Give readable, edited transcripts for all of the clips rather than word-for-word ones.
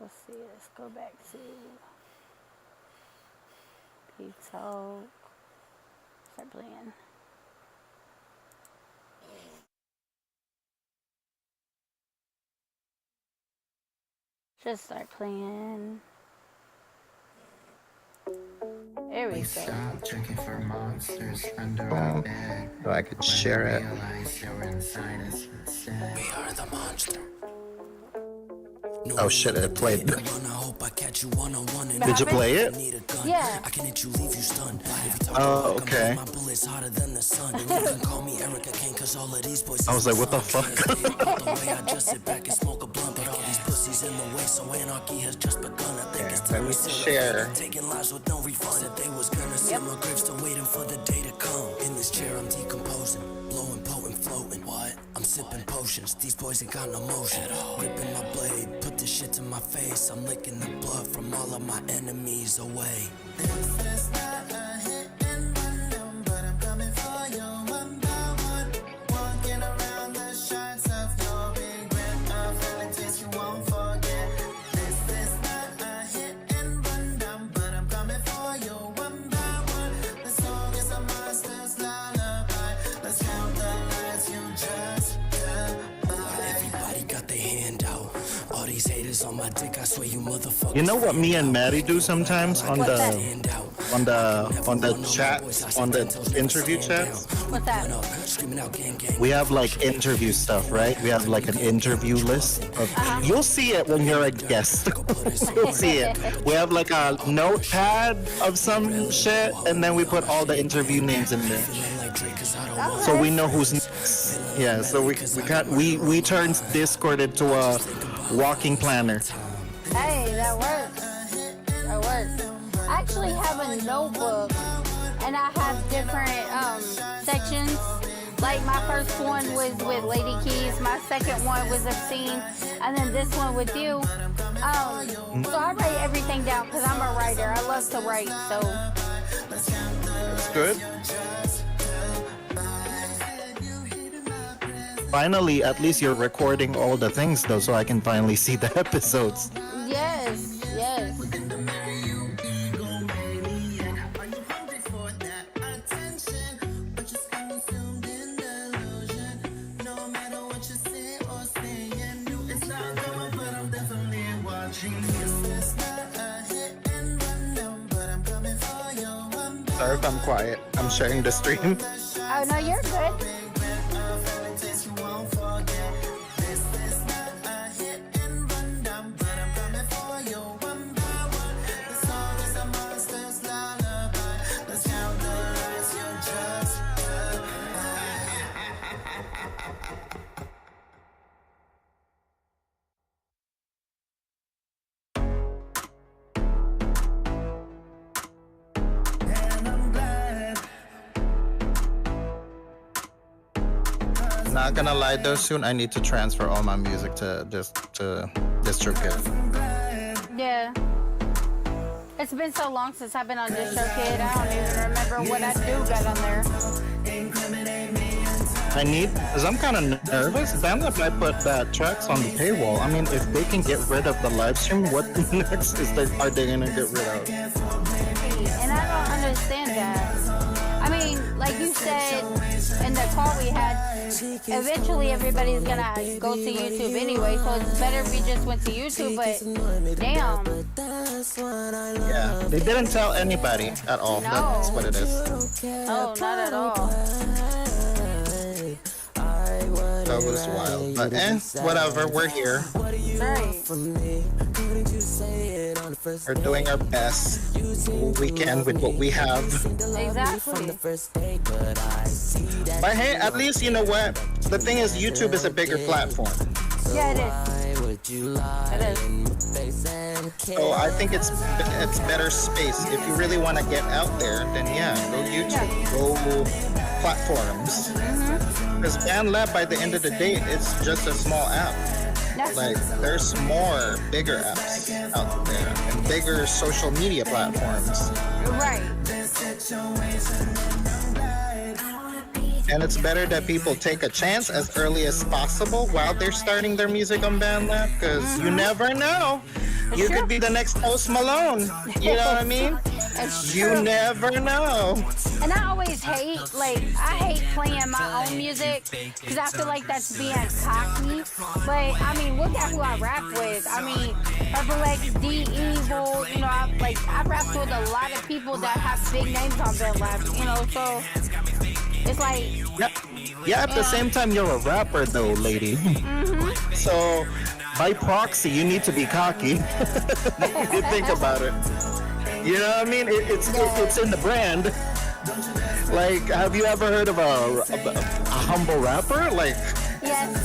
Let's see. Let's go back to Peak Talk. Start playing. Just start playing. There we go. Checking for monsters under our bed. So I could share it. We are the monster. Oh shit, it played. Did you play it? Yeah. Oh, okay. I was like, what the fuck? Let me share. Taking lives with no refund. Said they was gonna send my grave, still waiting for the day to come. In this chair I'm decomposing, blowing potent, floating. What? I'm sipping potions, these boys ain't got no motion. Gripping my blade, put this shit to my face. I'm licking the blood from all of my enemies away. This is not a hit and run, but I'm coming for you one by one. Walking around the shards of your big red mouth, and taste you won't forget. This is not a hit and run down, but I'm coming for you one by one. The song is a monster's lullaby. Let's count the lights you just goodbye. Everybody got their hand out. All these haters on my dick, I swear you motherfuckers. You know what me and Maddie do sometimes on the chats, on the interview chats? What's that? We have like interview stuff, right? We have like an interview list of. You'll see it when you're a guest. You'll see it. We have like a notepad of some shit, and then we put all the interview names in there, so we know who's next. Yeah, so we turned Discord into a walking planner. Hey, that works. That works. I actually have a notebook, and I have different sections. Like my first one was with Laydee Keys, my second one was Obscene, and then this one with you. So I write everything down because I'm a writer. I love to write, so. That's good. Finally, at least you're recording all the things though, so I can finally see the episodes. Yes, yes. Sorry if I'm quiet. I'm sharing the stream. Oh, no, you're good. Not gonna lie though, soon I need to transfer all my music to DistroKid. Yeah. It's been so long since I've been on DistroKid. I don't even remember what I do got on there. I need, because I'm kind of nervous. Damn if I put that tracks on the paywall. I mean, if they can get rid of the live stream, what next are they gonna get rid of? And I don't understand that. I mean, like you said in the call we had, eventually everybody's gonna go to YouTube anyway, so it's better if we just went to YouTube, but damn. Yeah, they didn't tell anybody at all. No. That's what it is. Oh, not at all. That was wild. But whatever, we're here. Right. We're doing our best we can with what we have. Exactly. But hey, at least you know what? The thing is, YouTube is a bigger platform. Yeah, it is. It is. So I think it's better space. If you really want to get out there, then yeah, go YouTube, go platforms. Because BandLab, by the end of the day, it's just a small app. Like, there's more bigger apps out there and bigger social media platforms. Right. And it's better that people take a chance as early as possible while they're starting their music on BandLab, because you never know You true. could be the next Post Malone. You know what I mean? It's You true. never know. And I always hate, I hate playing my own music because I feel like that's being cocky. But I mean, look at who I rap with. I mean, Purple X, D-Evil, you know, I rap with a lot of people that have big names on their lap, you know, so it's like... Yeah, at the same time, you're a rapper though, lady. Mm-hmm. So, by proxy, you need to be cocky. If you think about it. You know what I mean? It's in the brand. Like, have you ever heard of a humble rapper? Like... Yes.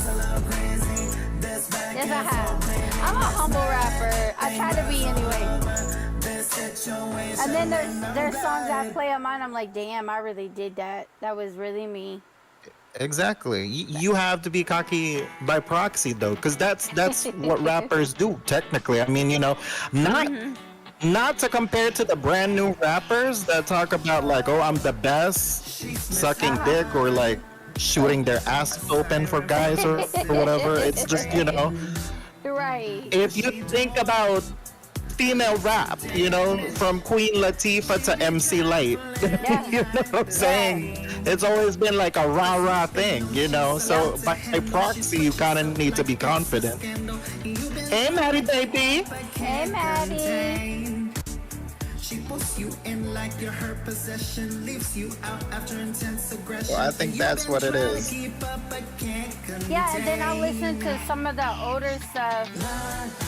Yes, I have. I'm a humble rapper. I try to be anyway. And then there's songs I play on mine. I'm like, damn, I really did that. That was really me. Exactly. You have to be cocky by proxy, though, because that's what rappers do, technically. I mean, you know, not to compare to the brand new rappers that talk about, like, oh, I'm the best, sucking dick, or, like, shooting their ass open for guys or whatever. It's just, you know. Right. If you think about female rap, you know, from Queen Latifah to MC Light, you know what I'm saying? It's always been like a rah-rah thing, you know? So by proxy, you kind of need to be confident. Hey, Maddie, baby. Hey, Maddie. She puts you in like you're her possession, leaves you out after intense aggression. Well, I think that's what it is. Yeah, and then I listened to some of the older stuff.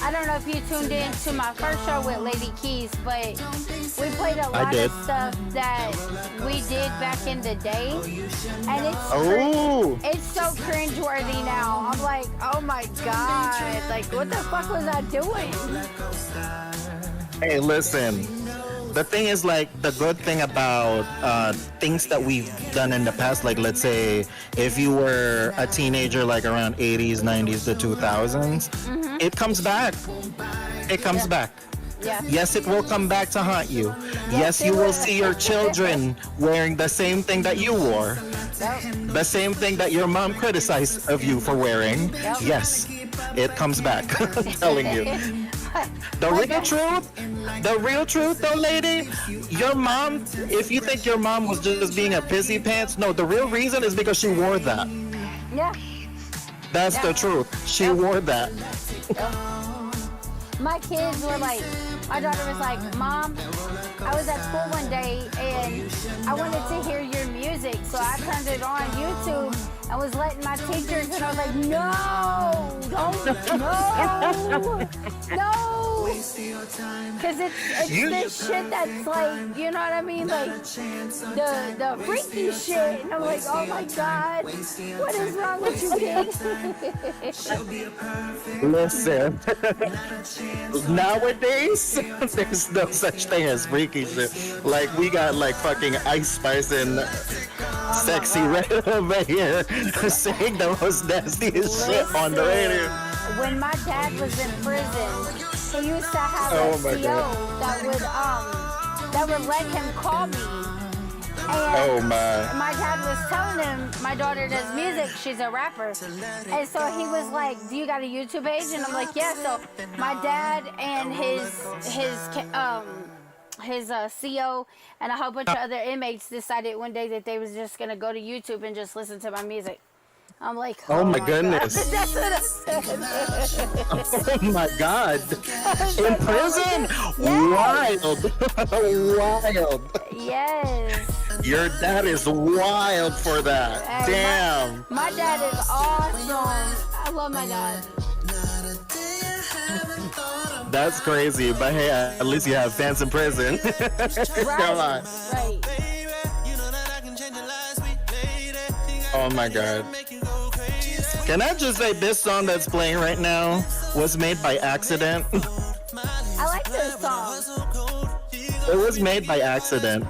I don't know if you tuned in to my first show with Laydee Keys, but we played a lot of stuff that we did back in the day. And it's so cringeworthy now. I'm like, oh my God, like what the fuck was I doing? Hey, listen. The thing is, like, the good thing about things that we've done in the past, like, let's say, if you were a teenager, like, around 80s, 90s to 2000s, it comes back. It comes back. Yeah. Yes, it will come back to haunt you. Yes, you will see your children wearing the same thing that you wore. The same thing that your mom criticized of you for wearing. Yes, it comes back. I'm telling you. The real truth though, lady, your mom, if you think your mom was just being a pissy pants, no, the real reason is because she wore that. Yeah. That's the truth. She wore that. My kids were like, my daughter was like, Mom, I was at school one day and I wanted to hear your music, so I turned it on YouTube and was letting my teachers, and I was like, no, no. Because it's this shit that's like, you know what I mean? Like the freaky shit. And I'm like, oh my God, what is wrong with you kids? Listen, nowadays, there's no such thing as freaky shit. Like, we got like fucking Ice Spice and Sexy Red over here saying the most nastiest shit on the radio. When my dad was in prison, he used to have a CO that would let him call me. And my dad was telling him, my daughter does music, she's a rapper. And so he was like, do you got a YouTube page? And I'm like, yeah. So my dad and his CO and a whole bunch of other inmates decided one day that they was just gonna go to YouTube and just listen to my music. I'm like, oh my goodness. That's what I said. Oh my God. In prison? Yes. Wild. Yes. Your dad is wild for that. Hey, damn. My dad is awesome. I love my dad. That's crazy, but hey, at least you have fans in prison. Come on. Right. Oh my God. Can I just say this song that's playing right now was made by accident? I like this song. It was made by accident.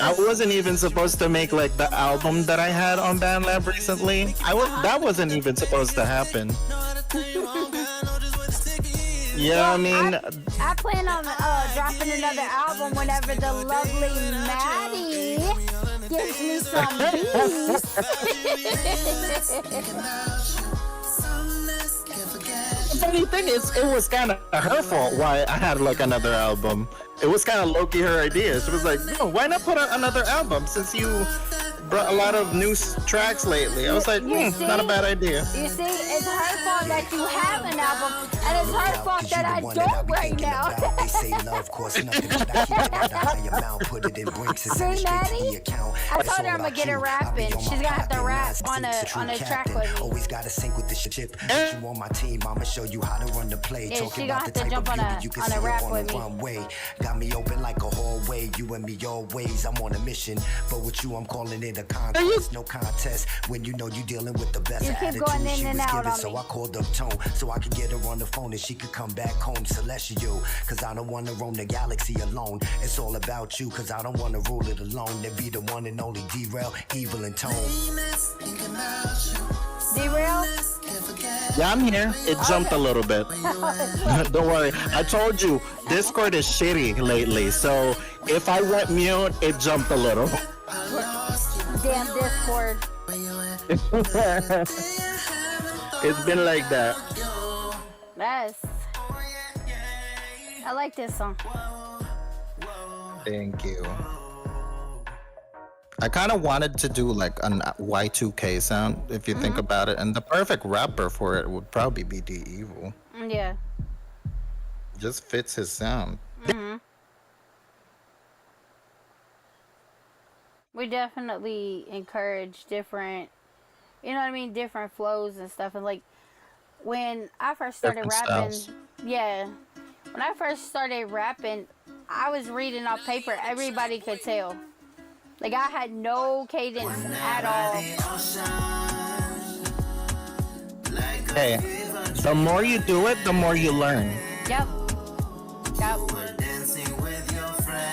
I wasn't even supposed to make like the album that I had on BandLab recently. That wasn't even supposed to happen. Yeah, I mean, I plan on dropping another album whenever the lovely Maddie gives me some beats. funny thing is, it was kind of her fault why I had like another album. It was kind of low-key her idea. She was like, no, why not put out another album since you brought a lot of new tracks lately? I was like, not a bad idea. You see, it's her fault that you have an album, and it's her fault that I don't right now. See, Maddie? I told her I'm gonna get her rapping. She's gonna have to rap on a track with me. Always gotta sync with the ship. You on my team, I'ma show you how to run the play. Yeah, she gonna have to jump on a rap with me. Got me open like a hallway, you and me always. I'm on a mission, but with you, I'm calling it a contest. No contest when you know you dealing with the best. You keep attitude going in she and was out given, on so me. I called up Tone so I could get her on the phone and she could come back home celestial. Cause I don't wanna roam the galaxy alone. It's all about you, cause I don't wanna rule it alone. They be the one and only D-Rel, Evil and Tone. D-Rel? Yeah, I'm here. It jumped a little bit. Don't worry. I told you, Discord is shitty lately. So if I went mute, it jumped a little. Damn Discord. It's been like that. Yes. I like this song. Thank you. I kind of wanted to do like an Y2K sound, if you think about it, and the perfect rapper for it would probably be D-Evil. Yeah. Just fits his sound. We definitely encourage different, you know what I mean, different flows and stuff. And like when I first started Different rapping, styles. yeah, when I first started rapping, I was reading off paper. Everybody could tell. Like I had no cadence at all. Hey, the more you do it, the more you learn. Yep. Yep.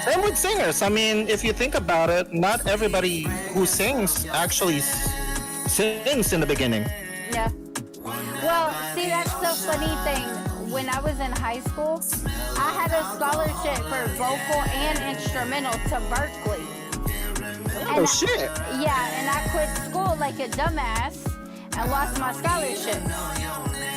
Same with singers. I mean, if you think about it, not everybody who sings actually sings in the beginning. Yeah. Well, see, that's the funny thing. When I was in high school, I had a scholarship for vocal and instrumental to Berkeley. Oh, shit. Yeah, and I quit school like a dumbass and lost my scholarship.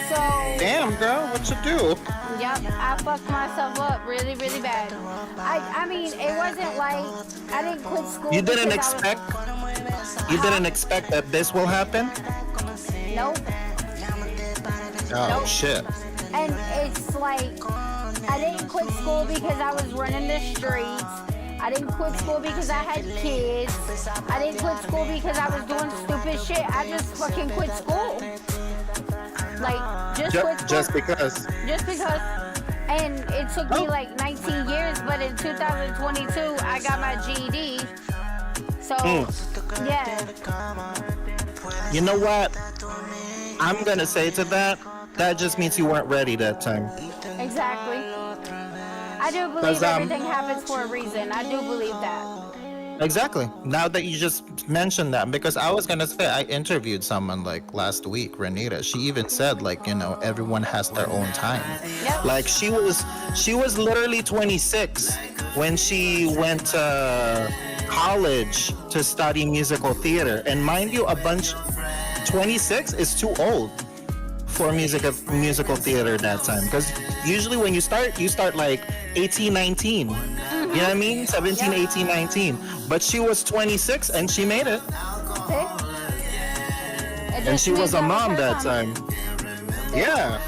So, Damn, girl, what you do? yep, I fucked myself up really, really bad. I mean, it wasn't like I didn't quit school. You didn't because I expect? You didn't expect that this will happen? Nope. Oh, Nope. shit. And it's like, I didn't quit school because I was running the streets. I didn't quit school because I had kids. I didn't quit school because I was doing stupid shit. I just fucking quit school. Like, just quit school. Just because. Just because. And it took me like 19 years, but in 2022, I got my GED. So, yeah. You know what? I'm gonna say to that just means you weren't ready that time. Exactly. I do believe everything happens for a reason. I do believe that. Exactly. Now that you just mentioned that, because I was gonna say I interviewed someone like last week, Renita. She even said like, you know, everyone has their own time. Yep. Like she was literally 26 when she went to college to study musical theater. And mind you, 26 is too old for musical theater that time, because usually when you start like 18, 19. You know what I mean? 17, 18, 19. But she was 26 and she made it. See? And she was a mom that time. Yeah.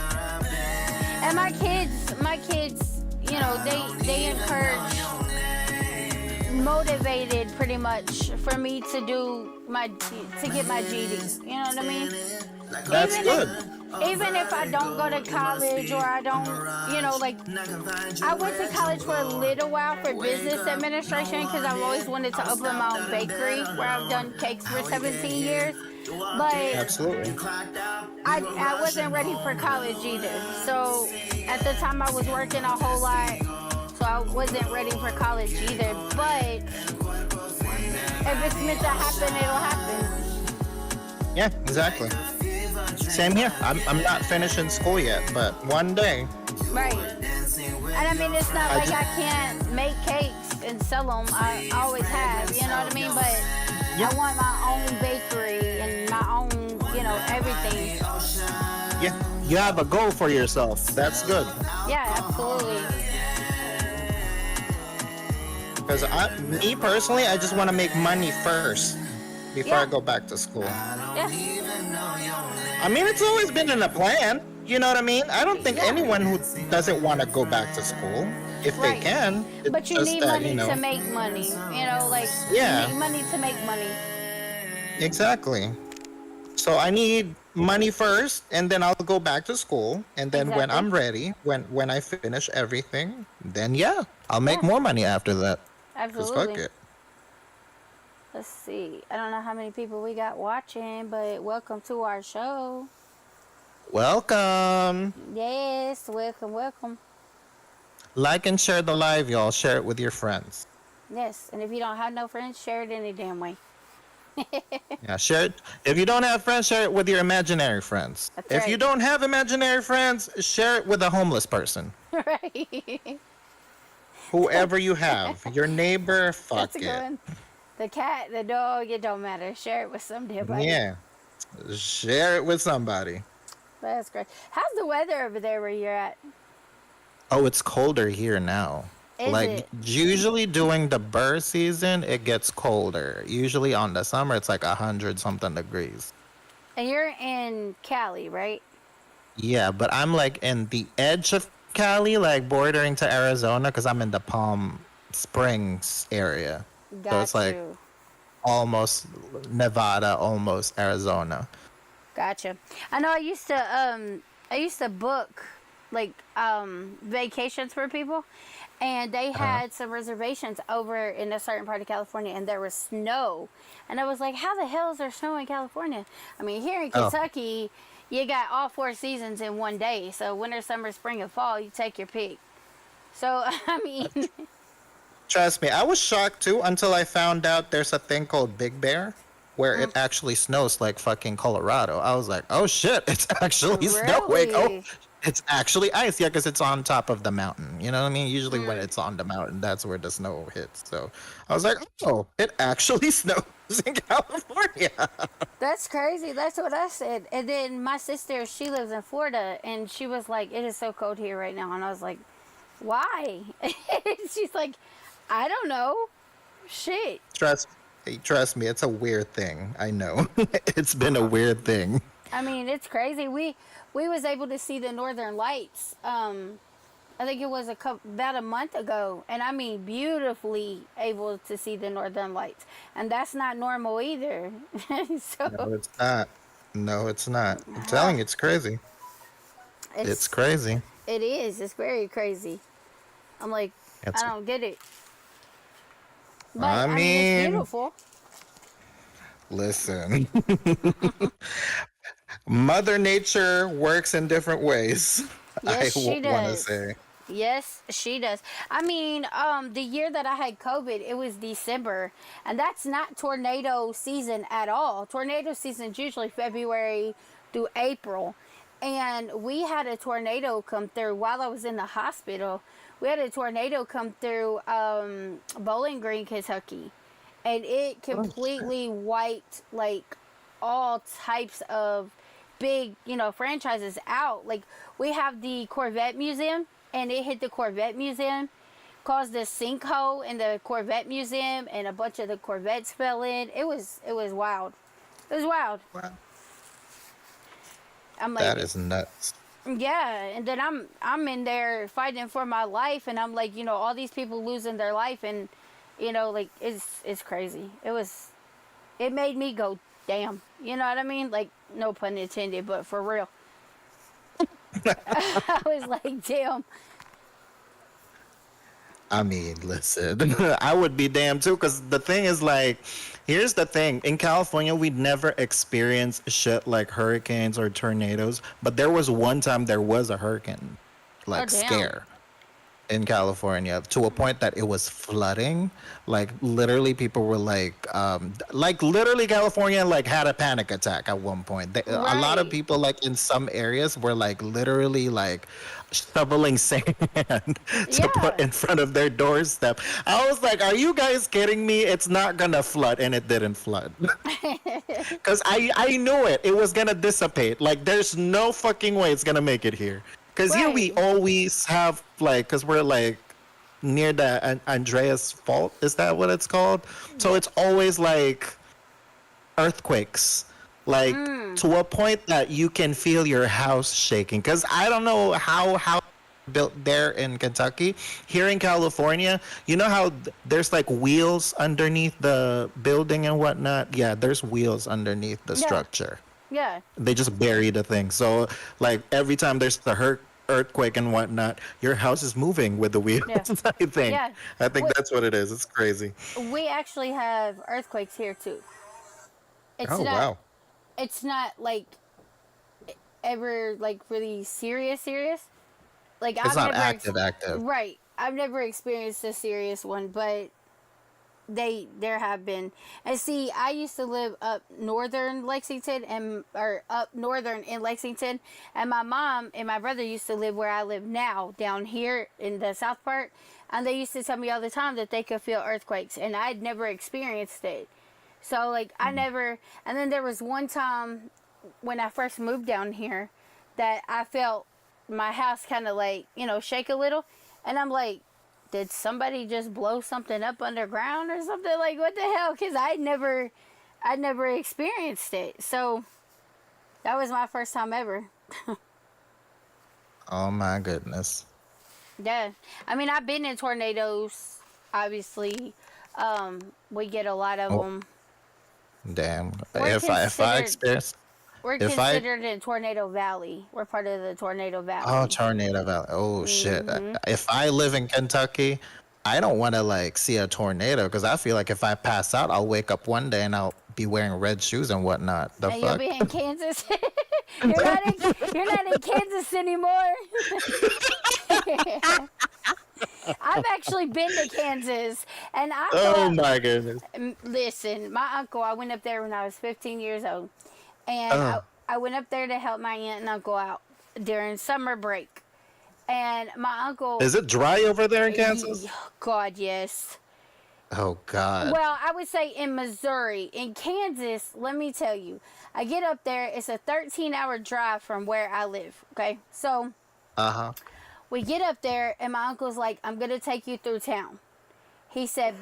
And my kids, you know, they encourage, motivated pretty much for me to get my GED. You know what I mean? That's good. Even if I don't go to college or I don't, you know, like, I went to college for a little while for business administration because I've always wanted to open my own bakery where I've done cakes for 17 years. But Absolutely. I wasn't ready for college either. So at the time I was working a whole lot, so I wasn't ready for college either. But if it's meant to happen, it'll happen. Yeah, exactly. Same here. I'm not finishing school yet, but one day. Right. And I mean, it's not like I can't make cakes and sell them. I always have, you know what I mean? But I want my own bakery and my own, you know, everything. Yeah. You have a goal for yourself. That's good. Yeah, absolutely. Because me personally, I just want to make money first before I Yeah. go back to school. Yeah. I mean, it's always been in the plan. You know what I mean? I don't think Yeah. anyone who doesn't want to go back to school, if they Right. can, it's But you just need that, money to make money. Like you yeah, need money to make money. exactly. So I need money first, and then I'll go back to school, and then when Exactly. I'm ready, when I finish everything, then yeah, I'll make Yeah. more money after that. Cause fuck Absolutely. it. Let's see. I don't know how many people we got watching, but welcome to our show. Welcome. Yes, welcome, welcome. Like and share the live, y'all. Share it with your friends. Yes, and if you don't have no friends, share it any damn way. Yeah, share it. If you don't have friends, share it with your imaginary friends. That's If you right. don't have imaginary friends, share it with a homeless person. Right. Whoever you have, your neighbor, That's fuck a good it. one. The cat, the dog, it don't matter. Share it with some damn body. Yeah, share it with somebody. That's great. How's the weather over there where you're at? Oh, it's colder here now. Is Like it? usually during the bird season, it gets colder. Usually on the summer, it's like 100 something degrees. And you're in Cali, right? Yeah, but I'm like in the edge of Cali, like bordering to Arizona, because I'm in the Palm Springs area. So it's Got like you. almost Nevada, almost Arizona. Gotcha. I know I used to book like vacations for people, and they had some reservations over in a certain part of California, and there was snow. And I was like, how the hell is there snow in California? I mean, here in Oh, Kentucky, you got all four seasons in one day. So winter, summer, spring, and fall, you take your pick. So I mean, trust me, I was shocked too until I found out there's a thing called Big Bear where it actually snows like fucking Colorado. I was like, oh shit, it's actually snowing. Oh, really, it's actually ice. Yeah, because it's on top of the mountain. You know what I mean? Usually when mm, it's on the mountain, that's where the snow hits. So I was like, oh, it actually snows in California. that's crazy. That's what I said. And then my sister, she lives in Florida, and she was like, it is so cold here right now. And I was like, why? She's like, I don't know. Shit. Trust, trust me, it's a weird thing. I know. It's been a weird thing. I mean, it's crazy. We was able to see the Northern Lights. I think it was about a month ago, and I mean, beautifully able to see the Northern Lights, and that's not normal either. No, So it's not. No, it's not. I'm uh, telling you, it's crazy. It's it's crazy. it is. It's very crazy. I'm like, I It's, don't get it, but I I mean, it's mean, beautiful. listen, Mother Nature works in different ways. Yes, I she want to does. say. Yes, she does. I mean, the year that I had COVID, it was December, and that's not tornado season at all. Tornado season is usually February through April, and we had a tornado come through while I was in the hospital. We had a tornado come through Bowling Green, Kentucky, and it Oh, shit. completely wiped like all types of big, franchises out. Like we have the Corvette Museum, and it hit the Corvette Museum, caused a sinkhole in the Corvette Museum, and a bunch of the Corvettes fell in. It was wild. It was wild. Wow. I'm That like, is nuts. yeah, and then I'm in there fighting for my life, and I'm like, all these people losing their life, and like it's crazy. It made me go, damn. You know what I mean? Like, no pun intended, but for real. I was like, damn. I mean, listen, I would be damned too, because the thing is, like, here's the thing. In California, we never experience shit like hurricanes or tornadoes, but there was one time there was a hurricane, Oh, like, damn. scare. in California to a point that it was flooding. Like literally, people were like literally, California like had a panic attack at one point. A lot of Right. people like in some areas were like literally like shoveling sand to put Yeah. in front of their doorstep. I was like, "Are you guys kidding me? It's not gonna flood," and it didn't flood. Because I knew it. It was gonna dissipate. Like, there's no fucking way it's gonna make it here. Because here we Right. always have, like, because we're, like, near the Andreas Fault. Is that what it's called? So Yeah. it's always, like, earthquakes. Like, to a point that you can feel your house shaking. Because I don't know how built there in Kentucky. Here in California, you know how there's like wheels underneath the building and whatnot? Yeah, there's wheels underneath the Yeah. structure. Yeah. They just bury the thing. So like every time there's the earthquake and whatnot, your house is moving with the wheels. Yeah. I think. Yeah. I think We, that's what it is. It's crazy. we actually have earthquakes here too. It's Oh not wow. it's not like ever like really serious. Like It's I've not never active. right. I've never experienced a serious one, but there have been. And see, I used to live up northern Lexington or up northern in Lexington, and my mom and my brother used to live where I live now, down here in the south part, and they used to tell me all the time that they could feel earthquakes, and I'd never experienced it. So like I never, and then there was one time when I first moved down here that I felt my house kind of like, shake a little, and I'm like, did somebody just blow something up underground or something? Like, what the hell? Because I never experienced it. So that was my first time ever. Oh my goodness. Yeah. I mean, I've been in tornadoes, obviously. We get a lot of Oh them. damn. We're If I considered experience we're if I considered in Tornado Valley. We're part of the Tornado Oh, Valley. tornado valley. Oh shit. Hmm. If I live in Kentucky, I don't want to like see a tornado because I feel like if I pass out, I'll wake up one day and I'll be wearing red shoes and whatnot. The And you'll fuck? be in Kansas. You're not in Kansas anymore. I've actually been to Kansas, and I Oh thought, my goodness. listen, my uncle, I went up there when I was 15 years old, and Oh, I went up there to help my aunt and uncle out during summer break, and my uncle, is it dry over there in Kansas? God, yes. Oh God. Well, I would say in Missouri. In Kansas, let me tell you, I get up there, it's a 13-hour drive from where I live, okay? So Uh-huh. we get up there, and my uncle's like, I'm going to take you through town. He said,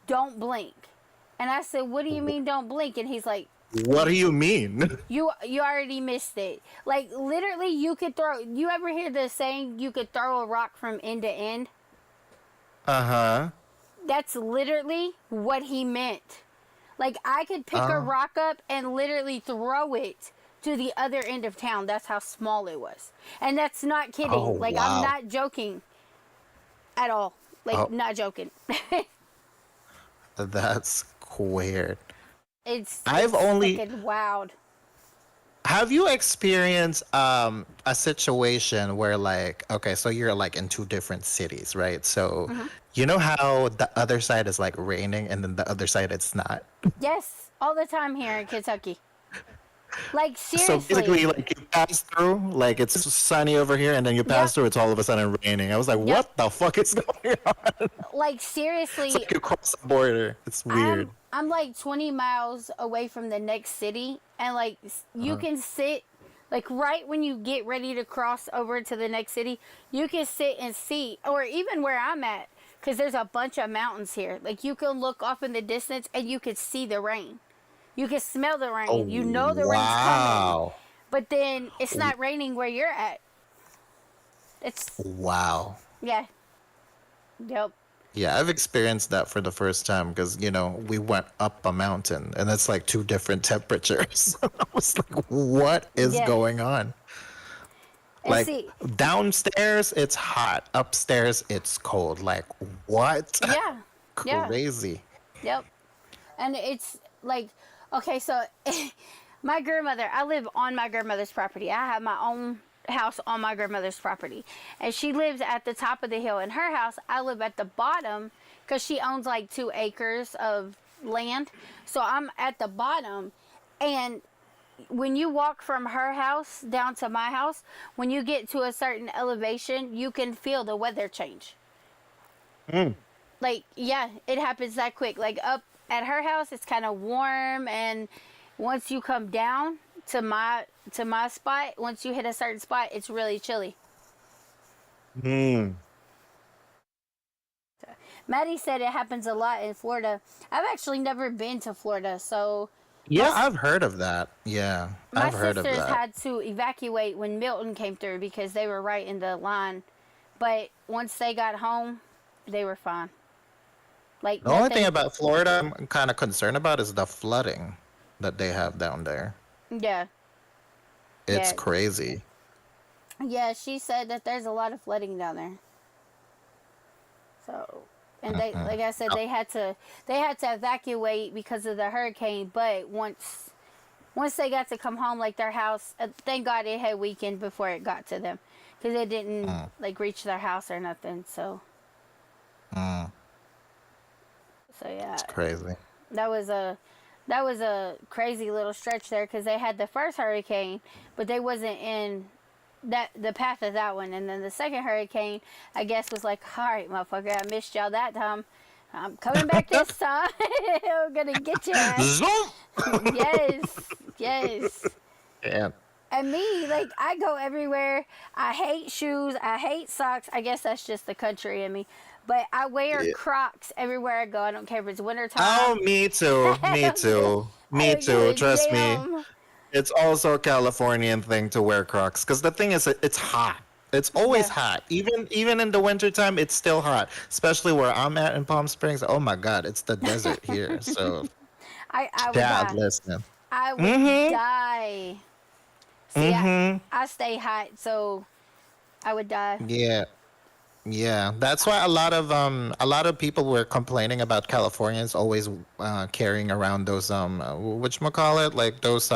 don't blink. And I said, what do you mean don't blink? And he's like, What do you mean? you already missed it. Like, literally, you ever hear the saying, you could throw a rock from end to end? Uh-huh. That's literally what he meant. Like, I could pick a rock up and literally throw it to the other end of town. That's how small it was. And that's not kidding. Oh, Like, wow. I'm not joking at all. Like, Oh, not joking. that's weird. it's I've it's only fucking wild. Have you experienced a situation where like okay, so you're like in two different cities, right? So Hmm. you know how the other side is like raining and then the other side it's not. Yes, all the time here in Kentucky. Like, So basically seriously. like you pass through, like it's sunny over here and then you pass Yep, through, it's all of a sudden raining. I was like, yep. what the fuck is going on? Like, It's seriously, like you cross the border. It's weird. I'm like 20 miles away from the next city, and like you Uh-huh. can sit, like, right when you get ready to cross over to the next city, you can sit and see, or even where I'm at, because there's a bunch of mountains here. Like, you can look off in the distance and you can see the rain. You can smell the Oh rain. You know the rain's coming, wow. but then it's not raining where you're at. It's, Wow. yeah, yep. Yeah, I've experienced that for the first time because, you know, we went up a mountain and it's like two different temperatures. I was like, what is Yeah. going on? And Like see, downstairs, it's hot. Upstairs, it's cold. Like, what? yeah, yeah. Crazy. Yep. And it's like, okay, so my grandmother, I live on my grandmother's property. I have my own house on my grandmother's property, and she lives at the top of the hill in her house. I live at the bottom because she owns like 2 acres of land, so I'm at the bottom. And when you walk from her house down to my house, when you get to a certain elevation, you can feel the weather change. Like, yeah, it happens that quick. Like, up at her house, it's kind of warm, and once you come down to my spot, once you hit a certain spot, it's really chilly. Maddie said it happens a lot in Florida. I've actually never been to Florida, so Yeah, I've heard of that. Yeah, my I've heard of sisters that. had to evacuate when Milton came through because they were right in the line. But once they got home, they were fine. Like, The only thing nothing. about Florida I'm kind of concerned about is the flooding that they have down there. Yeah, It's yeah, crazy. yeah. She said that there's a lot of flooding down there. So, and they, like I said, they had to evacuate because of the hurricane. But once they got to come home, like their house, thank God it had weakened before it got to them, because it didn't like reach their house or nothing. So, yeah, It's crazy. that was a crazy little stretch there because they had the first hurricane, but they wasn't in the path of that one. And then the second hurricane, I guess, was like, all right, motherfucker, I missed y'all that time. I'm coming back this time. I'm gonna get your ass. Zoom! Yes, yes. Yeah. And me, like, I go everywhere. I hate shoes. I hate socks. I guess that's just the country in me. But I wear Yeah. Crocs everywhere I go. I don't care if it's wintertime. Oh, me too. Me too. Me I don't give too. a Trust me. damn. It's also a Californian thing to wear Crocs because the thing is, it's hot. It's always Yeah. hot. Even in the wintertime, it's still hot. Especially where I'm at in Palm Springs. Oh my God, it's the desert here. So, I would Dad, die. listen. I would die. See, I stay hot, so I would die. Yeah. Yeah, that's why a lot of people were complaining about Californians always carrying around those whatchamacallit, like those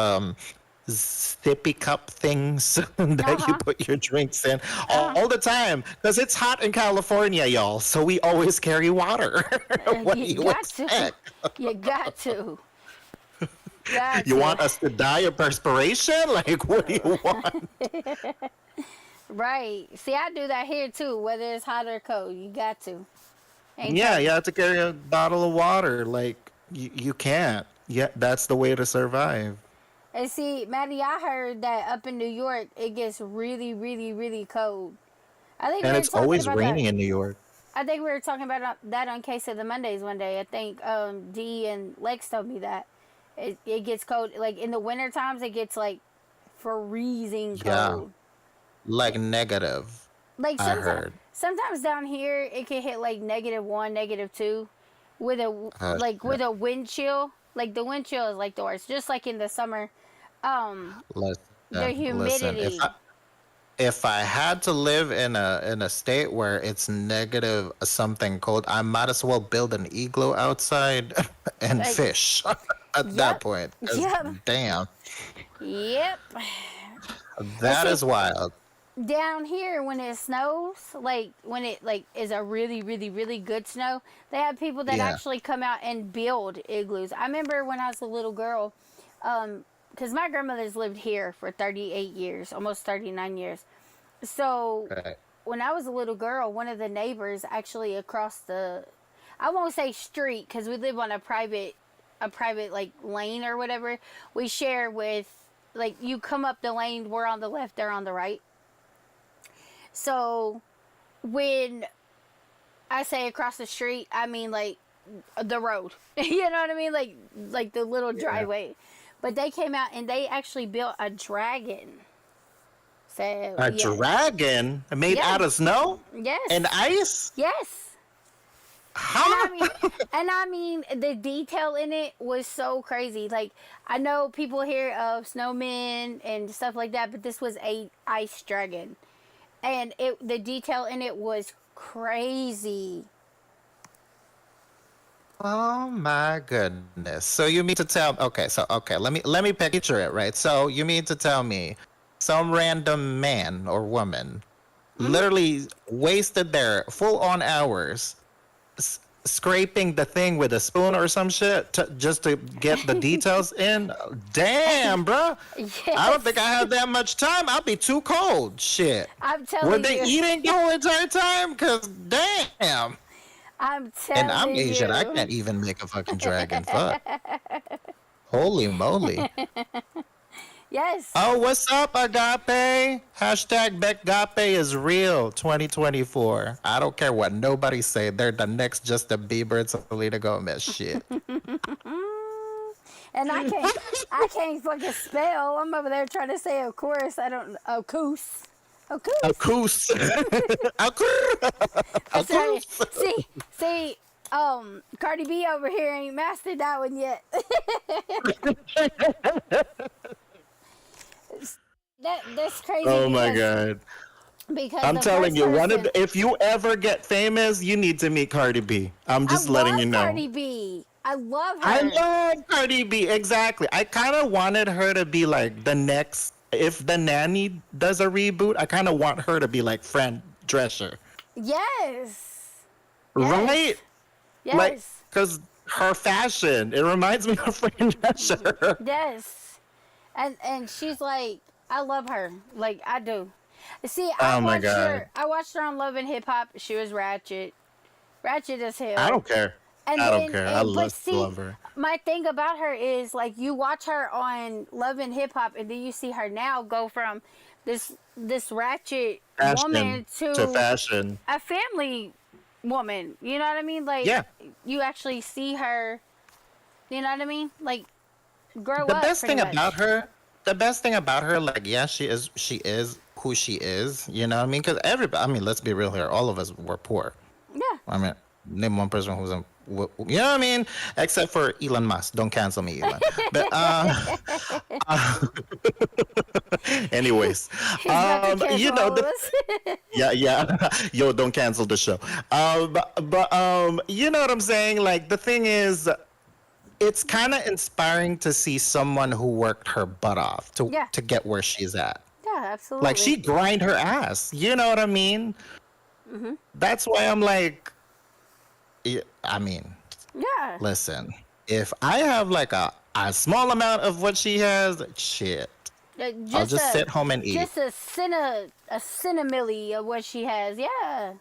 sippy cup things that you Uh-huh. put your drinks in all the time because it's hot in California, y'all. So we always carry water. What do You you got to. expect? You got to. Got You to. want us to die of perspiration? Like, what do you want? Right. See, I do that here too, whether it's hot or cold. You got to. Ain't Yeah, that- you have to carry a bottle of water. Like, you can't. Yeah, that's the way to survive. And see, Maddie, I heard that up in New York, it gets really, really, really cold. I think we And were it's talking always about raining that. in New York. I think we were talking about that on Case of the Mondays one day. I think Dee and Lex told me that it gets cold. Like in the winter times, it gets like freezing Yeah. cold. Like negative, Like I heard. sometimes down here, it can hit like -1, -2, with Shit. a wind chill. Like the wind chill is like the worst. Just like in the summer, Listen, the listen. humidity. If I had to live in a state where it's negative something cold, I might as well build an igloo outside and Like, fish at Yep. that point. 'Cause Yep. damn, Yep. that see- is wild. Down here, when it snows, like when it like is a really, really, really good snow, they have people that Yeah. actually come out and build igloos. I remember when I was a little girl, because my grandmother's lived here for 38 years, almost 39 years. So Right. when I was a little girl, one of the neighbors actually across I won't say street because we live on a private like lane or whatever. We share with, like, you come up the lane, we're on the left, they're on the right. So when I say across the street, I mean like the road. You know what I mean? Like the little driveway. But they came out and they actually built a dragon. So A yeah. dragon made Yeah. out of snow Yes. and ice? Yes. Huh? And I mean, the detail in it was so crazy. Like, I know people hear of snowmen and stuff like that, but this was a ice dragon, and the detail in it was crazy. Oh my goodness. So you mean to tell okay, let me picture it, right? So you mean to tell me some random man or woman literally wasted their full on hours scraping the thing with a spoon or some shit just to get the details in. Damn, bruh. I don't think I have that much time. I'll be too cold. Shit. I'm telling Were you. they eating the whole entire time? Because damn. I'm telling And I'm Asian. you. I can't even make a fucking dragon. Fuck. Holy moly. Yes. Oh, what's up, Agape? Hashtag Becgape is real 2024. I don't care what nobody say. They're the next Justin Bieber and Selena Gomez shit. And I can't fucking spell. I'm over there trying to say, of course. I don't, of course. Of course. A coos. A That's right. See, Cardi B over here ain't mastered that one yet. That's crazy. Oh my god. Because I'm the telling first you, person, if you ever get famous, you need to meet Cardi B. I'm just letting you know. Cardi B. I love her. I love Cardi B. Exactly. I kind of wanted her to be like the next. If the nanny does a reboot, I kind of want her to be like Fran Drescher. Yes. Right? Yes. Like, because her fashion, it reminds me of Fran Drescher. Yes. And she's like, I love her. Like, I do. See, Oh my God. I watched her on Love and Hip Hop. She was ratchet. Ratchet as hell. I don't care. I don't care. I love her. My thing about her is, like, you watch her on Love and Hip Hop, and then you see her now go from this ratchet woman to fashion. a family woman. You know what I mean? Like, yeah. You actually see her, you know what I mean? Like, grow up. The best thing much. about her, like, yeah, she is who she is. You know what I mean? Because everybody, I mean, let's be real here. All of us were poor. Yeah. I mean, name one person who's you know what I mean? Except for Elon Musk. Don't cancel me, Elon. But anyways, you know, yeah. Yo, don't cancel the show. But you know what I'm saying? Like, the thing is, it's kind of inspiring to see someone who worked her butt off to get where she's at. Yeah, absolutely. Like, she grind her ass. You know what I mean? Mm-hmm. That's why I'm like, I mean, yeah. Listen, if I have like a small amount of what she has, shit, I'll just sit home and eat. Just a centimilli of what she has, yeah.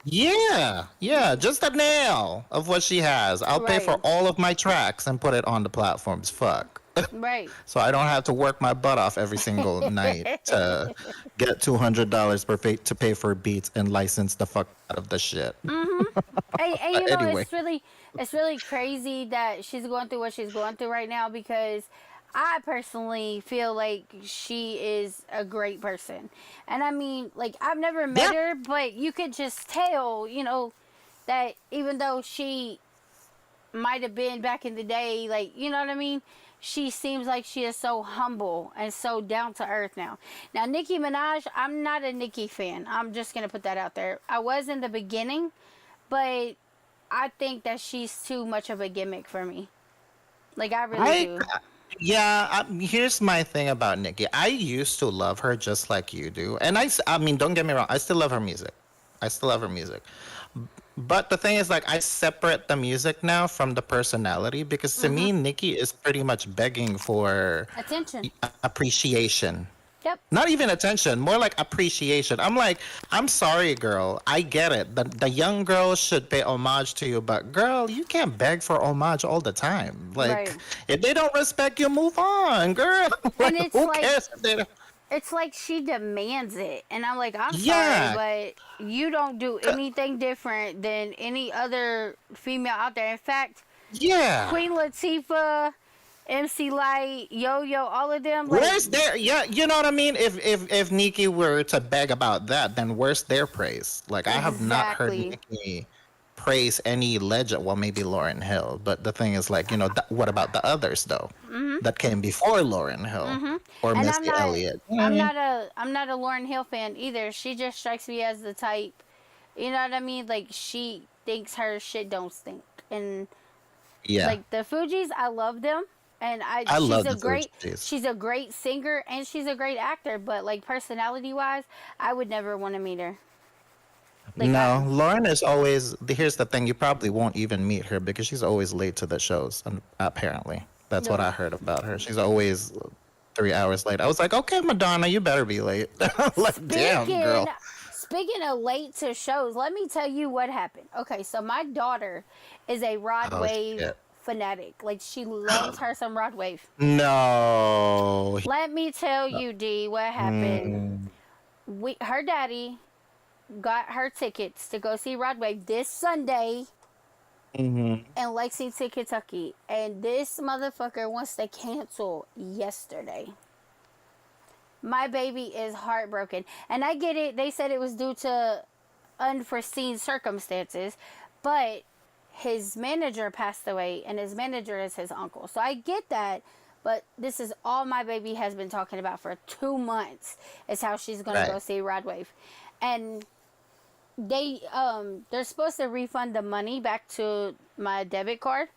Yeah, just a nail of what she has. I'll pay for all of my tracks and put it on the platforms. Fuck. Right. So I don't have to work my butt off every single night to get $200 to pay for beats and license the fuck out of the shit. Mm-hmm. And you know, anyway. it's really crazy that she's going through what she's going through right now, because I personally feel like she is a great person. And I mean, like, I've never met her, but you could just tell, you know, that even though she might have been back in the day, like, you know what I mean? She seems like she is so humble and so down to earth now. Now, Nicki Minaj, I'm not a Nicki fan. I'm just going to put that out there. I was in the beginning, but I think that she's too much of a gimmick for me. Like, I really do. Yeah, here's my thing about Nicki. I used to love her just like you do. And I mean, don't get me wrong. I still love her music. But the thing is, like, I separate the music now from the personality, because to me, Nicki is pretty much begging for attention, appreciation. Yep. Not even attention, more like appreciation. I'm like, I'm sorry, girl. I get it. The young girls should pay homage to you, but girl, you can't beg for homage all the time. Like, if they don't respect you, move on, girl. Like, and it's who like, cares if they don't? It's like she demands it. And I'm like, I'm sorry, but you don't do anything different than any other female out there. In fact, Queen Latifah, MC Light, Yo-Yo, all of them. Like, where's their, you know what I mean? If Nicki were to beg about that, then where's their praise? Like, I have not heard Nicki praise any legend. Well, maybe Lauryn Hill, but the thing is, like, you know, what about the others though that came before Lauryn Hill or Missy Elliott? I'm not a Lauryn Hill fan either. She just strikes me as the type, you know what I mean? Like, she thinks her shit don't stink, and like the Fugees, I love them, and I she's love a the great Fugees. she's a great singer and she's a great actor. But like personality wise, I would never want to meet her. Like No, Lauren is always. Here's the thing: you probably won't even meet her because she's always late to the shows. Apparently, that's what no. I heard about her. She's always 3 hours late. I was like, okay, Madonna, you better be late. Like, damn, Speaking girl. speaking of late to shows, let me tell you what happened. Okay, so my daughter is a Rod Oh Wave shit. fanatic. Like she loves her some Rod Wave. No. Let me tell you, D, what happened. Mm, Her daddy got her tickets to go see Rod Wave this Sunday in Lexington, Kentucky, and this motherfucker wants to cancel yesterday. My baby is heartbroken. And I get it. They said it was due to unforeseen circumstances, but his manager passed away, and his manager is his uncle. So I get that, but this is all my baby has been talking about for 2 months is how she's going to go see Rod Wave. And they're supposed to refund the money back to my debit card.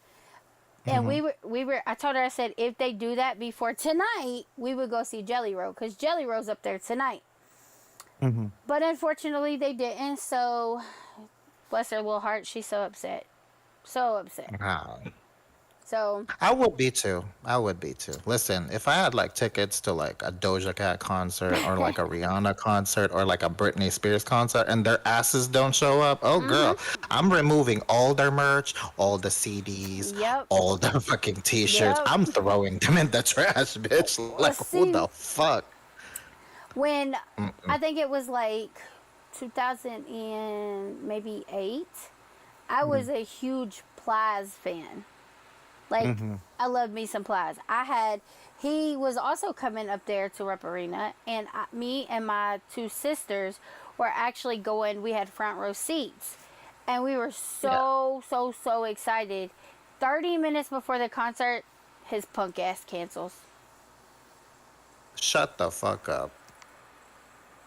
And we were I told her, I said, if they do that before tonight, we would go see Jelly Roll, because Jelly Roll's up there tonight. But unfortunately they didn't, so bless her little heart, she's so upset. So upset. wow. So I would be too. I would be too. Listen, if I had like tickets to like a Doja Cat concert or like a Rihanna concert or like a Britney Spears concert and their asses don't show up, oh girl, I'm removing all their merch, all the CDs, Yep. all the fucking T-shirts. Yep. I'm throwing them in the trash, bitch. Like see, who the fuck? when I think it was like 2000 and maybe 8, I was a huge Plies fan. Like, I love me some Plies. He was also coming up there to Rep Arena, and me and my 2 sisters were actually going. We had front row seats, and we were so excited. 30 minutes before the concert, his punk ass cancels. Shut the fuck up.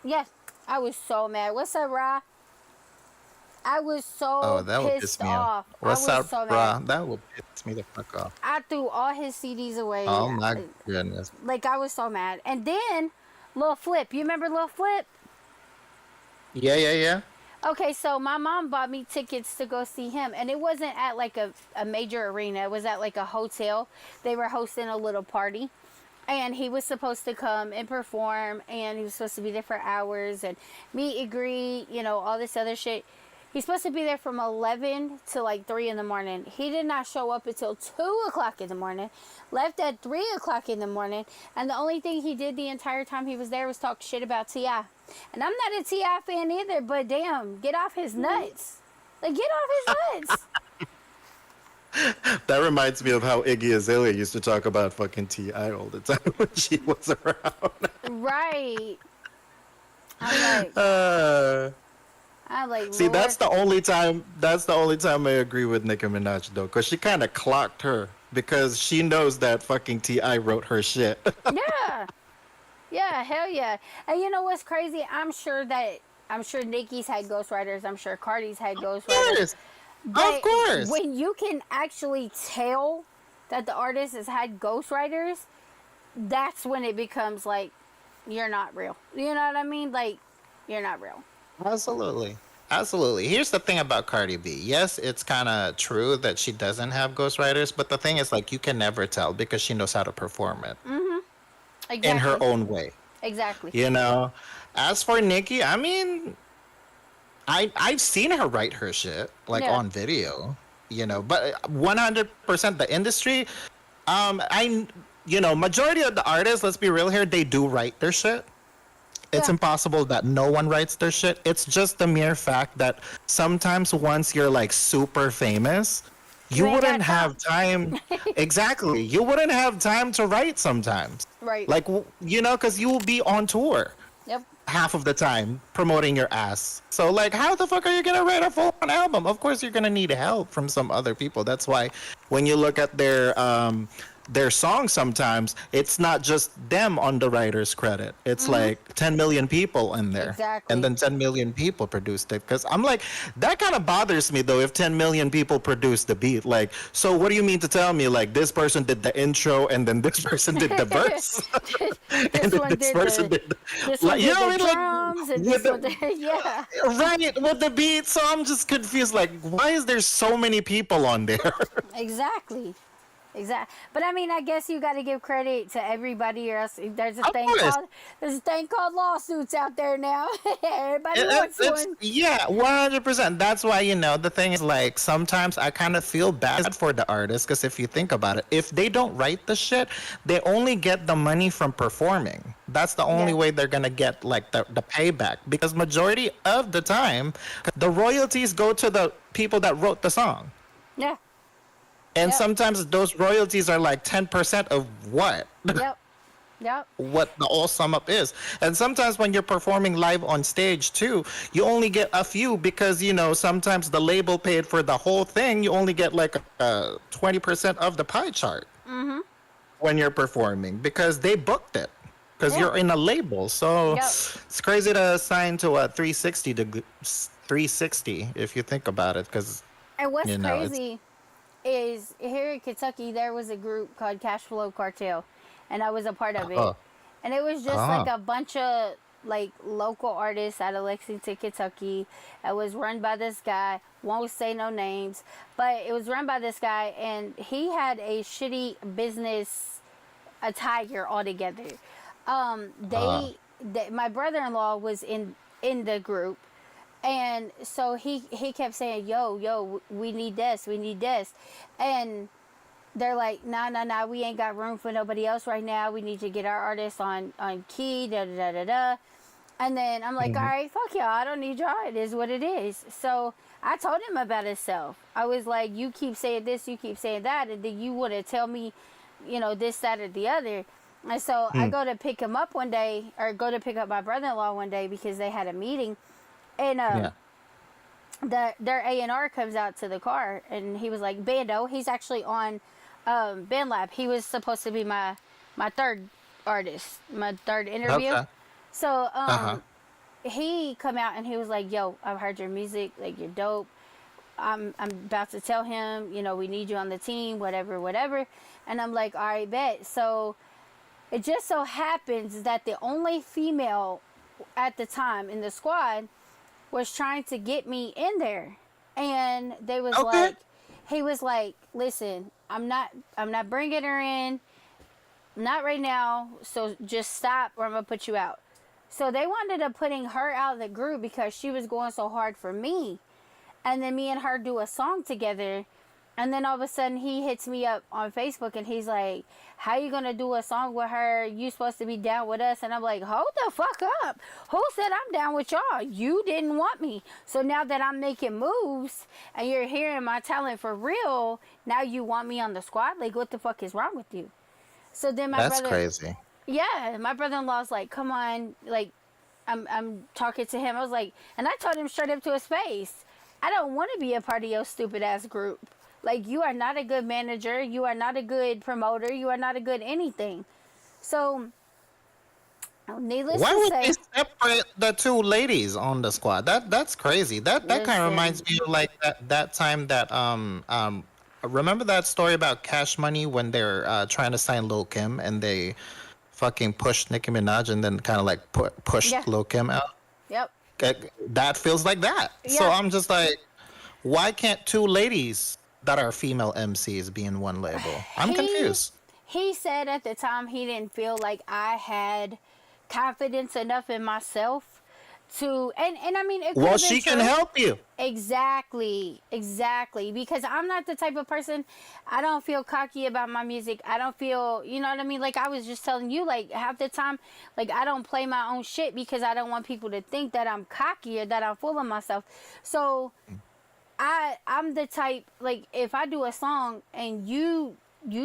Yes, I was so mad. What's up, Ra? I was so That would piss pissed me off. off. What's I was up, so bruh? mad. That would piss me the fuck off. I threw all his CDs away. Oh my goodness. Like, I was so mad. And then, Lil Flip. You remember Lil Flip? Yeah. Okay, so my mom bought me tickets to go see him. And it wasn't at, like, a major arena. It was at, like, a hotel. They were hosting a little party. And he was supposed to come and perform. And he was supposed to be there for hours. And meet and greet, all this other shit. He's supposed to be there from 11 to like 3 in the morning. He did not show up until 2 o'clock in the morning. Left at 3 o'clock in the morning. And the only thing he did the entire time he was there was talk shit about T.I. And I'm not a T.I. fan either, but damn, get off his nuts. Like, get off his nuts. That reminds me of how Iggy Azalea used to talk about fucking T.I. all the time when she was around. Right. I'm like, See, Lord. that's the only time I agree with Nicki Minaj though, because she kind of clocked her because she knows that fucking T.I. wrote her shit. Yeah, hell yeah. And you know what's crazy? I'm sure Nicki's had ghostwriters. I'm sure Cardi's had ghostwriters. Of course. When you can actually tell that the artist has had ghostwriters, that's when it becomes like, you're not real. You know what I mean? Like, you're not real. Absolutely. Here's the thing about Cardi B. Yes, it's kind of true that she doesn't have ghostwriters, but the thing is, like, you can never tell because she knows how to perform it Exactly. in her own way. Exactly. As for Nicki, I mean, I've seen her write her shit like on video, but 100% the industry. Majority of the artists, let's be real here, they do write their shit. It's impossible that no one writes their shit. It's just the mere fact that sometimes once you're like super famous, you wouldn't have time. Exactly. You wouldn't have time to write sometimes. Right. Like, because you will be on tour. Yep. Half of the time promoting your ass. So like, how the fuck are you gonna write a full album? Of course you're gonna need help from some other people. That's why when you look at their their songs sometimes, it's not just them on the writer's credit. It's like 10 million people in there. Exactly. And then 10 million people produced it. Because I'm like, that kind of bothers me, though, if 10 million people produce the beat. Like, so what do you mean to tell me, like, this person did the intro and then this person did the verse? And This then one this did person the did the, this like, one you did know what the I mean? drums and With this one the, did, yeah. right, with the beat. So I'm just confused. Like, why is there so many people on there? Exactly. Exactly. But I mean, I guess you got to give credit to everybody, or else there's a Of thing course. called lawsuits out there now. Everybody wants It's one. yeah, 100%. That's why, the thing is, like, sometimes I kind of feel bad for the artist, because if you think about it, if they don't write the shit, they only get the money from performing. That's the only Yeah. way they're gonna get, like, the payback, because majority of the time the royalties go to the people that wrote the song. Yeah. And Yep. sometimes those royalties are like 10% of what? Yep. Yep. What the all sum up is. And sometimes when you're performing live on stage too, you only get a few, because sometimes the label paid for the whole thing. You only get like 20% of the pie chart when you're performing, because they booked it, because Yeah. you're in a label. So Yep. it's crazy to sign to a 360 if you think about it, because And what's it's crazy is here in Kentucky there was a group called Cash Flow Cartel, and I was a part of it. uh, And it was just uh, like a bunch of like local artists out of Lexington, Kentucky. It was run by this guy. Won't say no names, but it was run by this guy, and he had a shitty business attire altogether. My brother-in-law was in the group, and so he kept saying, yo, we need this, and they're like, nah, we ain't got room for nobody else right now. We need to get our artists on key, da da da da da. And then I'm like, all right, fuck y'all, I don't need y'all. It is what it is. So I told him about himself. I was like, you keep saying this, you keep saying that, and then you want to tell me, this, that, or the other. And so I go to pick him up one day, or go to pick up my brother-in-law one day, because they had a meeting. And yeah. their A&R comes out to the car, and he was like, Bando. He's actually on Band Lab. He was supposed to be my third artist, my third interview. Okay. So Uh-huh. he come out and he was like, yo, I've heard your music, like, you're dope. I'm about to tell him, we need you on the team, whatever. And I'm like, all right, bet. So it just so happens that the only female at the time in the squad was trying to get me in there. And they was Okay. like, he was like, listen, I'm not bringing her in, not right now, so just stop or I'm gonna put you out. So they wanted up putting her out of the group because she was going so hard for me. And then me and her do a song together. And then all of a sudden he hits me up on Facebook and he's like, how you gonna do a song with her? You supposed to be down with us. And I'm like, hold the fuck up. Who said I'm down with y'all? You didn't want me. So now that I'm making moves and you're hearing my talent for real, now you want me on the squad? Like, what the fuck is wrong with you? So then That's crazy. yeah, my brother-in-law's like, come on, like, I'm talking to him. I was like, and I told him straight up to his face, I don't want to be a part of your stupid ass group. Like, you are not a good manager. You are not a good promoter. You are not a good anything. So, needless Why to would say, they separate the two ladies on the squad? That's crazy. That kind Listen. of reminds me of like that time that remember that story about Cash Money when they're trying to sign Lil Kim and they fucking pushed Nicki Minaj and then kind of like pushed Yeah. Lil Kim out. yep. That feels like that. So Yeah. I'm just like, why can't two ladies that are female MCs be in one label? I'm confused. He said at the time he didn't feel like I had confidence enough in myself to, and I mean, it could Well, have been she can true. help you. Exactly. Because I'm not the type of person, I don't feel cocky about my music. I don't feel, you know what I mean? Like I was just telling you, like half the time, like I don't play my own shit because I don't want people to think that I'm cocky or that I'm full of myself. So I'm the type, like if I do a song and you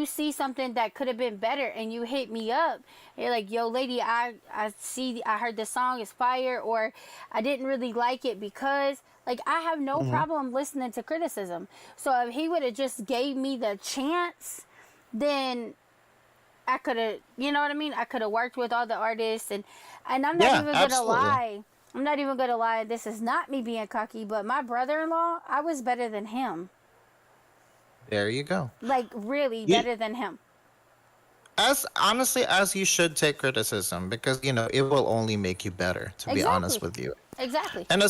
see something that could have been better and you hit me up, you're like, yo lady, I heard the song is fire, or I didn't really like it because, like, I have no problem listening to criticism. So if he would have just gave me the chance, then I could have, you know what I mean? I could have worked with all the artists, and I'm not Yeah, even gonna absolutely. lie. I'm not even gonna lie. This is not me being cocky, but my brother-in-law, I was better than him. There you go. Like really You, better than him. as honestly as you should take criticism, because it will only make you better, to be honest Exactly. with you. Exactly. And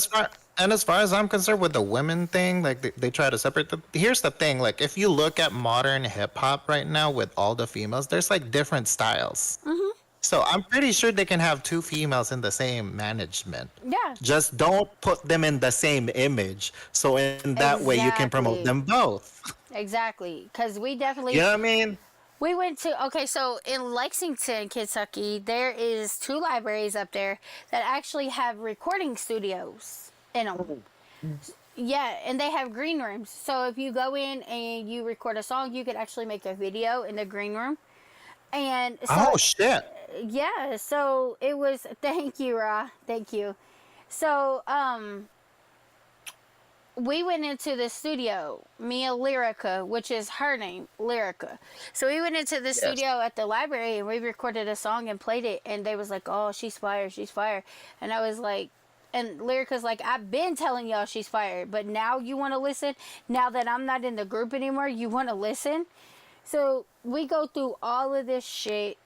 as far as I'm concerned with the women thing, like they try to separate here's the thing, like if you look at modern hip hop right now with all the females, there's like different styles. Mhm. So I'm pretty sure they can have two females in the same management. Yeah. Just don't put them in the same image. So in that way you can promote them Exactly. both. Exactly. Because we You definitely know what I mean? we went to, okay, so in Lexington, Kentucky, there is two libraries up there that actually have recording studios in them. Yeah, and they have green rooms. So if you go in and you record a song, you could actually make a video in the green room. And so, Oh shit. yeah, so it was, thank you, Ra, thank you. So, we went into the studio, me and Lyrica, which is her name, Lyrica. So we went into the Yes. studio at the library and we recorded a song and played it. And they was like, "Oh, she's fired, she's fired." And I was like, and Lyrica's like, "I've been telling y'all she's fired, but now you want to listen? Now that I'm not in the group anymore, you want to listen?" So we go through all of this shit.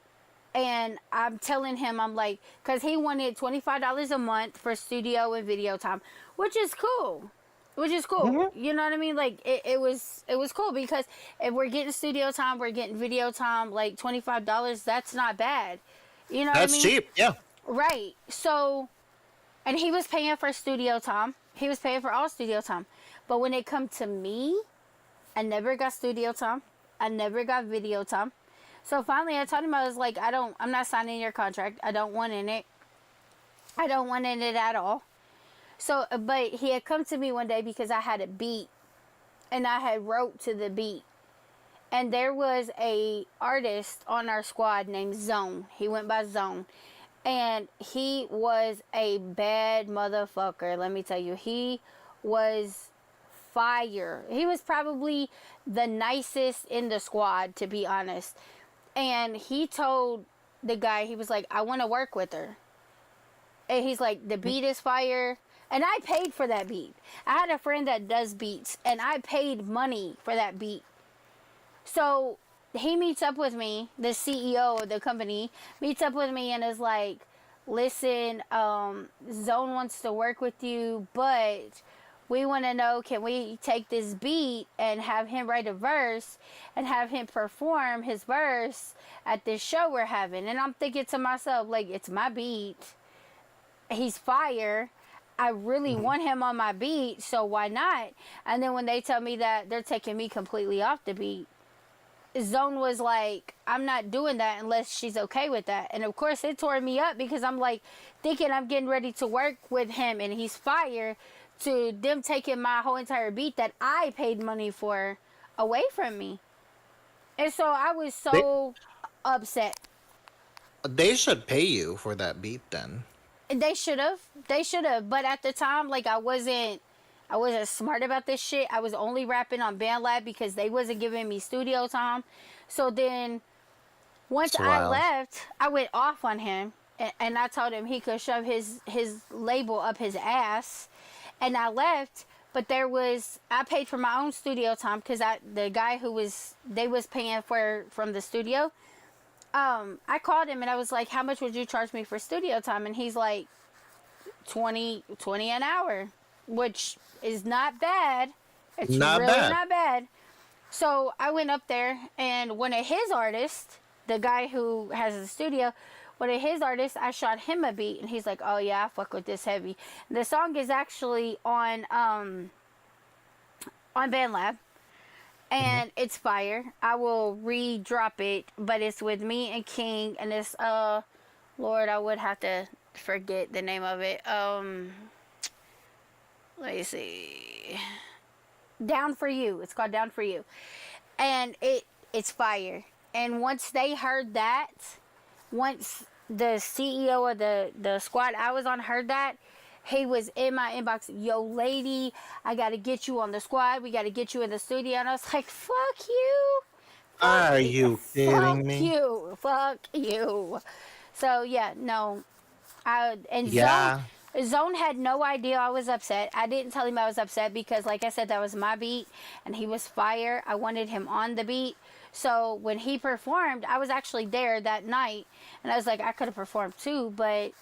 And I'm telling him, I'm like, because he wanted $25 a month for studio and video time, which is cool. Which is cool. Mhm. You know what I mean? Like it was cool because if we're getting studio time, we're getting video time, like $25, that's not bad. You know what I That's mean? cheap. Yeah. Right. So, and he was paying for studio time. He was paying for all studio time. But when it come to me, I never got studio time. I never got video time. So finally I told him, I was like, I'm not signing your contract. I don't want in it. I don't want in it at all. So, but he had come to me one day because I had a beat and I had wrote to the beat. And there was a artist on our squad named Zone. He went by Zone. And he was a bad motherfucker, let me tell you. He was fire. He was probably the nicest in the squad, to be honest. And he told the guy, he was like, "I want to work with her." And he's like, "The beat is fire." And I paid for that beat. I had a friend that does beats, and I paid money for that beat. So he meets up with me, the CEO of the company, meets up with me and is like, "Listen, Zone wants to work with you, but we want to know, can we take this beat and have him write a verse and have him perform his verse at this show we're having?" And I'm thinking to myself, like, it's my beat. He's fire. I really want him on my beat, so why not? And then when they tell me that they're taking me completely off the beat, Zone was like, "I'm not doing that unless she's okay with that." And of course it tore me up because I'm like thinking I'm getting ready to work with him and he's fire, to them taking my whole entire beat that I paid money for away from me. And so I was They so upset. they should pay you for that beat then. They should have. They should have. But at the time, like I wasn't smart about this shit. I was only rapping on BandLab because they wasn't giving me studio time. So then once It's I wild. left, I went off on him and I told him he could shove his label up his ass. And I left, but I paid for my own studio time because the guy they was paying for from the studio. I called him and I was like, "How much would you charge me for studio time?" And he's like, 20 an hour, which is not bad. It's Not really bad. not bad. So I went up there and one of his artists, the guy who has the studio, one of his artists, I shot him a beat and he's like, "Oh yeah, I fuck with this heavy." The song is actually on BandLab and it's fire. I will re-drop it, but it's with me and King and it's Lord, I would have to forget the name of it. Let me see. Down for You. It's called Down for You. And it's fire. And once they heard that, once the CEO of the squad I was on heard that, he was in my inbox, "Yo, Laydee, I gotta get you on the squad. We gotta get you in the studio." And I was like, "Fuck you. Are you fuck kidding me? you, fuck you. So yeah, no, and Yeah. Zone had no idea I was upset. I didn't tell him I was upset because, like I said, that was my beat, and he was fire. I wanted him on the beat. So when he performed, I was actually there that night, and I was like, I could have performed too, but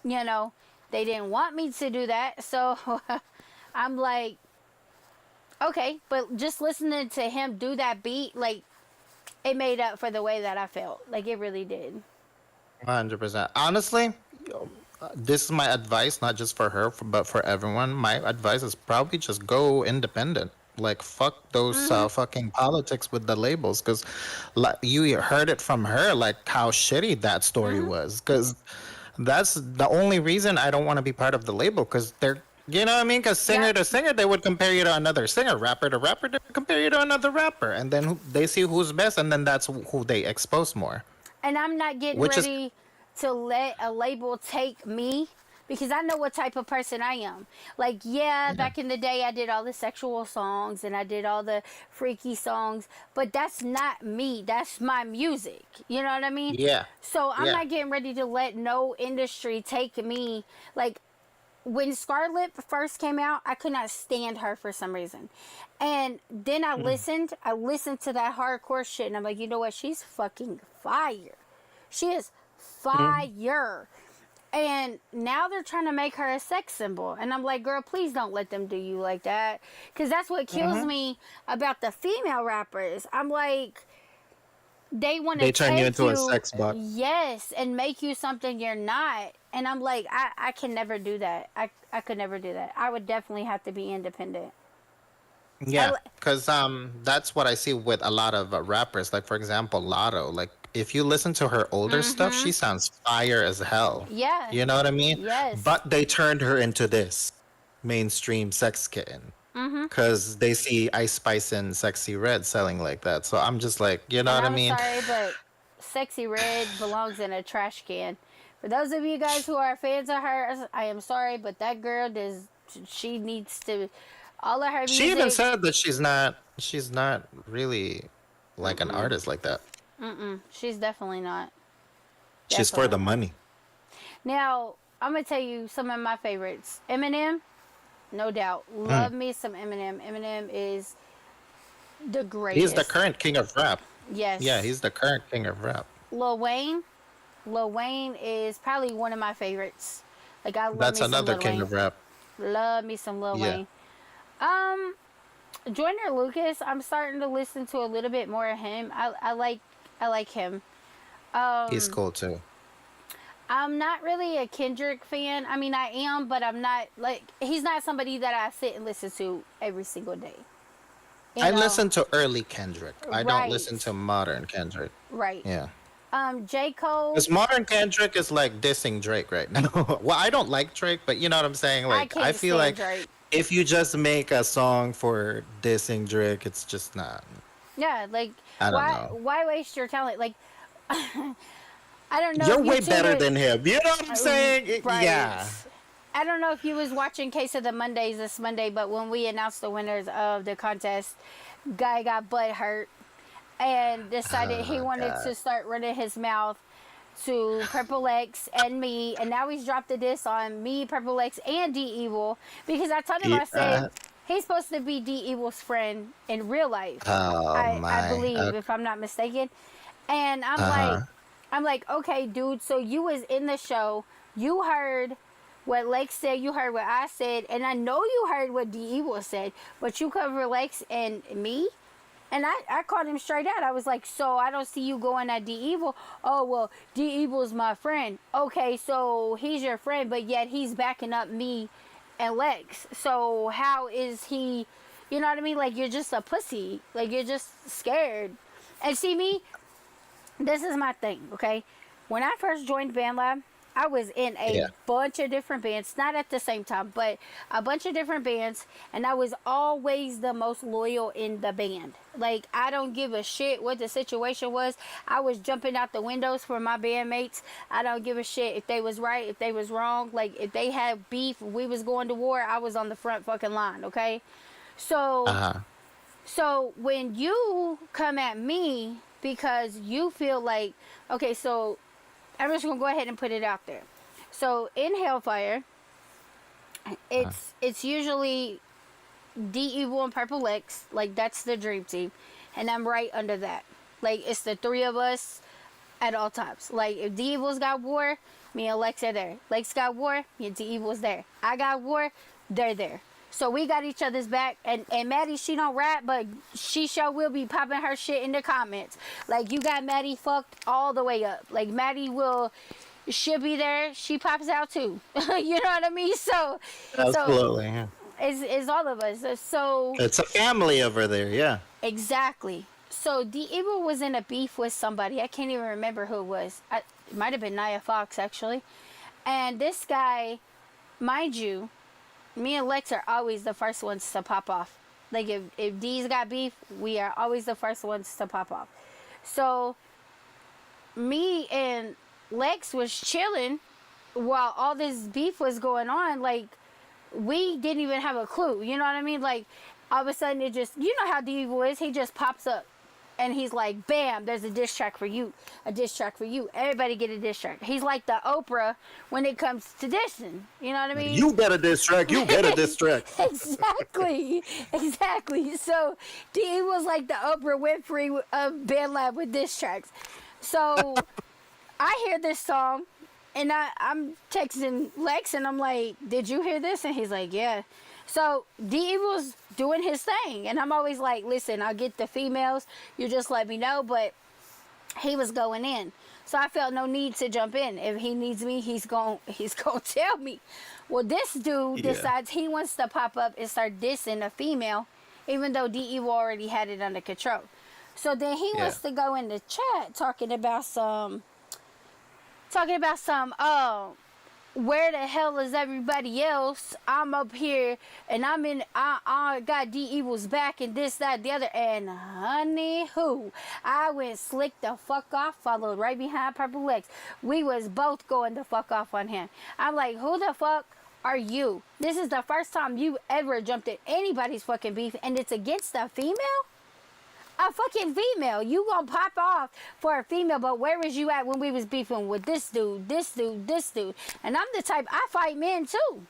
you know, they didn't want me to do that. So I'm like, okay, but just listening to him do that beat, like, it made up for the way that I felt. Like, it really did. 100%. Honestly, this is my advice, not just for her, but for everyone. My advice is probably just go independent. Like, fuck those fucking politics with the labels. Because like, you heard it from her, like, how shitty that story was. Because that's the only reason I don't want to be part of the label. Because they're, you know what I mean? Because singer Yep. to singer, they would compare you to another singer. Rapper to rapper, they compare you to another rapper. And then they see who's best, and then that's who they expose more. And I'm not getting Which is ready to let a label take me because I know what type of person I am. Like, yeah, yeah. back in the day, I did all the sexual songs and I did all the freaky songs, but that's not me. That's my music. You know what I mean? Yeah. So I'm Yeah. not getting ready to let no industry take me. Like, when Scarlett first came out, I could not stand her for some reason. And then I listened to that hardcore shit, and I'm like, you know what? She's fucking fire. She is fire. And now they're trying to make her a sex symbol. And I'm like, girl, please don't let them do you like that. Because that's what kills me about the female rappers. I'm like, they want to They turn you take into a you, sex bot. yes, and make you something you're not. And I'm like, I can never do that. I could never do that. I would definitely have to be independent. Yeah, because that's what I see with a lot of rappers. Like for example, Lotto. Like if you listen to her older stuff, she sounds fire as hell. Yeah. You know what I mean? Yes. But they turned her into this mainstream sex kitten because they see Ice Spice and Sexy Red selling like that. So I'm just like, you know And what I I'm mean? sorry, but Sexy Red belongs in a trash can. For those of you guys who are fans of hers, I am sorry, but that girl does. She needs to. All of her She even music. said that she's not really like an artist like that. She's definitely not. She's for the Definitely not. money. Now, I'm gonna tell you some of my favorites. Eminem, no doubt. Mm. Love me some Eminem. Eminem is the He's the greatest. current king of rap. Yeah, Yes. he's the current king of rap. Lil Wayne. Lil Wayne is probably one of my favorites. Like, I love That's me some another Lil king Wayne. of rap. Love me some Lil Yeah. Wayne. Um, Joyner Lucas, I'm starting to listen to a little bit more of him. I like him. He's cool too. I'm not really a Kendrick fan. I mean, I am, but I'm not like he's not somebody that I sit and listen to every single day. You I know? listen to early Kendrick. I don't Right. listen to modern Kendrick. Right. Yeah. J. Cole, Because modern Kendrick is like dissing Drake right now. Well, I don't like Drake, but you know what I'm saying? I Like, I can't feel stand like Drake. if you just make a song for dissing Drake, it's just not. Yeah, like I don't know. why waste your talent? Like I don't know You're if you way better tuned in- than him. You know what I'm saying? Right. Yeah. I don't know if you was watching Case of the Mondays this Monday, but when we announced the winners of the contest, guy got butt hurt and decided he wanted God. to start running his mouth to Purple X and me, and now he's dropped the diss on me, Purple X, and D Evil because I told him, I said he's supposed to be D Evil's friend in real life. Oh, I my. believe, Okay. if I'm not mistaken. And Uh-huh. I'm like, okay, dude, so you was in the show, you heard what Lex said, you heard what I said, and I know you heard what D Evil said, but you cover Lex and me? And I called him straight out. I was like, so I don't see you going at D Evil. Oh, well, D Evil's my friend. Okay, so he's your friend, but yet he's backing up me and Lex. So how is he, you know what I mean? Like, you're just a pussy. Like, you're just scared. And see me, this is my thing, okay? When I first joined BandLab, I was in a Yeah. bunch of different bands, not at the same time, but a bunch of different bands, and I was always the most loyal in the band. Like, I don't give a shit what the situation was. I was jumping out the windows for my bandmates. I don't give a shit if they was right, if they was wrong. Like, if they had beef, we was going to war, I was on the front fucking line, okay? So, Uh-huh. so when you come at me because you feel like, okay, so I'm just gonna go ahead and put it out there. So in Hellfire, it's usually D-Evil and Purple X, like that's the dream team, and I'm right under that. Like it's the three of us at all times. Like if D-Evil's got war, me and Lex are there. Lex got war, me and D-Evil's there. I got war, they're there. So we got each other's back. And Maddie, she don't rap, but she sure will be popping her shit in the comments. Like you got Maddie fucked all the way up. Like Maddie she'll be there. She pops out too. You know what I mean? So Absolutely. Yeah. It's all of us. So It's a family over there. Yeah. exactly. So D-Evil was in a beef with somebody. I can't even remember who it was. It might have been Nia Fox, actually. And this guy, mind you, me and Lex are always the first ones to pop off. Like, if D's got beef, we are always the first ones to pop off. So, me and Lex was chilling while all this beef was going on. Like, we didn't even have a clue. You know what I mean? Like, all of a sudden, it just, you know how D-Evil is. He just pops up. And he's like, bam, there's a diss track for you. A diss track for you. Everybody get a diss track. He's like the Oprah when it comes to dissing. You know what I mean? You get a diss track. You get a diss track. Exactly. Exactly. So, D was like the Oprah Winfrey of Band Lab with diss tracks. So, I hear this song, and I'm texting Lex, and I'm like, did you hear this? And he's like, yeah. So, D-Evil's doing his thing. And I'm always like, listen, I'll get the females. You just let me know. But he was going in. So, I felt no need to jump in. If he needs me, he's going to tell me. Well, this dude decides he wants to pop up and start dissing a female, even though D-Evil already had it under control. So, then he wants to go in the chat talking about some, where the hell is everybody else? I'm up here and I got D-Evil's back and this, that, the other. And honey, I went slick the fuck off, followed right behind Purple X. We was both going the fuck off on him. I'm like, who the fuck are you? This is the first time you ever jumped at anybody's fucking beef and it's against a female? A fucking female. You gonna pop off for a female, but where was you at when we was beefing with this dude, this dude, this dude? And I'm the type, I fight men too.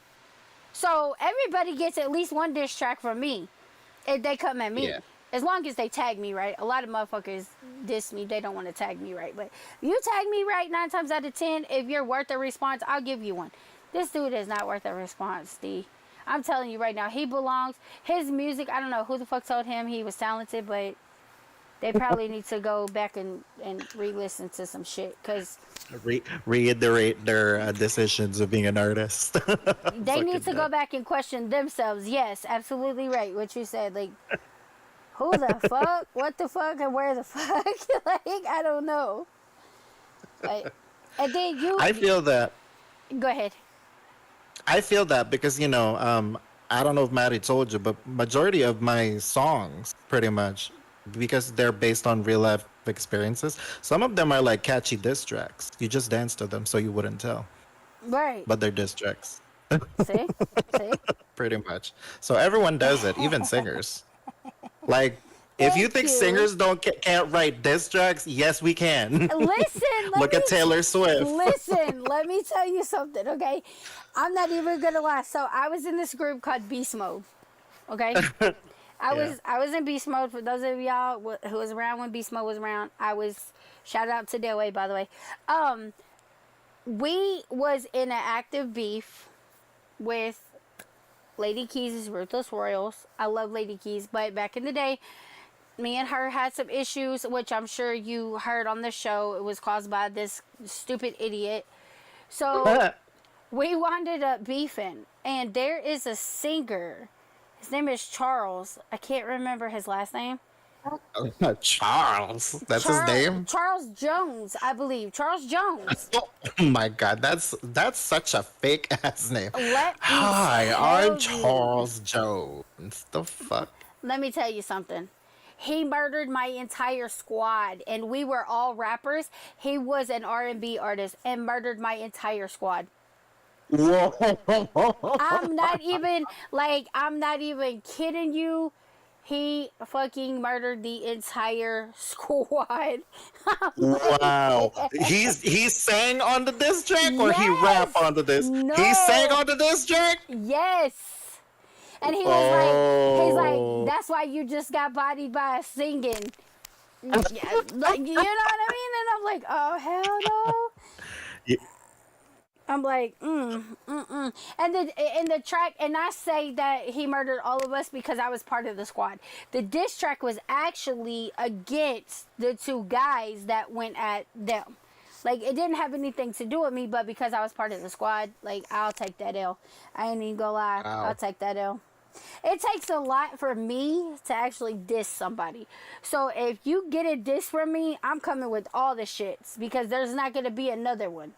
So everybody gets at least one diss track from me if they come at me. Yeah. As long as they tag me right. A lot of motherfuckers diss me. They don't want to tag me right. But you tag me right 9 times out of 10, if you're worth a response, I'll give you one. This dude is not worth a response, D. I'm telling you right now, he belongs. His music, I don't know who the fuck told him he was talented, but they probably need to go back and re-listen to some shit, because reiterate their decisions of being an artist. They need to go back and question themselves. Yes, absolutely right. What you said, like, who the fuck, what the fuck, and where the fuck? Like, I don't know. Like, and then I feel that. Go ahead. I feel that because, I don't know if Maddie told you, but majority of my songs, pretty much, because they're based on real life experiences, some of them are like catchy diss tracks. You just dance to them so you wouldn't tell. Right. But they're diss tracks. See? Pretty much. So everyone does it, even singers. Like, if you think singers can't write diss tracks, yes, we can. Listen, look at Taylor Swift. Listen, let me tell you something, okay? I'm not even gonna lie. So I was in this group called Beast Mode, okay? I was in Beast Mode. For those of y'all who was around when Beast Mode was around, shout out to Delway, by the way. We was in an active beef with Laydee Keys' Ruthless Royals. I love Laydee Keys, but back in the day, me and her had some issues, which I'm sure you heard on the show. It was caused by this stupid idiot. So we wound up beefing, and there is a singer. His name is Charles. I can't remember his last name. Charles. That's his name? Charles Jones, I believe. Charles Jones. Oh my God, that's such a fake ass name. Hi, I'm Charles Jones. The fuck? Let me tell you something. He murdered my entire squad, and we were all rappers. He was an R&B artist and murdered my entire squad. Whoa. I'm not even kidding you. He fucking murdered the entire squad. Wow. He sang on the diss track or he Yes! rap on the diss? No. He sang on the diss track? Yes. And he was he's like, that's why you just got bodied by a singing. Yeah, like, you know what I mean? And I'm like, oh, hell no. Yeah. I'm like, And then in the track, and I say that he murdered all of us because I was part of the squad. The diss track was actually against the two guys that went at them. Like, it didn't have anything to do with me, but because I was part of the squad, like, I'll take that L. I ain't even gonna lie. Wow. I'll take that L. It takes a lot for me to actually diss somebody. So if you get a diss from me, I'm coming with all the shits because there's not going to be another one.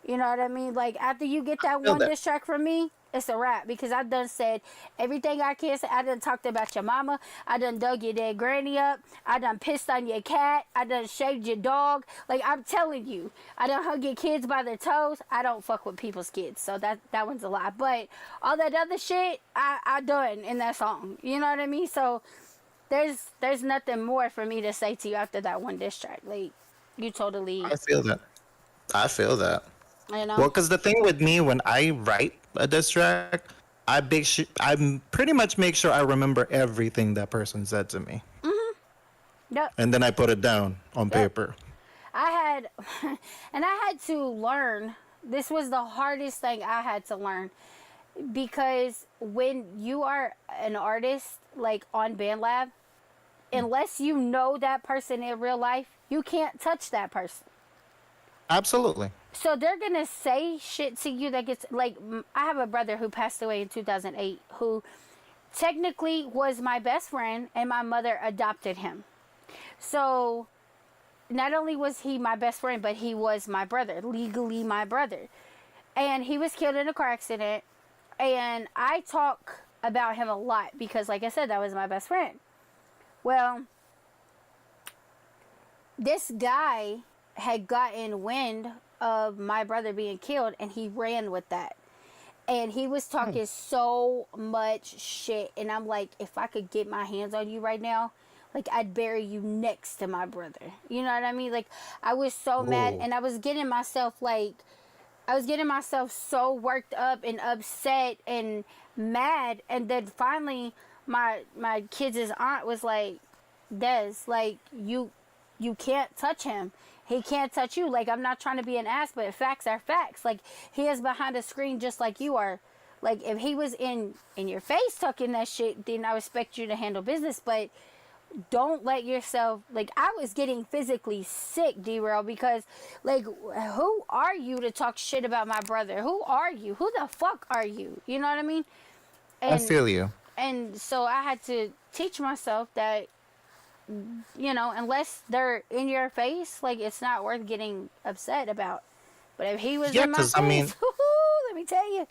You know what I mean? Like, after you get that one diss track from me, it's a wrap because I done said everything I can say. I done talked about your mama. I done dug your dead granny up. I done pissed on your cat. I done shaved your dog. Like, I'm telling you, I done hug your kids by their toes. I don't fuck with people's kids, so that one's a lie. But all that other shit, I done in that song. You know what I mean? So there's nothing more for me to say to you after that one diss track. Like, you totally. I feel that. You know? Well, because the thing with me, when I write a diss track, I pretty much make sure I remember everything that person said to me. Yep. And then I put it down on paper. I had to learn. This was the hardest thing I had to learn. Because when you are an artist, like on BandLab, unless you know that person in real life, you can't touch that person. Absolutely. So they're going to say shit to you that gets, like, I have a brother who passed away in 2008 who technically was my best friend and my mother adopted him. So not only was he my best friend, but he was my brother, legally my brother. And he was killed in a car accident. And I talk about him a lot because, like I said, that was my best friend. Well, this guy had gotten wind of my brother being killed and he ran with that. And he was talking so much shit. And I'm like, if I could get my hands on you right now, like, I'd bury you next to my brother. You know what I mean? Like, I was so mad and I was getting myself so worked up and upset and mad. And then finally my kids' aunt was like, Des, like, you can't touch him. He can't touch you. Like, I'm not trying to be an ass, but facts are facts. Like, he is behind a screen just like you are. Like, if he was in your face talking that shit, then I would expect you to handle business. But don't let yourself, like, I was getting physically sick, D-Rel, because, like, who are you to talk shit about my brother? Who are you? Who the fuck are you? You know what I mean? And, I feel you. And so I had to teach myself that, you know, unless they're in your face, like, it's not worth getting upset about. But if he was in my face, I mean, let me tell you.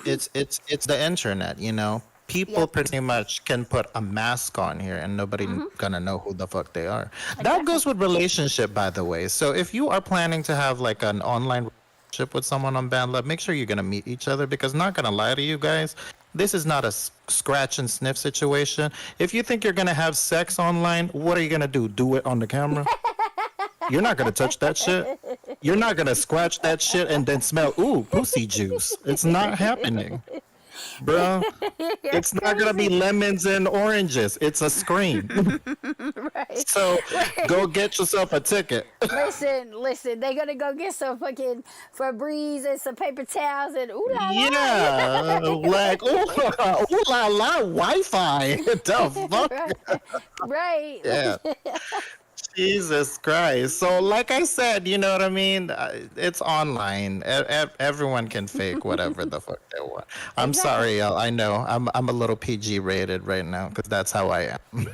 it's the internet, you know. People pretty much can put a mask on here and nobody gonna know who the fuck they are. Exactly. That goes with relationship, by the way. So if you are planning to have like an online relationship with someone on BandLab, make sure you're gonna meet each other because not gonna lie to you guys, this is not a scratch and sniff situation. If you think you're gonna have sex online, what are you gonna do? Do it on the camera? You're not gonna touch that shit. You're not gonna scratch that shit and then smell, ooh, pussy juice. It's not happening. Bro, it's not gonna be lemons and oranges. It's a screen. Right. So go get yourself a ticket. Listen. They're gonna go get some fucking Febreze and some paper towels and ooh la la. Yeah, like ooh la la Wi-Fi. The fuck? Right. Yeah. Jesus Christ. So like I said, you know what I mean? It's online. Everyone can fake whatever the fuck they want. I'm sorry, y'all. I know. I'm a little PG rated right now because that's how I am.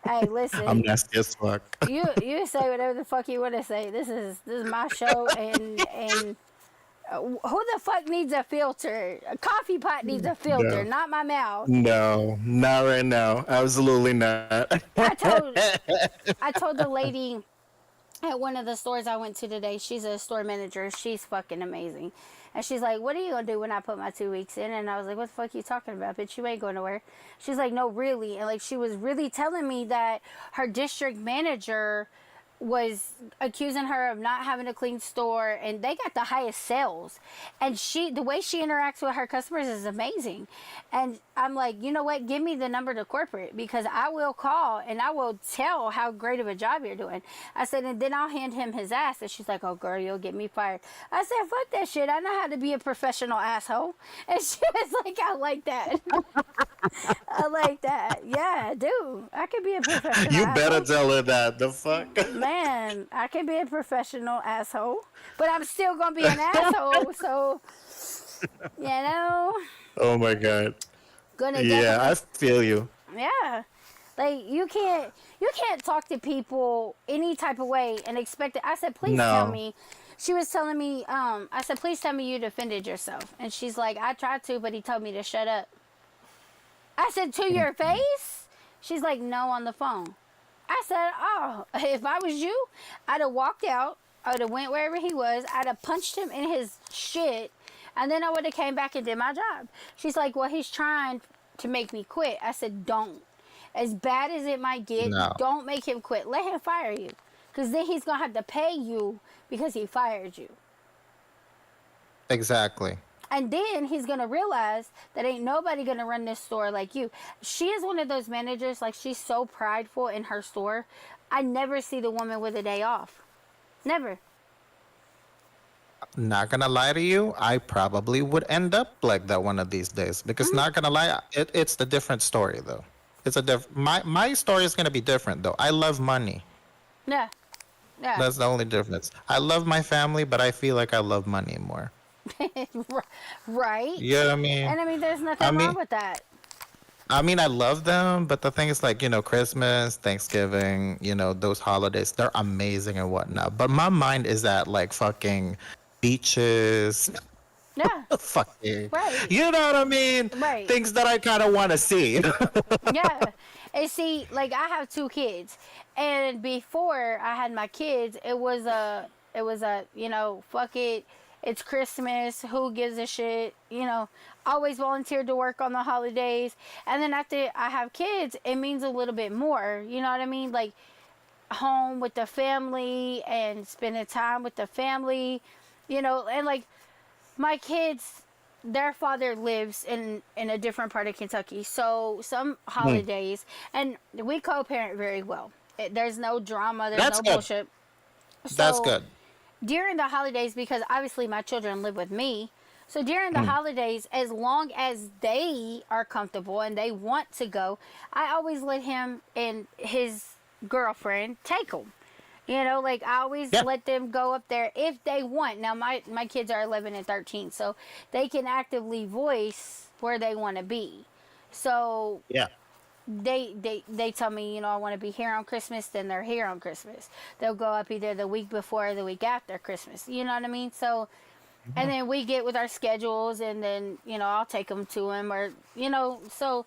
Hey, listen. I'm nasty as fuck. You say whatever the fuck you want to say. This is my show and who the fuck needs a filter? A coffee pot needs a filter, not my mouth. No, not right now. Absolutely not. I told the lady at one of the stores I went to today, she's a store manager. She's fucking amazing. And she's like, what are you gonna do when I put my 2 weeks in? And I was like, what the fuck you talking about, bitch? You ain't going nowhere. She's like, no, really. And like, she was really telling me that her district manager was accusing her of not having a clean store, and they got the highest sales, and the way she interacts with her customers is amazing. And I'm like, you know what, give me the number to corporate, because I will call and I will tell how great of a job you're doing. I said, and then I'll hand him his ass. And she's like, oh girl, you'll get me fired. I said, fuck that shit, I know how to be a professional asshole. And she was like, I like that. I like that. Yeah, I do. I could be a professional You better asshole. tell her that. The fuck? Man, I can be a professional asshole, but I'm still gonna be an asshole. So, you know, Oh my god. gonna Yeah, I definitely, feel you. yeah. Like you can't talk to people any type of way and expect it. I said, please tell No. me. She was telling me, I said, please tell me you defended yourself, and she's like, I tried to, but he told me to shut up. I said, to your face? She's like, no, on the phone. I said, oh, if I was you, I'd have walked out. I would have went wherever he was. I'd have punched him in his shit. And then I would have came back and did my job. She's like, well, he's trying to make me quit. I said, don't. As bad as it might get, No. don't make him quit. Let him fire you. Because then he's going to have to pay you because he fired you. Exactly. And then he's going to realize that ain't nobody going to run this store like you. She is one of those managers, like, she's so prideful in her store. I never see the woman with a day off. Never. Not gonna lie to you, I probably would end up like that one of these days. Because not gonna lie, it's the different story though. It's a my story is gonna be different though. I love money. Yeah. Yeah. That's the only difference. I love my family, but I feel like I love money more. Right. You know what I mean? And I mean, there's I nothing mean, wrong with that. I love them, but the thing is, like, Christmas, Thanksgiving, those holidays, they're amazing and whatnot. But my mind is at like fucking beaches, Yeah. fucking, Right. you know what I mean? Right. Things that I kind of want to see. Yeah. And see, like, I have 2 kids. And before I had my kids, it was a, fuck it. It's Christmas. Who gives a shit? Always volunteered to work on the holidays. And then after I have kids, it means a little bit more. You know what I mean? Like, home with the family and spending time with the family, and like, my kids, their father lives in a different part of Kentucky. So some holidays, and we co-parent very well. There's no drama. There's That's no good. bullshit. That's So good. during the holidays, because obviously my children live with me, so during the holidays, as long as they are comfortable and they want to go, I always let him and his girlfriend take them. Like, I always Yeah. let them go up there if they want. Now, my kids are 11 and 13, so they can actively voice where they want to be. So Yeah. they tell me, I want to be here on Christmas, then they're here on Christmas. They'll go up either the week before or the week after Christmas. You know what I mean? So, and then we get with our schedules, and then, I'll take them to him, or, so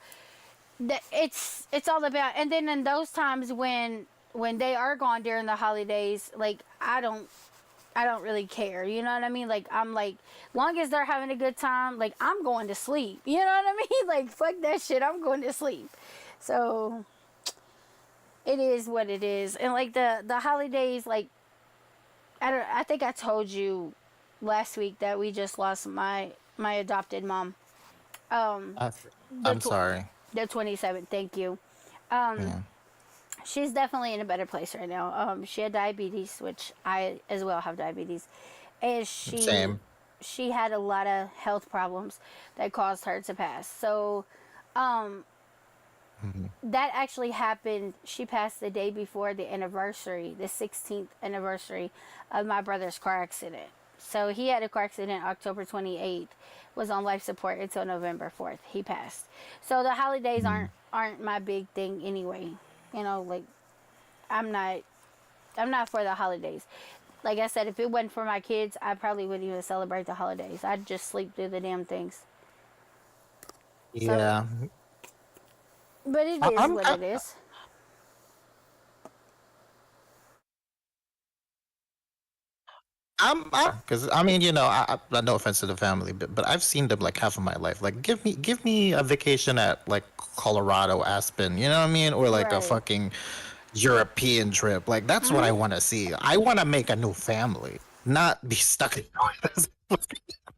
it's all about. And then in those times when they are gone during the holidays, like, I don't really care. You know what I mean? Like, I'm like, long as they're having a good time, like, I'm going to sleep. You know what I mean? Like, fuck that shit. I'm going to sleep. So it is what it is. And like the holidays, like, I think I told you last week that we just lost my adopted mom. I- The I'm sorry. The 27th. Thank you. Yeah. She's definitely in a better place right now. She had diabetes, which I as well have diabetes, and Same. she had a lot of health problems that caused her to pass. So, that actually happened. She passed the day before the anniversary, the 16th anniversary of my brother's car accident. So he had a car accident October 28th, was on life support until November 4th. He passed. So the holidays aren't my big thing anyway. Like, I'm not for the holidays. Like I said, if it wasn't for my kids, I probably wouldn't even celebrate the holidays. I'd just sleep through the damn things. Yeah. But it I- is I'm, what I, it is. because I mean, no offense to the family, but I've seen them like half of my life. Like, give me a vacation at like Colorado, Aspen, you know what I mean, or like a Right. fucking European trip. Like, that's what I want to see. I want to make a new family, not be stuck in.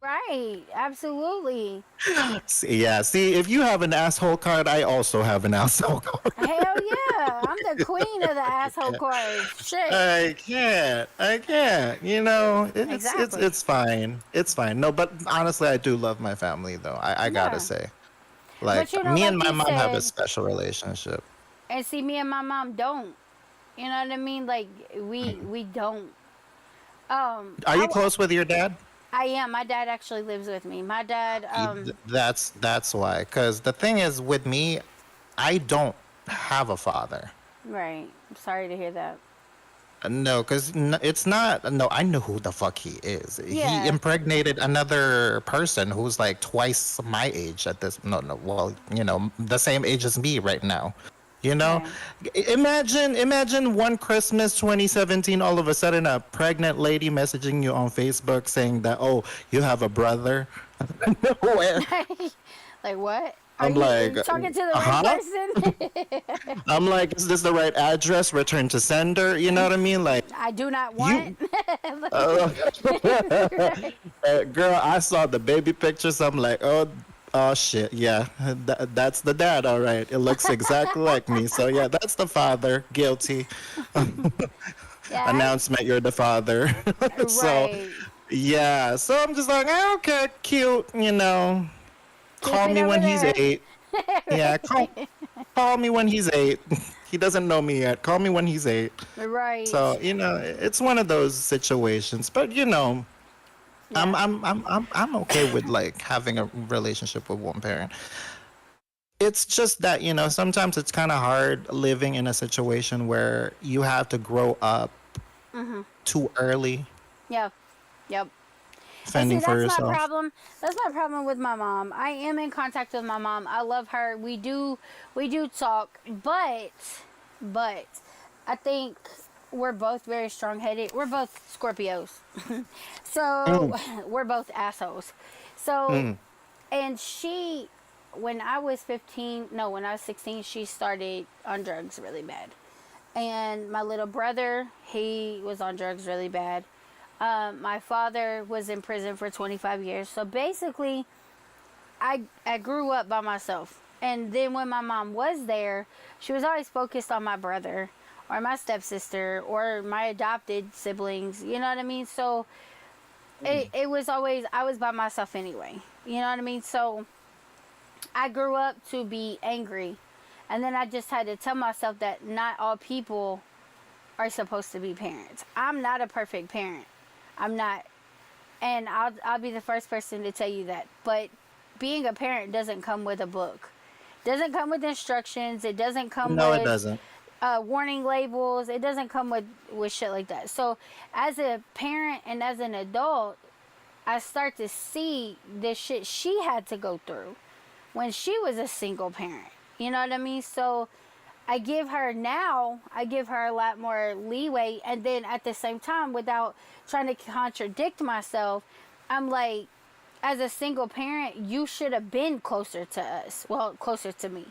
Right. Absolutely. See, if you have an asshole card, I also have an asshole card. Hell yeah. I'm the queen of the asshole cards. Shit. I can't. Exactly. It's fine. It's fine. No, but honestly, I do love my family, though. I gotta Yeah. say, But like, you know, me and like my you mom have a said, special relationship. and see, me and my mom don't. You know what I mean? Like we don't. Are you close with your dad? I am. My dad actually lives with me. My dad. That's why. Because the thing is, with me, I don't have a father. Right. I'm sorry to hear that. No, because it's not. No, I know who the fuck he is. He Yeah. impregnated another person who's like twice my age at this. No, no. Well, the same age as me right now. You know, Right. Imagine one Christmas 2017, all of a sudden a pregnant lady messaging you on Facebook saying that, oh, you have a brother. Nowhere. Like what? Are I'm you like, talking to the right huh? person? I'm like, is this the right address? Return to sender. You know what I mean? Like, I do not you, want. uh, girl, I saw the baby pictures. I'm like, oh shit, yeah, that's the dad. All right, it looks exactly like me. So yeah, that's the father. Guilty. Yeah. Announcement: you're the father. So Right. yeah, so I'm just like, okay, cute. Keep Call it me over when he's there. 8. Yeah, call me when he's 8. He doesn't know me yet. Call me when he's 8. Right. So it's one of those situations. But I'm Yeah. I'm okay with like having a relationship with one parent. It's just that sometimes it's kind of hard living in a situation where you have to grow up too early, Yep. Yep. And see, fending for that's my yourself. problem. That's my problem with my mom. I am in contact with my mom. I love her. We do talk, but I think we're both very strong-headed. We're both Scorpios. So, Mm, we're both assholes. So, mm, and she when I was 15, no, when I was 16, she started on drugs really bad. And my little brother, he was on drugs really bad. My father was in prison for 25 years. So basically, I grew up by myself. And then when my mom was there, she was always focused on my brother or my stepsister or my adopted siblings. You know what I mean? So it was always, I was by myself anyway. You know what I mean? So I grew up to be angry. And then I just had to tell myself that not all people are supposed to be parents. I'm not a perfect parent. I'm not. And I'll be the first person to tell you that. But being a parent doesn't come with a book. Doesn't come with instructions. It doesn't come no, it with doesn't. warning labels. It doesn't come with shit like that. So as a parent and as an adult, I start to see the shit she had to go through when she was a single parent. You know what I mean? So I give her a lot more leeway. And then at the same time, without trying to contradict myself, I'm like, as a single parent, you should have been closer to us. Well, closer to me.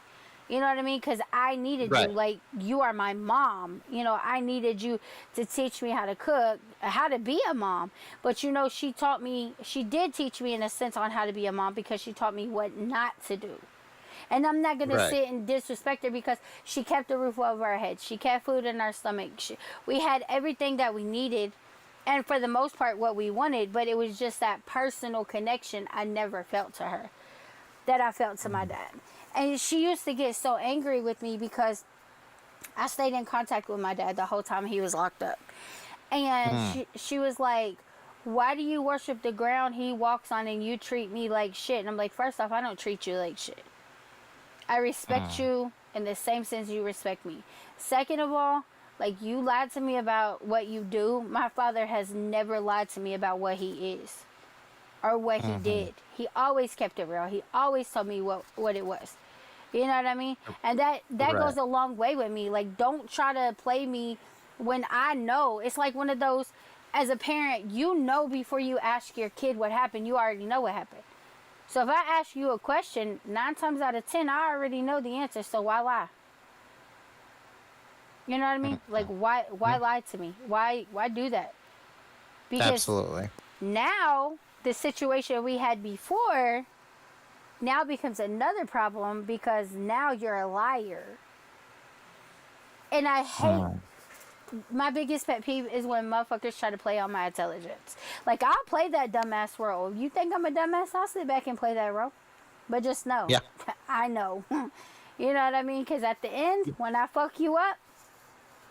You know what I mean? Because I needed you. Right. Like, you are my mom. I needed you to teach me how to cook, how to be a mom. But, she did teach me in a sense on how to be a mom because she taught me what not to do. And I'm not going to Right. sit and disrespect her because she kept the roof over our heads. She kept food in our stomach. We had everything that we needed. And for the most part, what we wanted. But it was just that personal connection I never felt to her that I felt to my dad. And she used to get so angry with me because I stayed in contact with my dad the whole time he was locked up. And Mm, she was like, why do you worship the ground he walks on and you treat me like shit? And I'm like, first off, I don't treat you like shit. I respect mm. you in the same sense you respect me. Second of all, like, you lied to me about what you do. My father has never lied to me about what he is or what he Mhm. did. He always kept it real. He always told me what it was. You know what I mean? And that Right. goes a long way with me. Like, don't try to play me when I know. It's like one of those, as a parent, you know before you ask your kid what happened, you already know what happened. So if I ask you a question, 9 times out of 10, I already know the answer. So why lie? You know what I mean? Like, why lie to me? Why do that? Because Absolutely. now the situation we had before now becomes another problem because now you're a liar. And I hate, my biggest pet peeve is when motherfuckers try to play on my intelligence. Like, I'll play that dumbass role. You think I'm a dumbass? I'll sit back and play that role. But just know, Yeah. I know. You know what I mean? Because at the end, when I fuck you up,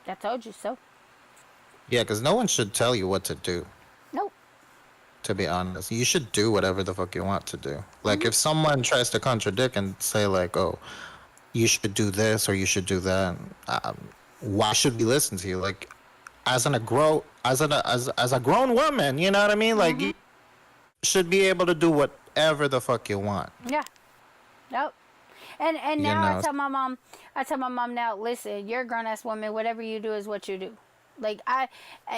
I told you so. Yeah, because no one should tell you what to do. Nope. To be honest, you should do whatever the fuck you want to do. Like, if someone tries to contradict and say like, "Oh, you should do this or you should do that," why should we listen to you? Like, as a grown woman, you know what I mean? Like, you should be able to do whatever the fuck you want. Yeah. Nope. And You now know? I tell my mom now, listen, you're a grown ass woman, whatever you do is what you do. Like,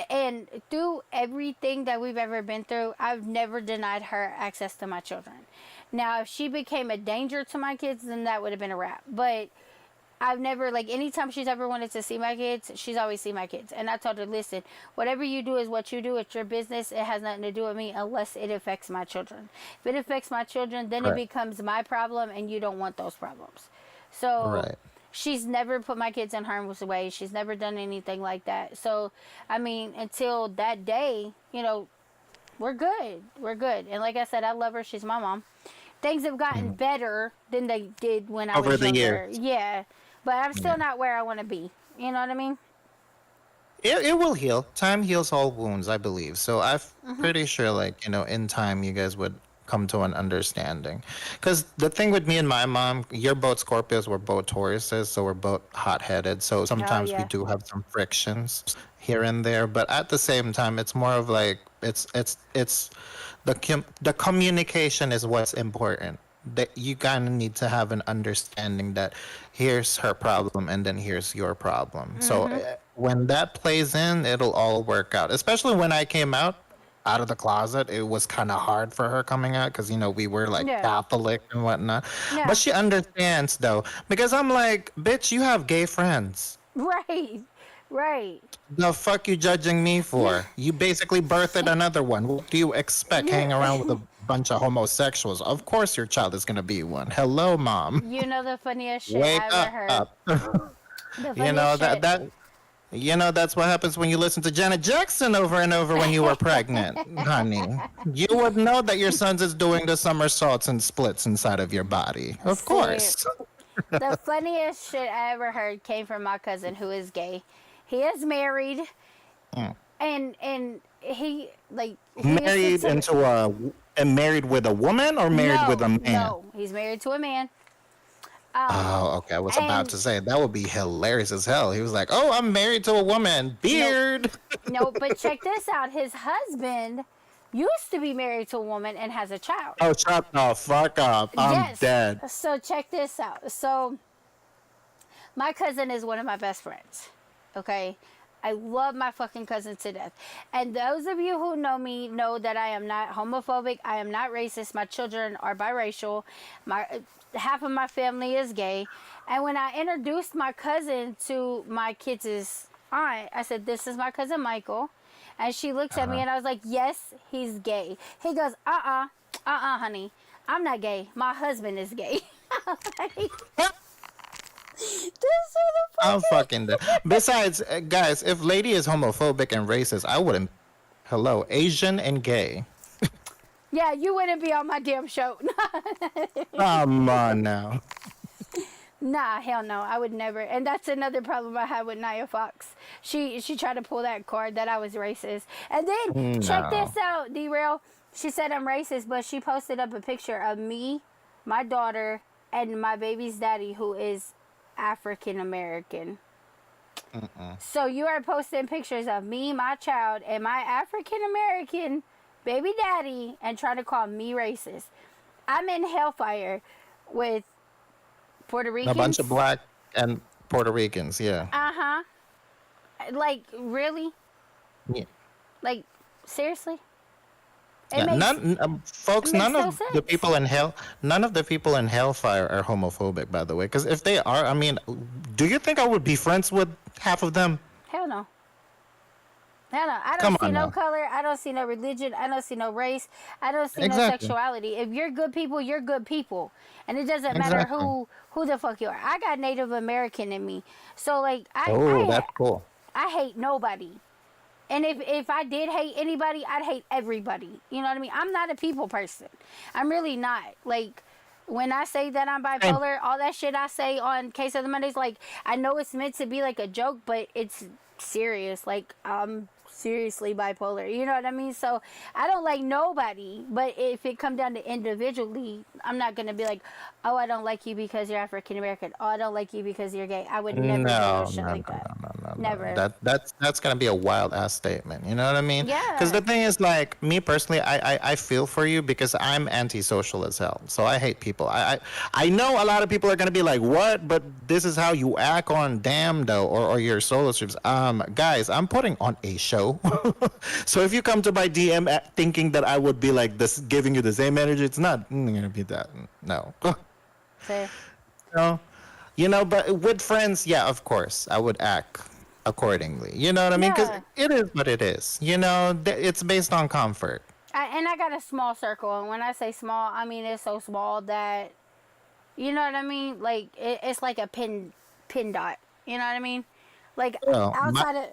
and through everything that we've ever been through, I've never denied her access to my children. Now, if she became a danger to my kids, then that would have been a wrap. But I've never, like, anytime she's ever wanted to see my kids, she's always seen my kids. And I told her, listen, whatever you do is what you do. It's your business. It has nothing to do with me unless it affects my children. If it affects my children, then it becomes my problem, and you don't want those problems. So she's never put my kids in harm's way. She's never done anything like that. So, I mean, until that day, you know, we're good. We're good. And like I said, I love her. She's my mom. Things have gotten better than they did when I was Over the younger. years. Yeah. But I'm still not where I want to be. You know what I mean? It will heal. Time heals all wounds, I believe. So I'm pretty sure, like, you know, in time, you guys would come to an understanding. Because the thing with me and my mom, you're both Scorpios, we're both Tauruses, so we're both hot-headed. So sometimes we yeah. do have some frictions here and there. But at the same time, it's more of like, it's the communication is what's important. That you kind of need to have an understanding that here's her problem and then here's your problem. So when that plays in, it'll all work out. Especially when I came out of the closet, it was kind of hard for her coming out because, you know, we were like Catholic and whatnot. Yeah. But she understands though, because I'm like, bitch, you have gay friends. Right. Right. The fuck you judging me for? You basically birthed another one. What do you expect hanging around with a bunch of homosexuals? Of course your child is going to be one. Hello, mom. You know the funniest shit Wake I ever heard. up. The You know funniest shit. that's what happens when you listen to Janet Jackson over and over when you were pregnant, honey. You would know that your son is doing the somersaults and splits inside of your body. Of course. The funniest shit I ever heard came from my cousin who is gay. He is married, and he like Married married with a woman or married with a man? No, he's married to a man. Oh, okay. I was about to say that would be hilarious as hell. He was like, "Oh, I'm married to a woman, beard." No, but check this out. His husband used to be married to a woman and has a child. Oh, shut the fuck up! I'm dead. So check this out. So my cousin is one of my best friends. Okay, I love my fucking cousin to death. And those of you who know me know that I am not homophobic. I am not racist. My children are biracial. Half of my family is gay. And when I introduced my cousin to my kids' aunt, I said, "This is my cousin Michael." And she looks at me and I was like, "Yes, he's gay." He goes, honey. I'm not gay. My husband is gay." I'm fucking dead. Besides, guys, if Laydee is homophobic and racist, I wouldn't. Hello, Asian and gay. Yeah, you wouldn't be on my damn show. Come on now. Nah, hell no. I would never. And that's another problem I had with Nia Fox. She tried to pull that card that I was racist. And then, check this out, D-Rel. She said I'm racist, but she posted up a picture of me, my daughter, and my baby's daddy, who is African American. So you are posting pictures of me, my child, and my African American baby daddy and trying to call me racist. I'm in hellfire with Puerto Ricans. A bunch of black and Puerto Ricans, yeah. Like, really? Yeah. Like, Seriously? It Yeah, makes folks, it makes none no of the sense. people in hell, none of the people in hellfire are homophobic, by the way. Because if they are, I mean, do you think I would be friends with half of them? Hell no. Hell no. I Come don't see on no now. color. I don't see no religion. I don't see no race. I don't see no Exactly. sexuality. If you're good people, you're good people. And it doesn't matter Exactly. who the fuck you are. I got Native American in me. So like Oh, that's cool. I hate nobody. And if I did hate anybody, I'd hate everybody. You know what I mean? I'm not a people person. I'm really not. Like, when I say that I'm Same. bipolar, all that shit I say on Case of the Mondays, like, I know it's meant to be like a joke, but it's serious. Like, I'm seriously bipolar. You know what I mean? So I don't like nobody. But if it come down to individually, I'm not gonna be like, oh, I don't like you because you're African American. Oh, I don't like you because you're gay. I would never do no No, shit no, no, like that. no, no, no, no. Never. That's gonna be a wild ass statement. You know what I mean? Because Yeah. the thing is, like me personally, I feel for you because I'm antisocial as hell. So I hate people. I know a lot of people are gonna be like, what? But this is how you act on Damn though, or your solo streams. Guys, I'm putting on a show. So if you come to my DM thinking that I would be like this, giving you the same energy, it's not gonna be that. No. Fair. No. You know, but with friends, yeah, of course, I would act accordingly. You know what I mean? Because Yeah. it is what it is. You know, it's based on comfort. And I got a small circle, and when I say small, I mean it's so small that, you know what I mean. Like it's like a pin dot. You know what I mean? Like Well,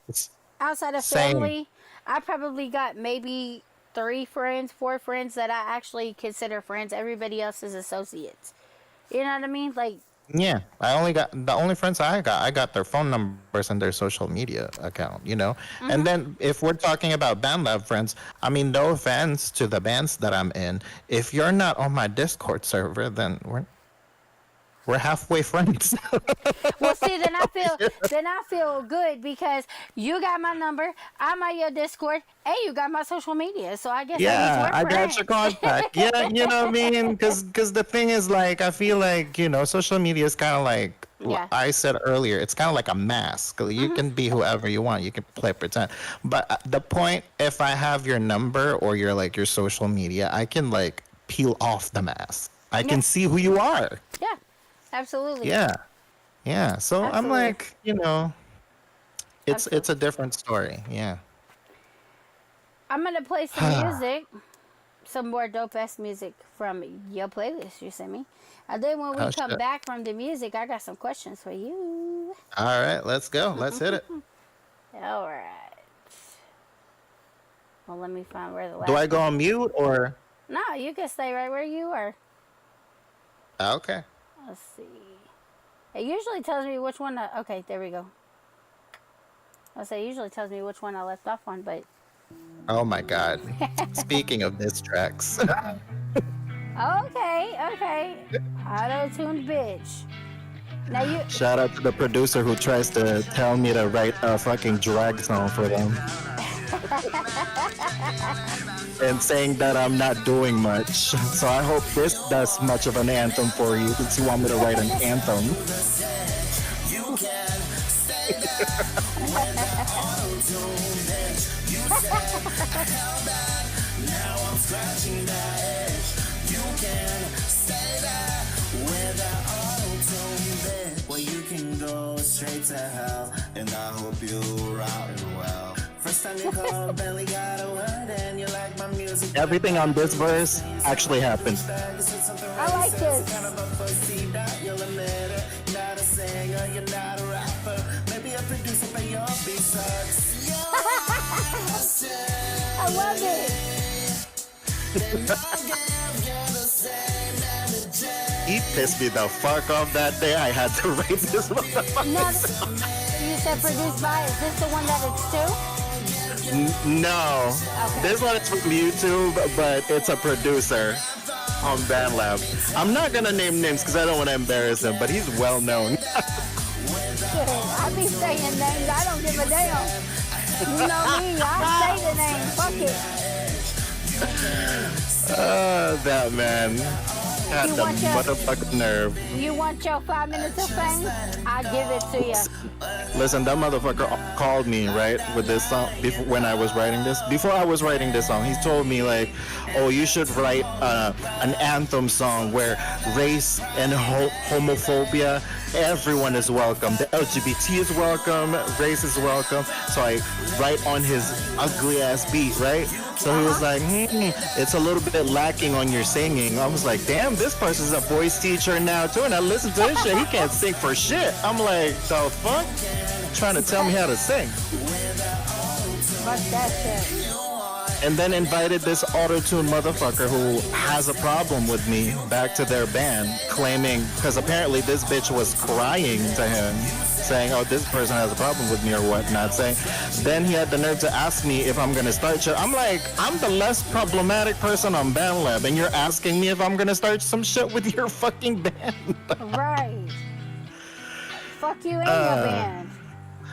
it's outside of same. family, I probably got maybe 3 friends, 4 friends that I actually consider friends. Everybody else is associates. You know what I mean? Like, Yeah, the only friends I got their phone numbers and their social media account, you know. And then if we're talking about band lab friends, I mean, no offense to the bands that I'm in, if you're not on my Discord server, then we're halfway friends. well, see, then I feel good because you got my number, I'm on your Discord, and you got my social media. So I guess that means Yeah, we're I got your friends. contact. Yeah, you know what I mean? Because the thing is, like, I feel like, you know, social media is kind of like, Yeah. I said earlier, it's kind of like a mask. You can be whoever you want. You can play pretend. But the point, if I have your number or your social media, I can, like, peel off the mask. I Yeah. can see who you are. Yeah, absolutely. Yeah. Yeah. So I'm Absolutely. like, you know, it's Absolutely. a different story. Yeah. I'm gonna play some music, some more dope ass music from your playlist you sent me, and then when we Oh, come shit. back from the music, I got some questions for you. All right, let's go. Let's hit it. All right. Well, let me find where the last. Do I go one- on mute or? No, you can stay right where you are. Okay. Let's see. It usually tells me which one. Okay, there we go. I'll say it usually tells me which one I left off on, but Oh my God. Speaking of diss tracks. okay. Auto-tuned bitch. Now you. Shout out to the producer who tries to tell me to write a fucking drag song for them. And saying that I'm not doing much. So I hope this does much of an anthem for you since you want me to write an anthem. Well, you can go straight to hell, and I hope you route well. First time you call, barely got a word, and you like my music. Everything on this verse actually happened. I like this. You're a letter, not a singer, you're not a rapper. Maybe a producer, but your beat sucks. I love it. He pissed me the fuck off that day. I had to write this motherfucker. Now, you said produced by. Is this the one that it's to? No. Okay. This one is from YouTube, but it's a producer on BandLab. I'm not gonna name names because I don't want to embarrass him, but he's well known. Shit, I be saying names. I don't give a damn. You know me. I say the name. Fuck it. That man. Had You the want your- motherfucking nerve. You want your 5 minutes of fame? I'll give it to you. Listen, that motherfucker called me, right, with this song before, when I was writing this. Before I was writing this song, he told me, like, oh, you should write an anthem song where race and homophobia, everyone is welcome. The LGBT is welcome, race is welcome. So I write on his ugly ass beat, right? So he was like, it's a little bit lacking on your singing. I was like, damn, this person's a voice teacher now too. And I listened to his shit. He can't sing for shit. I'm like, the fuck? Trying to tell me how to sing. Fuck that shit. And then invited this auto-tune motherfucker who has a problem with me back to their band, claiming, because apparently this bitch was crying to him, saying, oh, this person has a problem with me or whatnot, saying, then he had the nerve to ask me if I'm gonna start shit. I'm like, I'm the less problematic person on BandLab, and you're asking me if I'm gonna start some shit with your fucking band. Right. Fuck you and your band.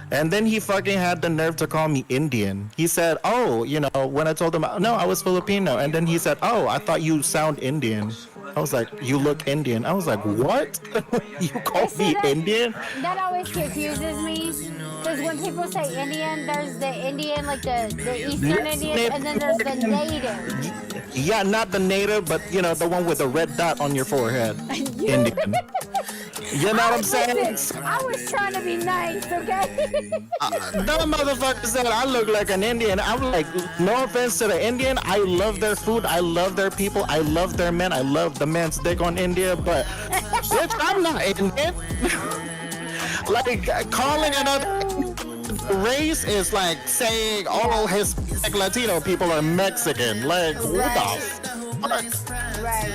And then he fucking had the nerve to call me Indian. He said, oh, you know, when I told him, no, I was Filipino. And then he said, oh, I thought you sound Indian. I was like, you look Indian. I was like, what? You call me Indian? That always confuses me. Because when people say Indian, there's the Indian, like the Eastern Indian, and then there's the native. Yeah, not the native, but, you know, the one with the red dot on your forehead. Indian. You know what I'm saying? Listen, I was trying to be nice, okay? That motherfucker said I look like an Indian. I'm like, no offense to the Indian. I love their food. I love their people. I love their men. I love the man's dick on India. But, bitch, I'm not Indian. Like, calling another race is like saying all Hispanic Latino people are Mexican. Like, what the fuck? Right.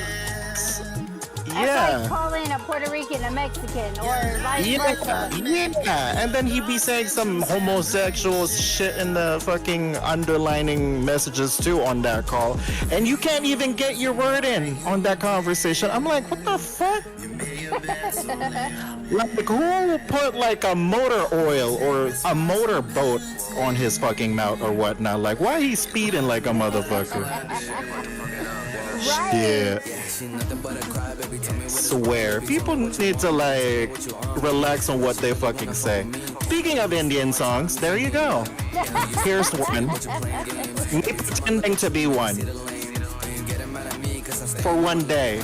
Yeah. It's like calling a Puerto Rican a Mexican or vice versa. Yeah, and then he'd be saying some homosexual shit in the fucking underlining messages too on that call. And you can't even get your word in on that conversation. I'm like, what the fuck? Like, who put like a motor oil or a motor boat on his fucking mouth or whatnot? Like, why he speeding like a motherfucker? Right. Yeah. Swear. People need to like relax on what they fucking say. Speaking of Indian songs, there you go. Here's one. Me pretending to be one. For one day.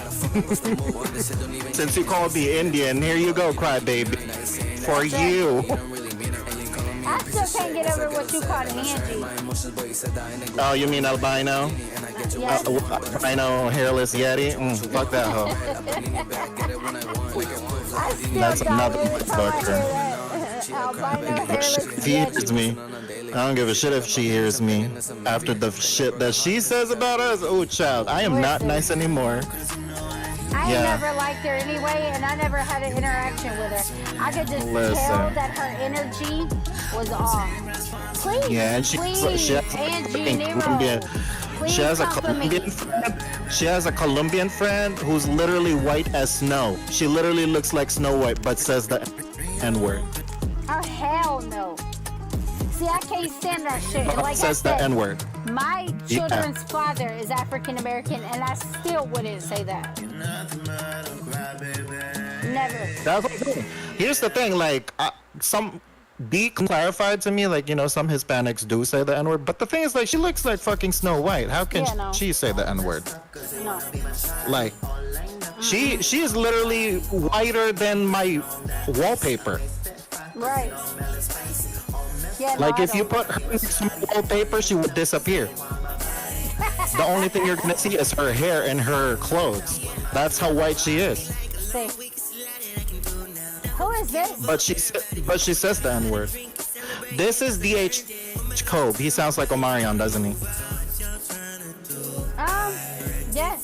Since you called me Indian, here you go, crybaby. For you. I still can't get over what you call Angie. Oh, you mean albino? Yes. Albino hairless yeti? Fuck that hoe. I still That's got another it. motherfucker. Albino hairless If he hears me, I don't give a shit if she hears me. After the shit that she says about us, oh child, I am not nice anymore. I Yeah. never liked her anyway, and I never had an interaction with her. I could just Listen. tell that her energy was off. Please, Yeah, and please, she has a Angie fucking Nero. Colombian. Please She has a compliment Colombian me. friend. She has a Colombian friend who's literally white as snow. She literally looks like Snow White, but says the N-word. Oh, hell no. See, I can't stand that shit. And like I Says the said, N-word. my Yeah. children's father is African American, and I still wouldn't say that. Never. That's okay. Here's the thing, like, be clarified to me, like, you know, some Hispanics do say the N-word, but the thing is, like, she looks like fucking Snow White. How can Yeah, no. she say the N-word? No. Like, she is literally whiter than my wallpaper. Right. Yeah, no, Like, I if you don't. put her next to my wallpaper, she would disappear. The only thing you're gonna see is her hair and her clothes. That's how white she is. See. Who is this? But she says the N-word. This is D.H. Kobe. He sounds like Omarion, doesn't he? Yes.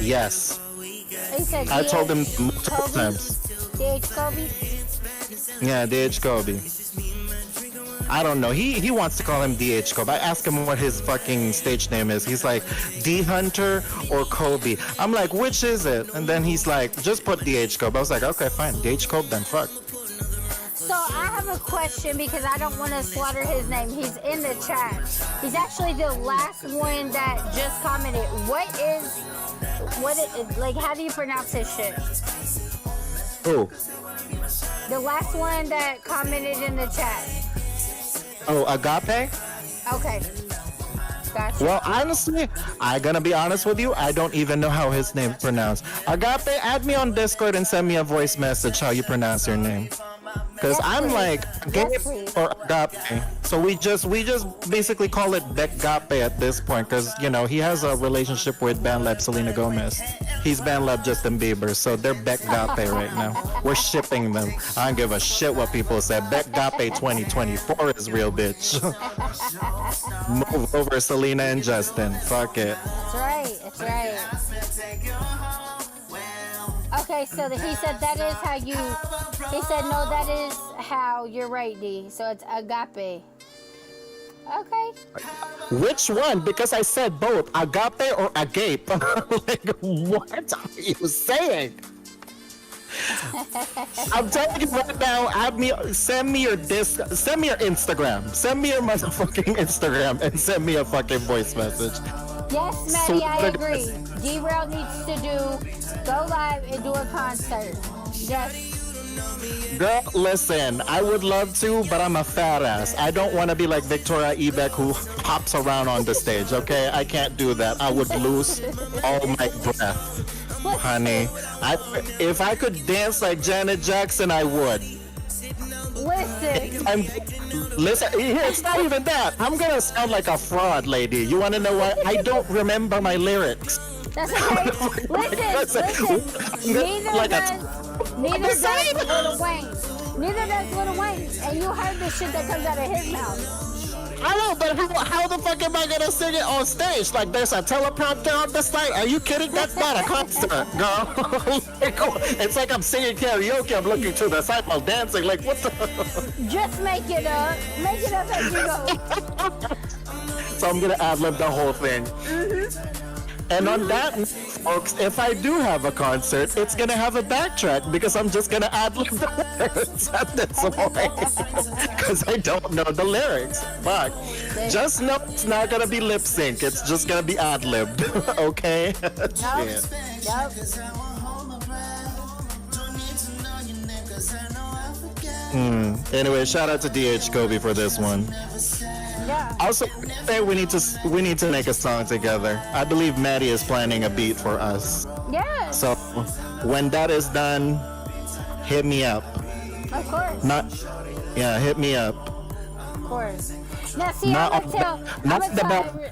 Yes. He said I told him D.H. multiple Kobe? times. D.H. Kobe? Yeah, D.H. Kobe. I don't know. He wants to call him D.H. Kobe. I asked him what his fucking stage name is. He's like, D Hunter or Kobe. I'm like, which is it? And then he's like, just put D.H. Kobe. I was like, okay, fine. D.H. Kobe then, fuck. So I have a question because I don't want to slaughter his name. He's in the chat. He's actually the last one that just commented. What is like, how do you pronounce his shit? Who? The last one that commented in the chat. Oh, Agape? Okay. Gotcha. Well, honestly, I'm gonna be honest with you. I don't even know how his name's pronounced. Agape, add me on Discord and send me a voice message how you pronounce your name. Because I'm like, Gabe or Agape. So we just basically call it Becgape at this point. Because, you know, he has a relationship with BandLab Selena Gomez. He's BandLab Justin Bieber. So they're Becgape right now. We're shipping them. I don't give a shit what people say. Becgape 2024 is real, bitch. Move over Selena and Justin. Fuck it. That's right. That's right. Okay, so he said that is how you. He said no, that is how you're right, D. So it's Agape. Okay. Which one? Because I said both, Agape or Agape. Like, what are you saying? I'm telling you right now, send me your Instagram. Send me your motherfucking Instagram and send me a fucking voice message. Yes, Maddie, I agree. D-Rel needs to go live and do a concert. Yes. Girl, listen, I would love to, but I'm a fat ass. I don't want to be like Victoria Ebeck who hops around on the stage, okay? I can't do that. I would lose all my breath, honey. If I could dance like Janet Jackson, I would. Listen, it's not even that. I'm gonna sound like a fraud, lady. You wanna know why? I don't remember my lyrics. That's okay. Listen. Neither does Lil Wayne. Neither does Lil Wayne. And you heard the shit that comes out of his mouth. I know, but how the fuck am I gonna sing it on stage? Like there's a teleprompter on the side? Are you kidding? That's not a concert, girl. It's like I'm singing karaoke. I'm looking to the side while dancing. Like what the? Just make it up. Make it up as you go. So I'm gonna ad-lib the whole thing. And on that, folks, if I do have a concert, it's gonna have a backtrack because I'm just gonna ad-lib the words at this point because I don't know the lyrics. But just know it's not gonna be lip sync. It's just gonna be ad-libbed, okay? Yep. Anyway, shout out to DH Kobe for this one. Yeah. Also, we need to make a song together. I believe Maddie is planning a beat for us. Yeah. So when that is done, hit me up. Of course. Hit me up. Of course. Now see,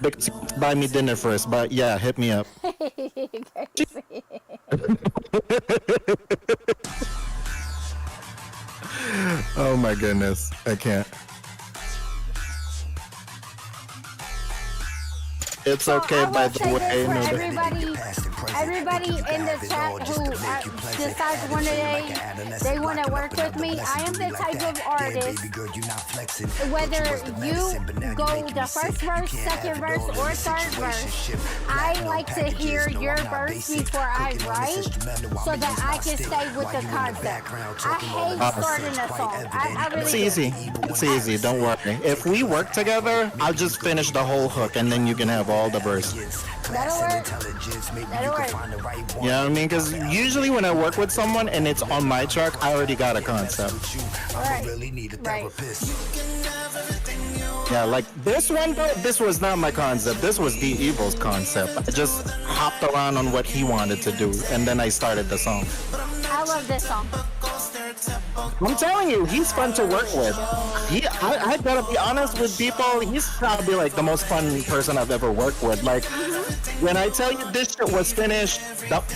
because you buy me dinner first, but yeah, hit me up. Oh my goodness, I can't. It's okay, by the way. Everybody in the chat who decides one day they want to work with me, I am the type of artist, whether you go the first verse, second verse, or third verse, I like to hear your verse before I write so that I can stay with the concept. I hate starting a song. I really It's easy. It's easy. Don't worry. If we work together, I'll just finish the whole hook and then you can have all the verses. That'll work. You know what I mean? Because usually when I work with someone and it's on my track, I already got a concept. Right. Yeah, like this one, though, this was not my concept. This was D-Evil's concept. I just hopped around on what he wanted to do, and then I started the song. I love this song. I'm telling you, he's fun to work with. I gotta be honest with people, he's probably like the most fun person I've ever worked with. Like, when I tell you this shit was finished,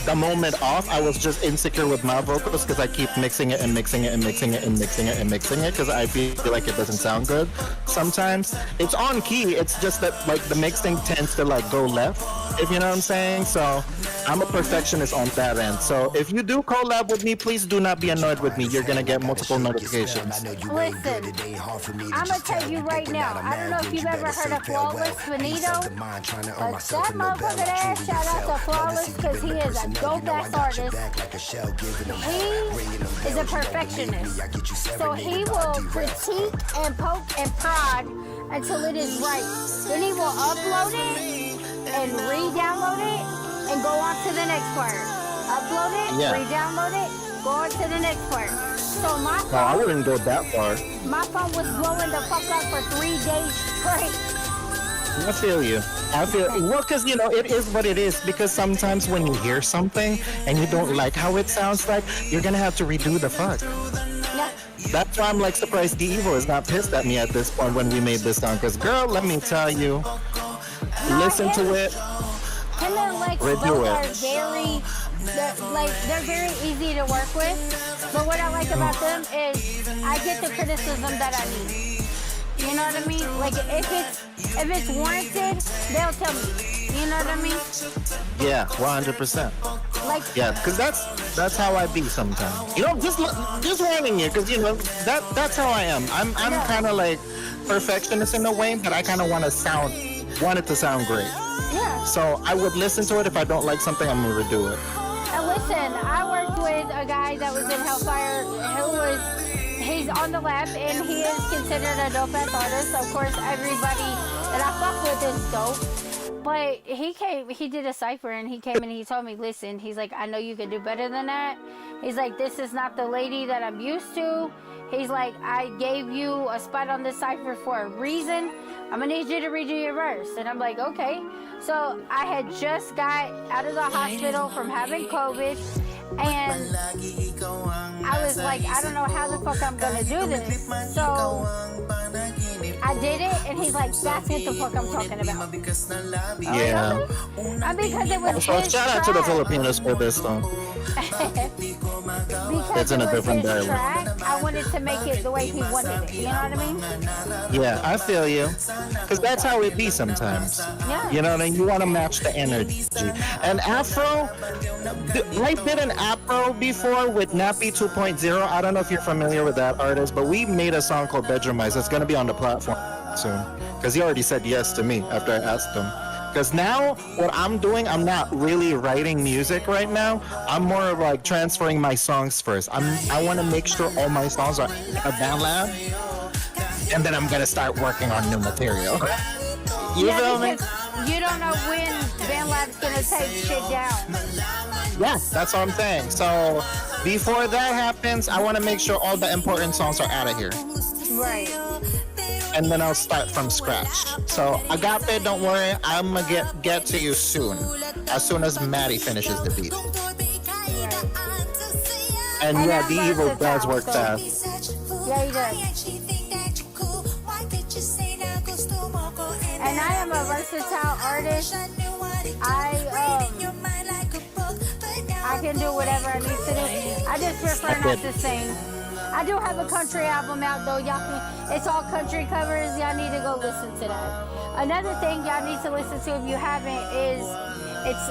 the moment off, I was just insecure with my vocals because I keep mixing it and mixing it and mixing it and mixing it and mixing it because I feel like it doesn't sound good. Sometimes it's on key, it's just that like the mixing tends to like go left, if you know what I'm saying. So I'm a perfectionist on that end. So if you do collab with me, please do not be annoyed with me. You're gonna get multiple notifications. Listen, I'm gonna tell you right now, I don't know if you've ever heard of Flawless Benito, but that motherfucker there, shout out to Flawless because he is a dope ass artist. He is a perfectionist. So he will critique and poke and prod until it is right. Then he will upload it and re-download it and go on to the next part. Upload it, Yeah. re-download it, go on to the next part. So my No, I phone, wouldn't go that far. my phone was blowing the fuck up for 3 days straight. I feel you. Well, because it is what it is. Because sometimes when you hear something and you don't like how it sounds like, you're gonna have to redo the fuck. Yeah. That's why I'm like surprised D-Evil is not pissed at me at this point when we made this song. Because girl, let me tell you, listen to it. Him and Lex Redo both it. are they're very easy to work with. But what I like about them is I get the criticism that I need. You know what I mean? Like if it's warranted, they'll tell me. You know what I mean? Yeah, 100%. Like Yeah, because that's how I be sometimes. Just warning you, because that's how I am. I'm kind of like perfectionist in a way, but I kind of want it to sound great. yeah. So I would listen to it. If I don't like something, I'm gonna redo it. And listen, I worked with a guy that was in Hellfire he's on the lab and he is considered a dope ass artist. Of course, everybody that I fuck with is dope. But he did a cypher and he came and he told me, listen, he's like, I know you can do better than that. He's like, this is not the Laydee that I'm used to. He's like, I gave you a spot on this cypher for a reason. I'm gonna need you to redo your verse. And I'm like, okay. So I had just got out of the hospital from having COVID. And I was like, I don't know how the fuck I'm gonna do this. So I did it, and he's like, that's what the fuck I'm talking about. Yeah. I mean, because it was So his shout out to the track. Filipinos for this though. Because It's in it a was different his dialect. track, I wanted to make it the way he wanted it. You know what I mean? Yeah, I feel you. Because that's how it be sometimes. Yeah. You know what I mean? You want to match the energy. And Afro, I did an Afro before with Nappy 2.0. I don't know if you're familiar with that artist, but we made a song called Bedroom Eyes. It's going to be on the platform soon. Because he already said yes to me after I asked him. Because now what I'm doing, I'm not really writing music right now. I'm more of like transferring my songs first. I want to make sure all my songs are a band lab. And then I'm going to start working on new material. You feel me? Because you don't know when BandLab's gonna take shit down. Yeah, that's what I'm saying. So before that happens, I want to make sure all the important songs are out of here. Right. And then I'll start from scratch. So Agape, don't worry, I'm gonna get to you soon. As soon as Maddie finishes the beat. And yeah, the evil does work fast. Yeah, he does. And I am a versatile artist. I can do whatever I need to do. I just prefer not to sing. I do have a country album out though. It's all country covers. Y'all need to go listen to that. Another thing y'all need to listen to if you haven't is it's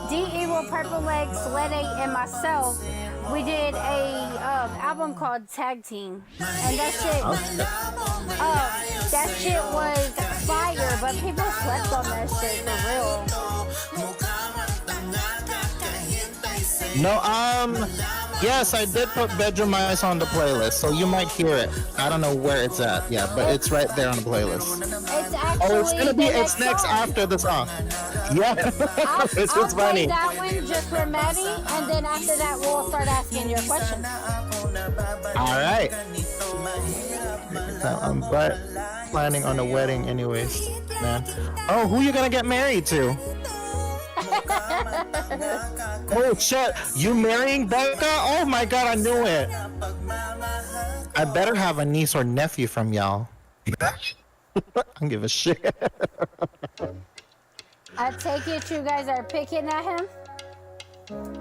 D-Evil, Purple Legs, Laydee, and myself. We did a album called Tag Team, and that shit was fire, but people slept on that shit for real. No, yes, I did put Bedroom Eyes on the playlist, so you might hear it. I don't know where it's at, yeah, but it's right there on the playlist. It's actually It's next song. after the song. Yeah, I'll it's play funny. that one just for Maddie, and then after that we'll start asking your questions. All right. But planning on a wedding anyways, man. Oh, who you gonna get married to? Oh shit, you marrying Becca? Oh my god, I knew it. I better have a niece or nephew from y'all. I don't give a shit. I take it you guys are picking at him?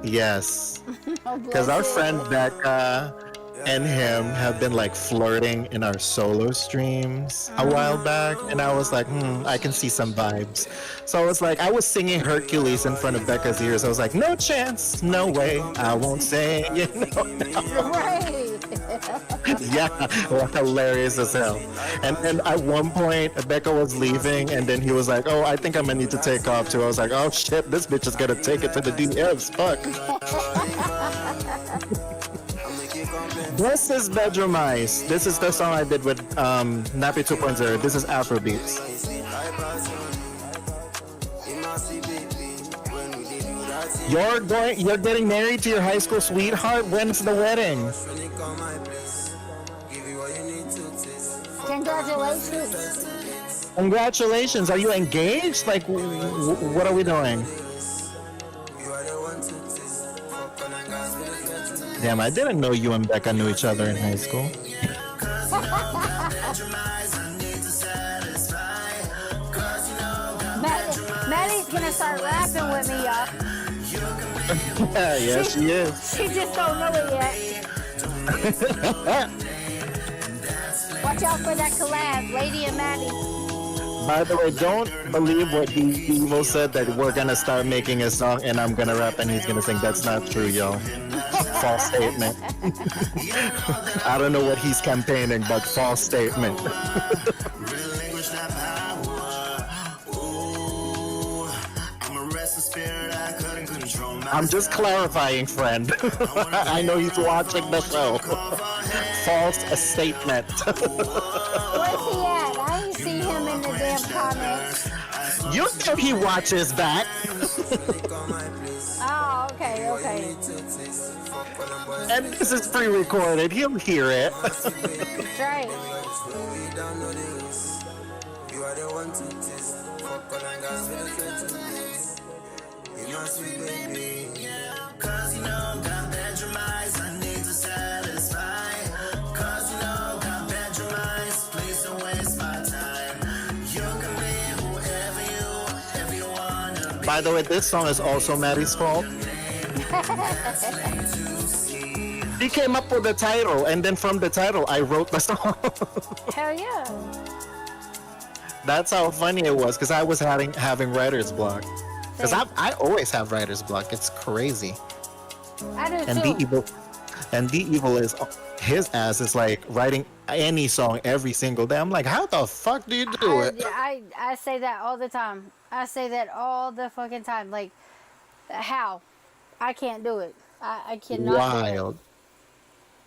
Yes. Oh, Because our bless it. friend Becca and him have been like flirting in our solo streams a while back, and I was like, I can see some vibes. So it's like I was singing Hercules in front of Becca's ears. I was like, no chance, no way, I won't say no. Right. Yeah, well, hilarious as hell. And then at one point, Becca was leaving, and then he was like, oh, I think I'm gonna need to take off too. I was like, oh shit, this bitch is gonna take it to the DMs. Fuck. This is Bedroom Eyes. This is the song I did with Nappy 2.0. This is Afrobeats. You're getting married to your high school sweetheart? When's the wedding? Congratulations. Congratulations. Are you engaged? Like, what are we doing? Damn, I didn't know you and Becca knew each other in high school. Maddie's gonna start rapping with me, y'all. Yeah, she is. She just don't know it yet. Watch out for that collab, Laydee and Maddie. By the way, don't believe what D-Rel said that we're gonna start making a song and I'm gonna rap and he's gonna sing. That's not true, yo. False statement. I don't know what he's campaigning, but false statement. I'm just clarifying, friend. I know he's watching the show. False statement. Where's he at? I ain't see him in the damn comments. You know he watches back. Oh, okay. And this is pre-recorded. He'll hear it. That's right. By the way, this song is also Maddie's fault. He came up with the title, and then from the title, I wrote the song. Hell yeah. That's how funny it was, because I was having writer's block. Because I always have writer's block. It's crazy. I do And too. D-Rel is, his ass is like writing any song every single day. I'm like, how the fuck do you do it? I say that all the time. I say that all the fucking time. Like, how? I can't do it. I cannot Wild. do it.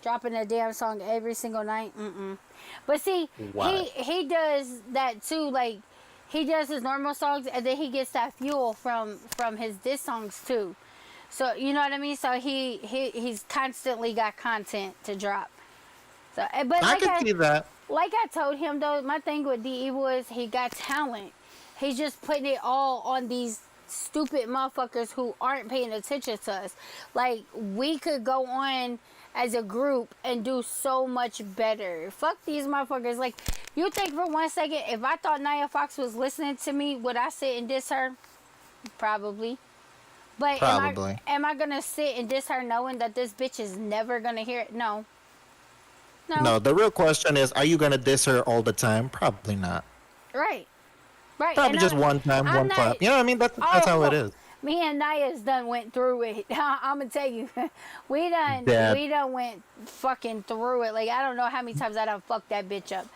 Dropping a damn song every single night. But see, he does that too. Like, he does his normal songs, and then he gets that fuel from his diss songs too. So you know what I mean. So he's constantly got content to drop. So, but I can see that. Like I told him though, my thing with D-Rel is he got talent. He's just putting it all on these stupid motherfuckers who aren't paying attention to us. Like, we could go on as a group and do so much better. Fuck these motherfuckers. Like, you think for 1 second, if I thought Nia Fox was listening to me, would I sit and diss her? Probably. But Probably. am I gonna sit and diss her knowing that this bitch is never gonna hear it? No. No, the real question is, are you gonna diss her all the time? Probably not. Right. Probably And just one time, one clap. You know what I mean? That's how it is. Me and Naya's done went through it. I'm gonna tell you, we done went fucking through it. Like, I don't know how many times I done fucked that bitch up.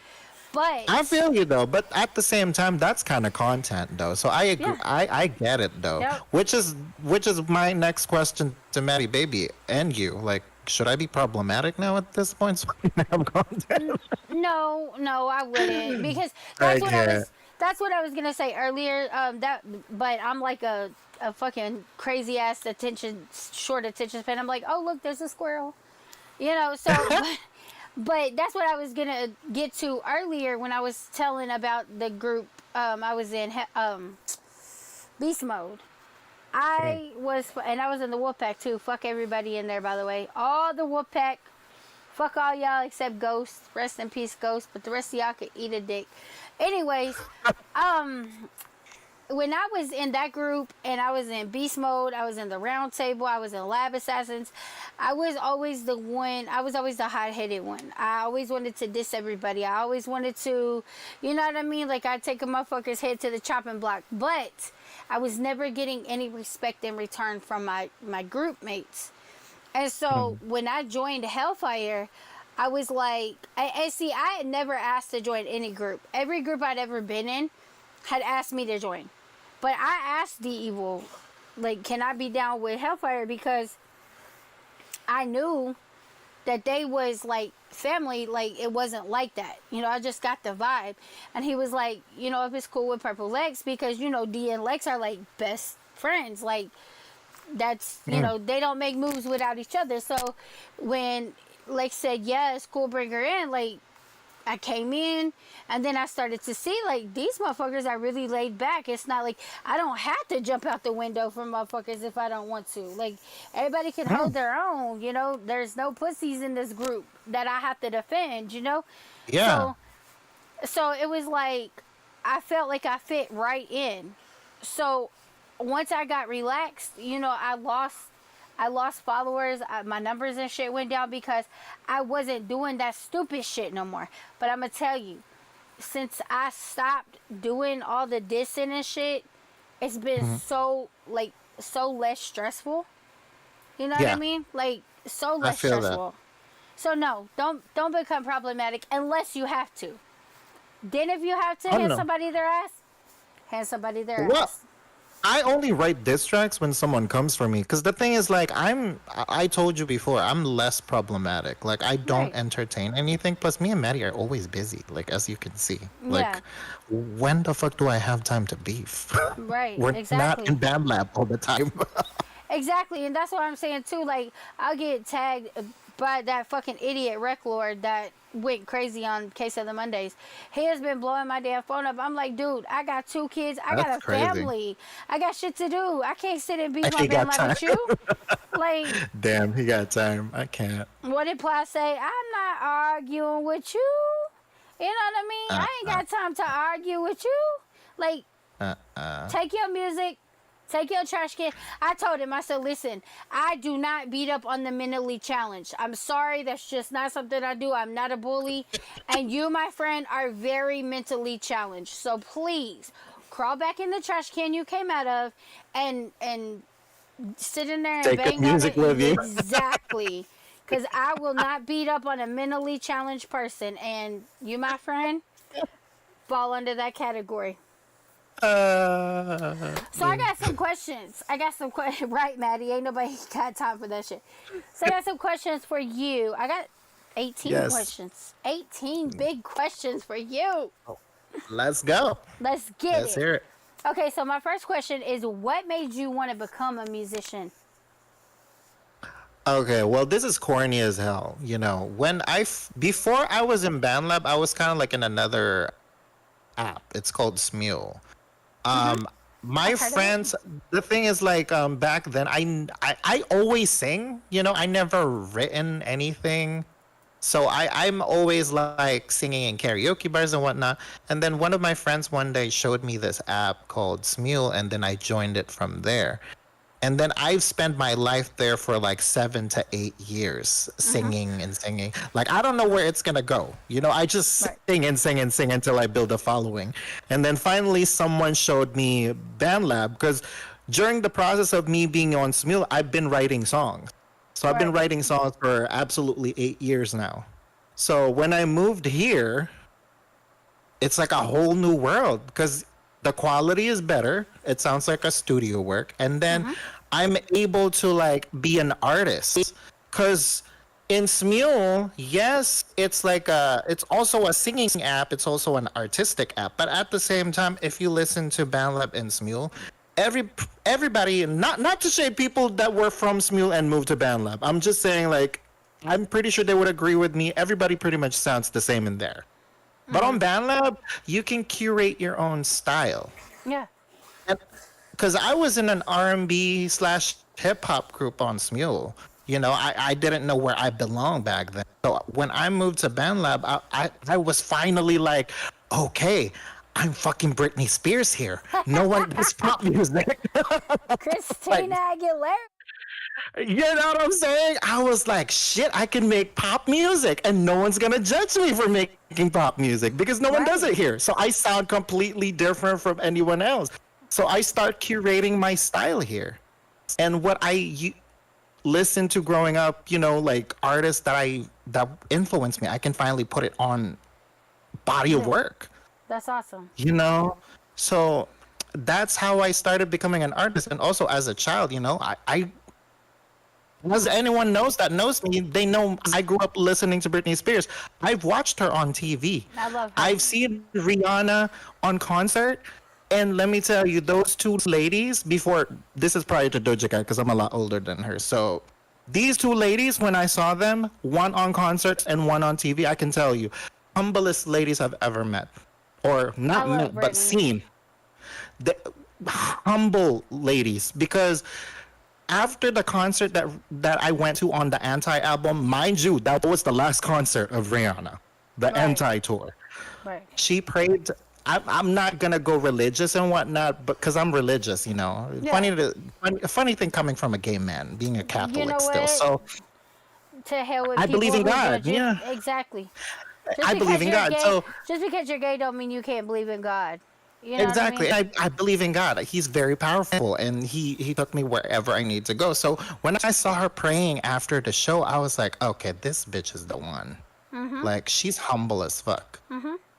But I feel you though. But at the same time, that's kind of content though. So I agree. Yeah. I get it though. Yep. Which is my next question to Maddie Baby and you. Like, should I be problematic now at this point? So I have content? no, I wouldn't, because that's what I was gonna say earlier. But I'm like a fucking crazy ass short attention span. I'm like, oh look, there's a squirrel, you know. So, but that's what I was gonna get to earlier when I was telling about the group. I was in beast mode. I was in the Wolfpack too. Fuck everybody in there, by the way. All the Wolfpack. Fuck all y'all except Ghost. Rest in peace, Ghost. But the rest of y'all could eat a dick. Anyways, when I was in that group and I was in beast mode, I was in the round table, I was in lab assassins, I was always the hot-headed one. I always wanted to diss everybody. I always wanted to, you know what I mean? Like, I'd take a motherfucker's head to the chopping block. But I was never getting any respect in return from my group mates. And so when I joined Hellfire, I was like, I had never asked to join any group. Every group I'd ever been in had asked me to join. But I asked D-Rel, like, can I be down with Hellfire? Because I knew that they was, like, family. Like, it wasn't like that. You know, I just got the vibe. And he was like, you know, if it's cool with Purple Legs, because, you know, D and Lex are, like, best friends. Like, That's, you know, they don't make moves without each other. So when Lake said yes, cool, bring her in, like, I came in and then I started to see like these motherfuckers are really laid back. It's not like I don't have to jump out the window for motherfuckers if I don't want to. Like, everybody can hold their own, you know. There's no pussies in this group that I have to defend, you know. Yeah. So it was like I felt like I fit right in. So once I got relaxed, you know, I lost followers. My numbers and shit went down because I wasn't doing that stupid shit no more. But I'm gonna tell you, since I stopped doing all the dissing and shit, it's been so less stressful. You know what I mean? Like, so less stressful. So no, don't become problematic unless you have to. Then if you have to hand somebody their ass, hand somebody their ass. I only write diss tracks when someone comes for me. Because the thing is, like, I told you before, I'm less problematic. Like, I don't entertain anything. Plus, me and Maddie are always busy, like, as you can see. Like, when the fuck do I have time to beef? Right, We're exactly. not in Band Lab all the time. Exactly, and that's what I'm saying, too. Like, I'll get tagged by that fucking idiot Rec Lord that went crazy on Case of the Mondays. He has been blowing my damn phone up. I'm like, dude, I got 2 kids. I got a family. I got shit to do. I can't sit and beat my Band Lab with you. Like, damn, he got time. I can't. What did Pla say? I'm not arguing with you. You know what I mean? I ain't got time to argue with you. Like, take your music. Take your trash can. I told him, I said, listen, I do not beat up on the mentally challenged. I'm sorry. That's just not something I do. I'm not a bully. And you, my friend, are very mentally challenged. So please, crawl back in the trash can you came out of and sit in there and take bang the music on it. with you. Exactly. Because I will not beat up on a mentally challenged person. And you, my friend, fall under that category. So I got some questions. Right, Maddie? Ain't nobody got time for that shit. So I got some questions for you. I got 18 questions. 18 big questions for you. Let's go. Let's get it. Let's hear it. Okay, so my first question is, what made you want to become a musician? Okay, well, this is corny as hell. You know, before I was in Band Lab, I was kind of like in another app. It's called Smule. My friends, the thing is, like, back then I always sing, you know. I never written anything, so I'm always like singing in karaoke bars and whatnot. And then one of my friends one day showed me this app called Smule, and then I joined it from there. And then I've spent my life there for like 7 to 8 years singing and singing. Like, I don't know where it's going to go. You know, I just sing and sing and sing until I build a following. And then finally someone showed me Band Lab, because during the process of me being on Smule, I've been writing songs. So I've been writing songs for absolutely 8 years now. So when I moved here, it's like a whole new world, because the quality is better. It sounds like a studio work. And then I'm able to like be an artist. Because in Smule, yes, it's like it's also a singing app. It's also an artistic app. But at the same time, if you listen to BandLab and Smule, everybody, not to say people that were from Smule and moved to BandLab. I'm just saying, like, I'm pretty sure they would agree with me. Everybody pretty much sounds the same in there. But on BandLab, you can curate your own style. Yeah. Because I was in an R&B / hip hop group on Smule. You know, I didn't know where I belonged back then. So when I moved to BandLab, I was finally like, okay, I'm fucking Britney Spears here. No one does pop music. Christina Aguilera. You know what I'm saying? I was like, shit, I can make pop music and no one's going to judge me for making pop music because no one does it here. So I sound completely different from anyone else. So I start curating my style here. And what I listened to growing up, you know, like artists that influenced me, I can finally put it on body of work. That's awesome. You know? So that's how I started becoming an artist. And also as a child, you know, I as anyone knows me, they know I grew up listening to Britney Spears. I've watched her on TV. I love her. I've seen Rihanna on concert, And let me tell you, those two ladies, before, this is prior to Doja Cat, because I'm a lot older than her. So these two ladies, when I saw them, one on concerts and one on TV, I can tell you, humblest ladies I've ever met. Or I not love met, but Britney. seen. The humble ladies. Because after the concert that I went to on the Anti album, mind you, that was the last concert of Rihanna, the Right. Anti tour. Right. She prayed. I'm not gonna go religious and whatnot, but because I'm religious, you know. Yeah. Funny thing coming from a gay man, being a You Catholic know still. what? So To hell with I believe people in who God. judge you. Yeah, Exactly. Just I believe because in you're God. gay, So just because you're gay, don't mean you can't believe in God. You know what I exactly, mean? I believe in God. He's very powerful, and he took me wherever I need to go. So when I saw her praying after the show, I was like, okay, this bitch is the one. Like, she's humble as fuck.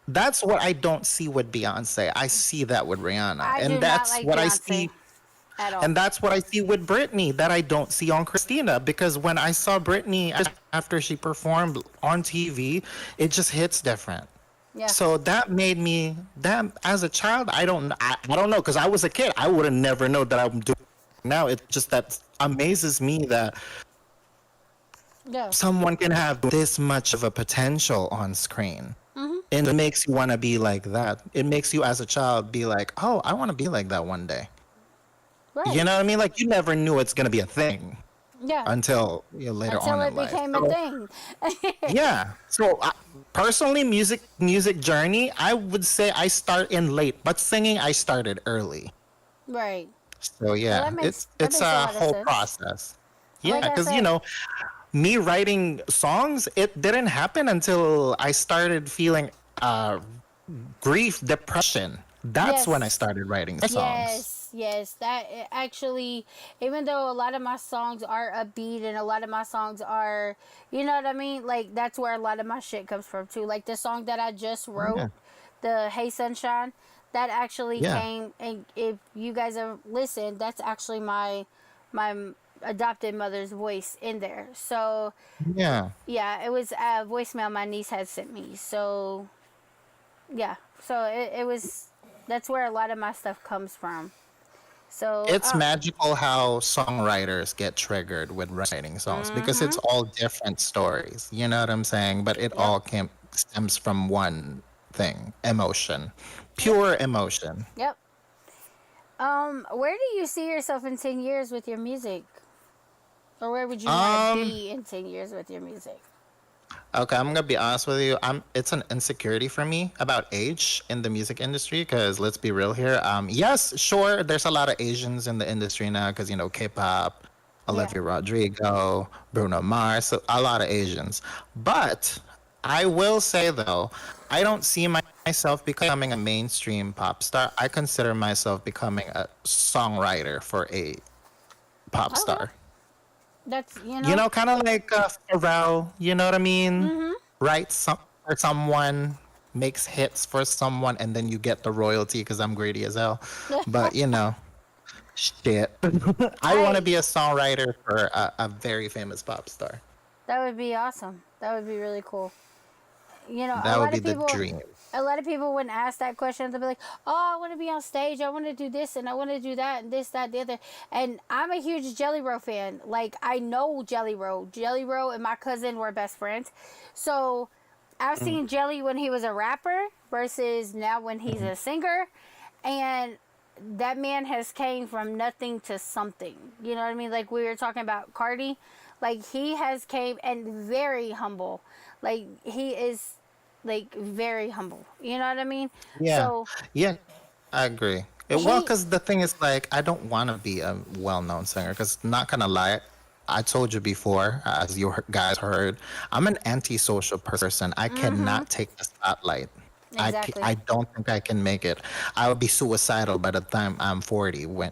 That's what I don't see with Beyonce. I see that with Rihanna. I do And not that's like what I Beyonce see. at all. And that's what I see with Britney that I don't see on Christina. Because when I saw Britney after she performed on TV, it just hits different. Yeah. So that made me, that as a child, I don't know, because I was a kid. I would have never known that I'm doing it now. It just that amazes me that Yeah. someone can have this much of a potential on screen. And it makes you want to be like that. It makes you as a child be like, oh, I want to be like that one day. You Right. know what I mean? Like, you never knew it's going to be a thing Yeah. until, you know, later Until on it in life. became a So, thing. yeah. So personally, music journey, I would say I start in late, but singing I started early. Right. So Well, yeah, that it's makes a a lot of whole sense. process. Yeah, Like I because you said, know, me writing songs, it didn't happen until I started feeling grief, depression. That's when I yes. started writing songs. Yes, actually, even though a lot of my songs are upbeat and a lot of my songs are, you know what I mean? Like, that's where a lot of my shit comes from, too. Like, the song that I just wrote, Yeah, the Hey Sunshine, that actually yeah, came, and if you guys have listened, that's actually my adopted mother's voice in there. So, yeah. yeah, it was a voicemail my niece had sent me. So, yeah. So, it was, that's where a lot of my stuff comes from. So, It's magical how songwriters get triggered with writing songs because it's all different stories. You know what I'm saying? But it yep, all stems from one thing, emotion, yep, pure emotion. yep. Where do you see yourself in 10 years with your music? Or where would you want to Um, be in 10 years with your music? okay, I'm gonna be honest with you. It's an insecurity for me about age in the music industry. Because let's be real here. Yes, sure, there's a lot of Asians in the industry now. Because you know, K-pop, Yeah. Olivia Rodrigo, Bruno Mars, so a lot of Asians. But I will say though, I don't see myself becoming a mainstream pop star. I consider myself becoming a songwriter for a pop Okay. star. That's, You know, kind of like Pharrell. You know what I mean? mm-hmm. Writes for someone, makes hits for someone, and then you get the royalty because I'm greedy as hell. But you know, shit. I want to Hey, be a songwriter for a very famous pop star. that would be awesome. That would be really cool. A That would lot be of the people, dream. wouldn't ask that question. They'll be like, "Oh, I want to be on stage. I want to do this and I want to do that and this, that, the other." And I'm a huge Jelly Roll fan. Like, I know Jelly Roll. Jelly Roll and my cousin were best friends. So I've seen Jelly when he was a rapper versus now when he's a singer, and that man has came from nothing to something. You know what I mean? Like, we were talking about Cardi. Like, he has came and very humble. Like, he is like very humble. You know what I mean? Yeah, So yeah, I agree. Well, he, because the thing is, like, I don't want to be a well-known singer. Because not gonna lie, I told you before, as you guys heard, I'm an antisocial person. I cannot take the spotlight. exactly. I don't think I can make it. I would be suicidal by the time I'm 40 when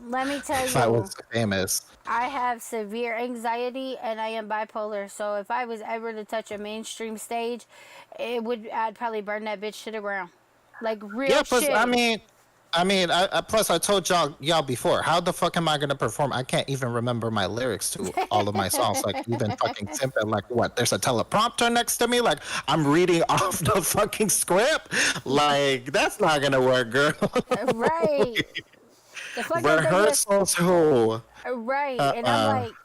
Let me tell if I you, was famous. I have severe anxiety and I am bipolar. So if I was ever to touch a mainstream stage, I'd probably burn that bitch to the ground. Like, real Yeah, plus I shit. mean, I mean, plus I told y'all before. How the fuck am I gonna perform? I can't even remember my lyrics to all of my songs. Like even fucking simple. Like what? There's a teleprompter next to me. Like I'm reading off the fucking script. Like that's not gonna work, girl. Right. The fuck I think Rehearsals who? right. And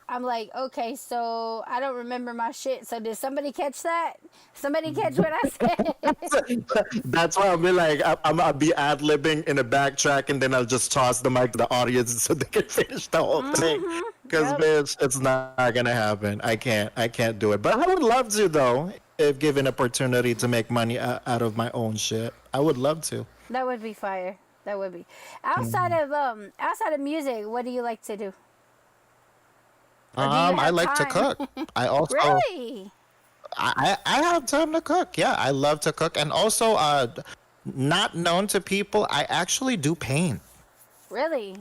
I'm like, okay, so I don't remember my shit. So did somebody catch that? Somebody catch what I said? That's why I'll be like, I'll be ad libbing in a backtrack, and then I'll just toss the mic to the audience so they can finish the whole thing. Because bitch, it's not gonna happen. I can't do it. But I would love to though, if given opportunity to make money out of my own shit. I would love to. That would be fire. That would be. Outside of music, what do you like to do? Or do you I have like to time? cook. I also Really? I have time to cook. Yeah, I love to cook, and also not known to people, I actually do paint. Really?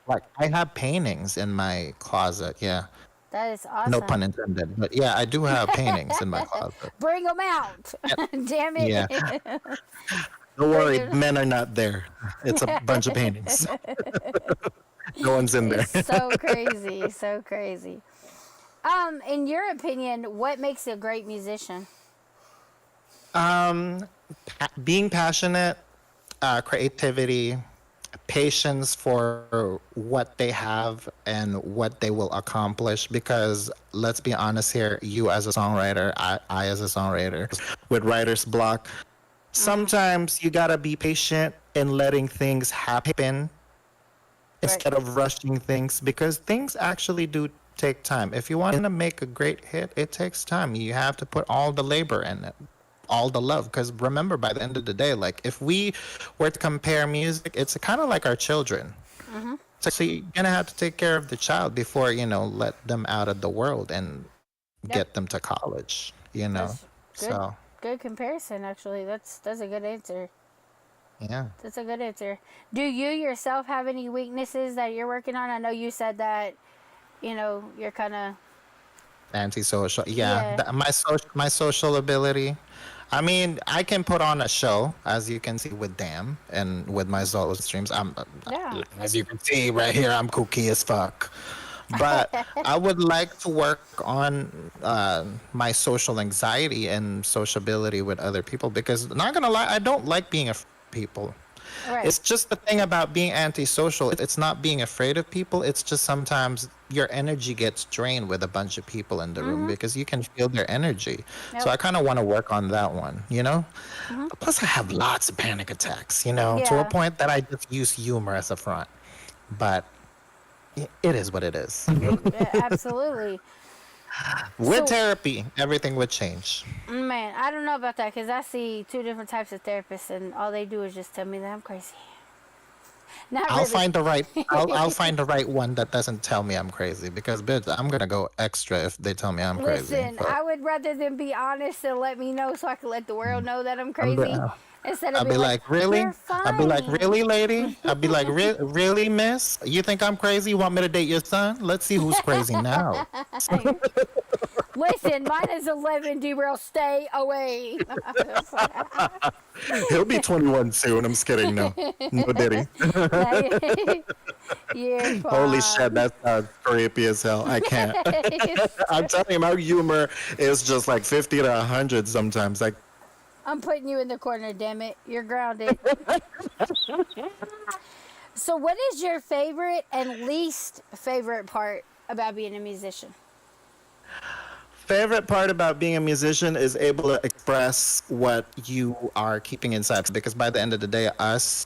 Like I have paintings in my closet. Yeah, That is awesome. no pun intended. But yeah, I do have paintings in my closet. Bring them out. Damn it. Yeah. Don't worry, men are not there. It's a bunch of paintings. No one's in there. So crazy. So crazy. In your opinion, what makes a great musician? Being passionate, creativity, patience for what they have and what they will accomplish. Because let's be honest here, you as a songwriter, I as a songwriter, with writer's block, sometimes you gotta be patient in letting things happen instead of rushing things, because things actually do take time. If you want to make a great hit, it takes time. You have to put all the labor in it, all the love. Because remember, by the end of the day, like if we were to compare music, it's kind of like our children. So you're gonna have to take care of the child before let them out of the world and get them to college. That's good. So Good comparison, actually. That's a good answer. yeah. That's a good answer. Do you yourself have any weaknesses that you're working on? I know you said that, you're kind of Antisocial. Yeah. Yeah. My social ability. I mean, I can put on a show, as you can see with Damn and with my solo streams. Yeah. As you can see right here, I'm kooky as fuck. But I would like to work on my social anxiety and sociability with other people, because not gonna lie, I don't like being afraid of people. Right. It's just the thing about being antisocial. It's not being afraid of people. It's just sometimes your energy gets drained with a bunch of people in the room, because you can feel their energy. Yep. So I kind of want to work on that one, Plus, I have lots of panic attacks, to Yeah. a point that I just use humor as a front. But it is what it is. Yeah, absolutely. With So- therapy, everything would change. Man, I don't know about that, because I see two different types of therapists, and all they do is just tell me that I'm crazy. Not I'll really. find the right. I'll find the right one that doesn't tell me I'm crazy, because bitch, I'm gonna go extra if they tell me I'm crazy. Listen, But I would rather them be honest and let me know so I can let the world know that I'm crazy. Instead of I'll be being like, really? "You're I'll be like, fine." really, lady? I'll be like, really, miss? You think I'm crazy? You want me to date your son? Let's see who's crazy now. Listen, mine is 11, D-Rel, stay away. He'll be 21 soon. I'm just kidding. No, no diddy. Yeah, Holy fine. shit, that sounds creepy as hell. I can't. I'm telling you, my humor is just like 50 to 100 sometimes. Like, I'm putting you in the corner, damn it. You're grounded. So what is your favorite and least favorite part about being a musician? favorite part about being a musician is able to express what you are keeping inside. Because by the end of the day, us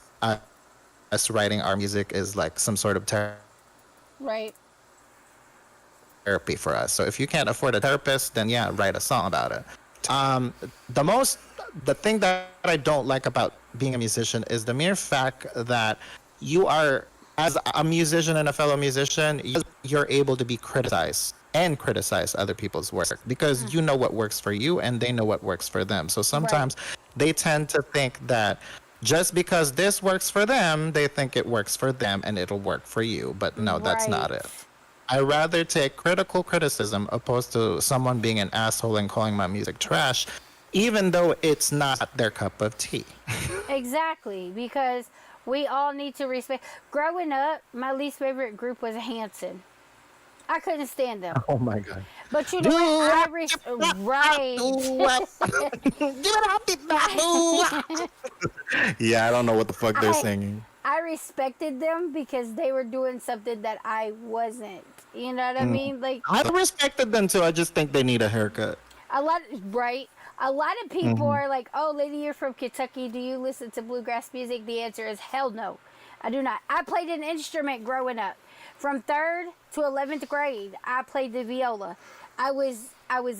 writing our music is like some sort of Right. therapy for us. So if you can't afford a therapist, then yeah, write a song about it. The thing that I don't like about being a musician is the mere fact that you are, as a musician and a fellow musician, you're able to be criticized and criticize other people's work because you know what works for you and they know what works for them. So sometimes they tend to think that just because this works for them, they think it works for them and it'll work for you. But no, that's not it. I rather take critical criticism opposed to someone being an asshole and calling my music trash, even though it's not their cup of tea. Exactly, because We all need to respect. Growing up, my least favorite group was Hanson. I couldn't stand them. Oh my god. But you know what? Right. Yeah, I don't know what the fuck they're I, singing. I respected them because they were doing something that I wasn't. You know what I mean? Like I respected them too. I just think they need a haircut. a lot, right? A lot of people are like, "Oh, lady, you're from Kentucky. Do you listen to bluegrass music?" The answer is hell no. I do not. I played an instrument growing up. From 3rd to 11th grade, I played the viola. I was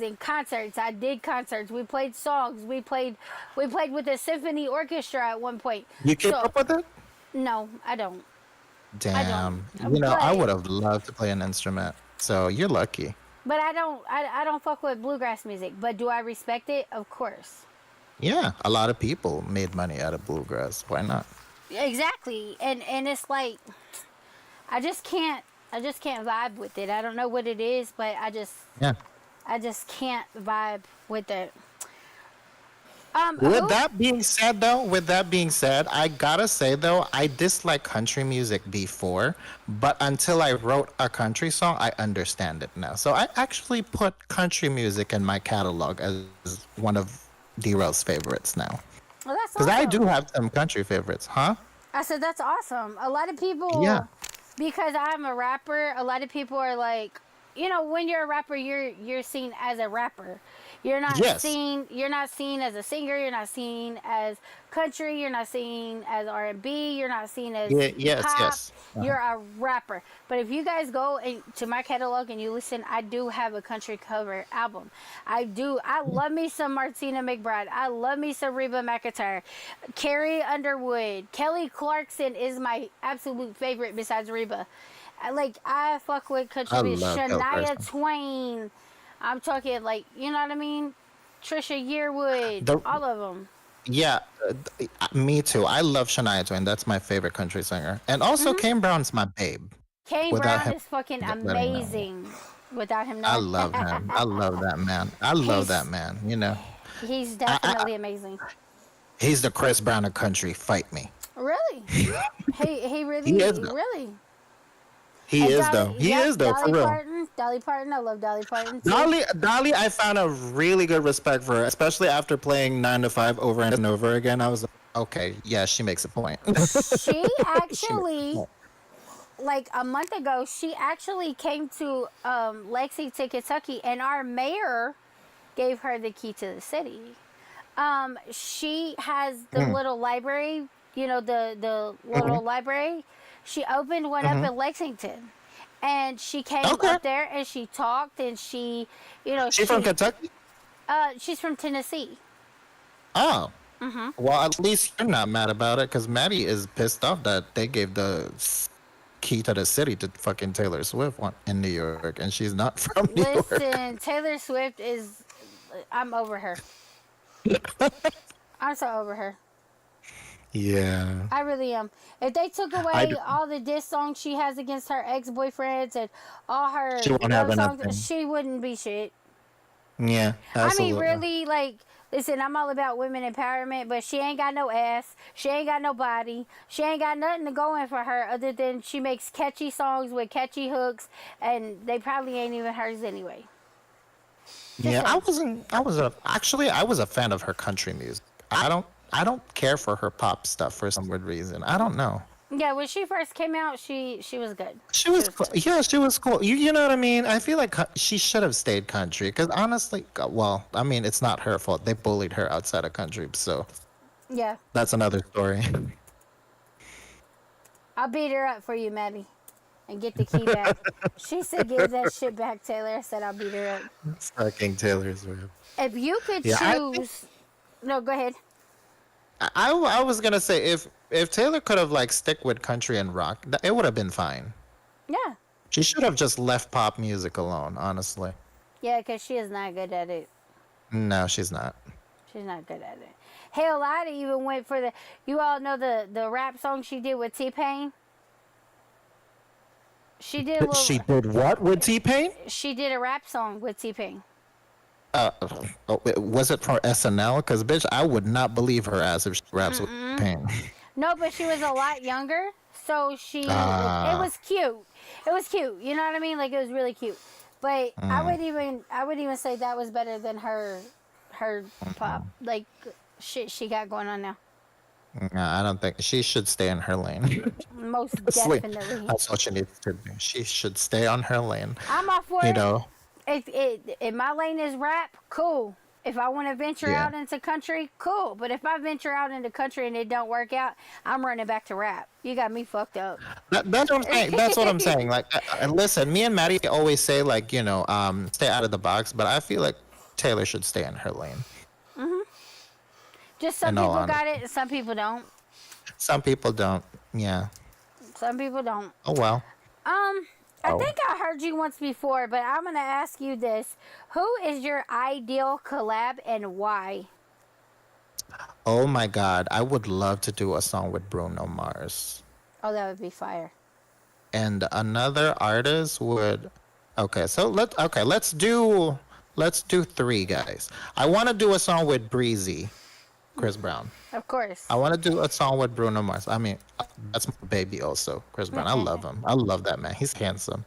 in concerts. I did concerts. We played songs. We played with a symphony orchestra at one point. You keep up with it? No, I don't. Damn. don't. I But- would have loved to play an instrument. So you're lucky. But I don't fuck with bluegrass music. But do I respect it? Of course. Yeah, a lot of people made money out of bluegrass. Why not? Exactly. And it's like I just can't vibe with it. I don't know what it is, but I just can't vibe with it. With that being said, I gotta say though, I disliked country music before, but until I wrote a country song, I understand it now. So I actually put country music in my catalog as one of D-Rel's favorites now. Well, that's Because awesome. I do have some country favorites, huh? I said that's awesome. A lot of people, Yeah. because I'm a rapper, a lot of people are like, you know, when you're a rapper, you're seen as a rapper. You're not Yes. seen as a singer. You're not seen as country. You're not seen as R&B. You're not seen as Yes. pop. Uh-huh. You're a rapper. But if you guys go to my catalog and you listen, I do have a country cover album. I do. I love me some Martina McBride. I love me some Reba McEntire. Carrie Underwood. Kelly Clarkson is my absolute favorite besides Reba. I fuck with country I music. love Kelly Shania Clarkson. Twain. I'm talking you know what I mean? Trisha Yearwood. The- all of them. Yeah, me too. I love Shania Twain. That's my favorite country singer. And also, Kane Brown's my babe. Kane Without Brown him- is fucking letting me know. amazing. Without him, I no. love him. I love that man. I love that man. You know, He's definitely amazing. he's the Chris Brown of country. Fight me. Really? he really He is, though. really. He And is though. He is though, for real. Dolly Parton, I love Dolly Parton too. Dolly, I found a really good respect for her, especially after playing 9 to 5 over and over again. I was like, okay, yeah, she makes a point. She actually, like a month ago, she actually came to Lexington, Kentucky, and our mayor gave her the key to the city. She has the little library, you know, the little library. She opened one up in Lexington. And she came up there and she talked and she, you know. She from Kentucky? She's from Tennessee. Oh. Well, at least you're not mad about it, because Maddie is pissed off that they gave the key to the city to fucking Taylor Swift in New York, and she's not from New York. Listen, Taylor Swift is, I'm over her. I'm so over her. Yeah. I really am. If they took away all the diss songs she has against her ex-boyfriends and all her She won't have songs, anything. she wouldn't be shit. Yeah, absolutely. I mean, really, listen, I'm all about women empowerment, but she ain't got no ass. She ain't got no body. She ain't got nothing to go in for her other than she makes catchy songs with catchy hooks, and they probably ain't even hers anyway. Yeah, I was a fan of her country music. I don't care for her pop stuff for some weird reason. I don't know. Yeah, when she first came out, she was good. She was cool. Yeah, she was cool. You know what I mean? I feel like she should have stayed country, because honestly, well, I mean, it's not her fault. They bullied her outside of country, so Yeah, that's another story. I'll beat her up for you, Maddie, and get the key back. She said, "Give that shit back, Taylor." I said, "I'll beat her up." Fucking Taylor Swift. If you could Yeah, choose, no, go ahead. I was gonna say, if Taylor could have stick with country and rock, it would have been fine. Yeah, She should have just left pop music alone, honestly. yeah, because she is not good at it. No, she's not. She's not good at it. Hell, I even went for the. You all know the rap song she did with T-Pain. She did a little. She did what with T-Pain? She did a rap song with T-Pain. Was it for SNL? Because bitch, I would not believe her ass if she raps with T-Pain. No, but she was a lot younger, so it was cute. It was cute. You know what I mean? Like it was really cute. But I would even say that was better than her pop like shit she got going on now. No, I don't think she should stay in her lane. Most Honestly, definitely. that's what she needs to do. She should stay on her lane. I'm all for You it. know, If my lane is rap, cool. If I want to venture Yeah. out into country, cool. But if I venture out into country and it don't work out, I'm running back to rap. You got me fucked up. that's what I'm saying. That's what I'm saying. Like, and listen, me and Maddie always say like, stay out of the box, but I feel like Taylor should stay in her lane. Just some In all people got honesty. it and some people don't. Some people don't. Yeah. Some people don't. Oh well. I Oh. think I heard you once before, but I'm gonna ask you this: who is your ideal collab and why? Oh my God, I would love to do a song with Bruno Mars. Oh, that would be fire. And another artist would. Okay, so let's do 3 guys. I want to do a song with Breezy, Chris Brown. Of course. I want to do a song with Bruno Mars. I mean, that's my baby also, Chris Brown. I love him. I love that man. He's handsome.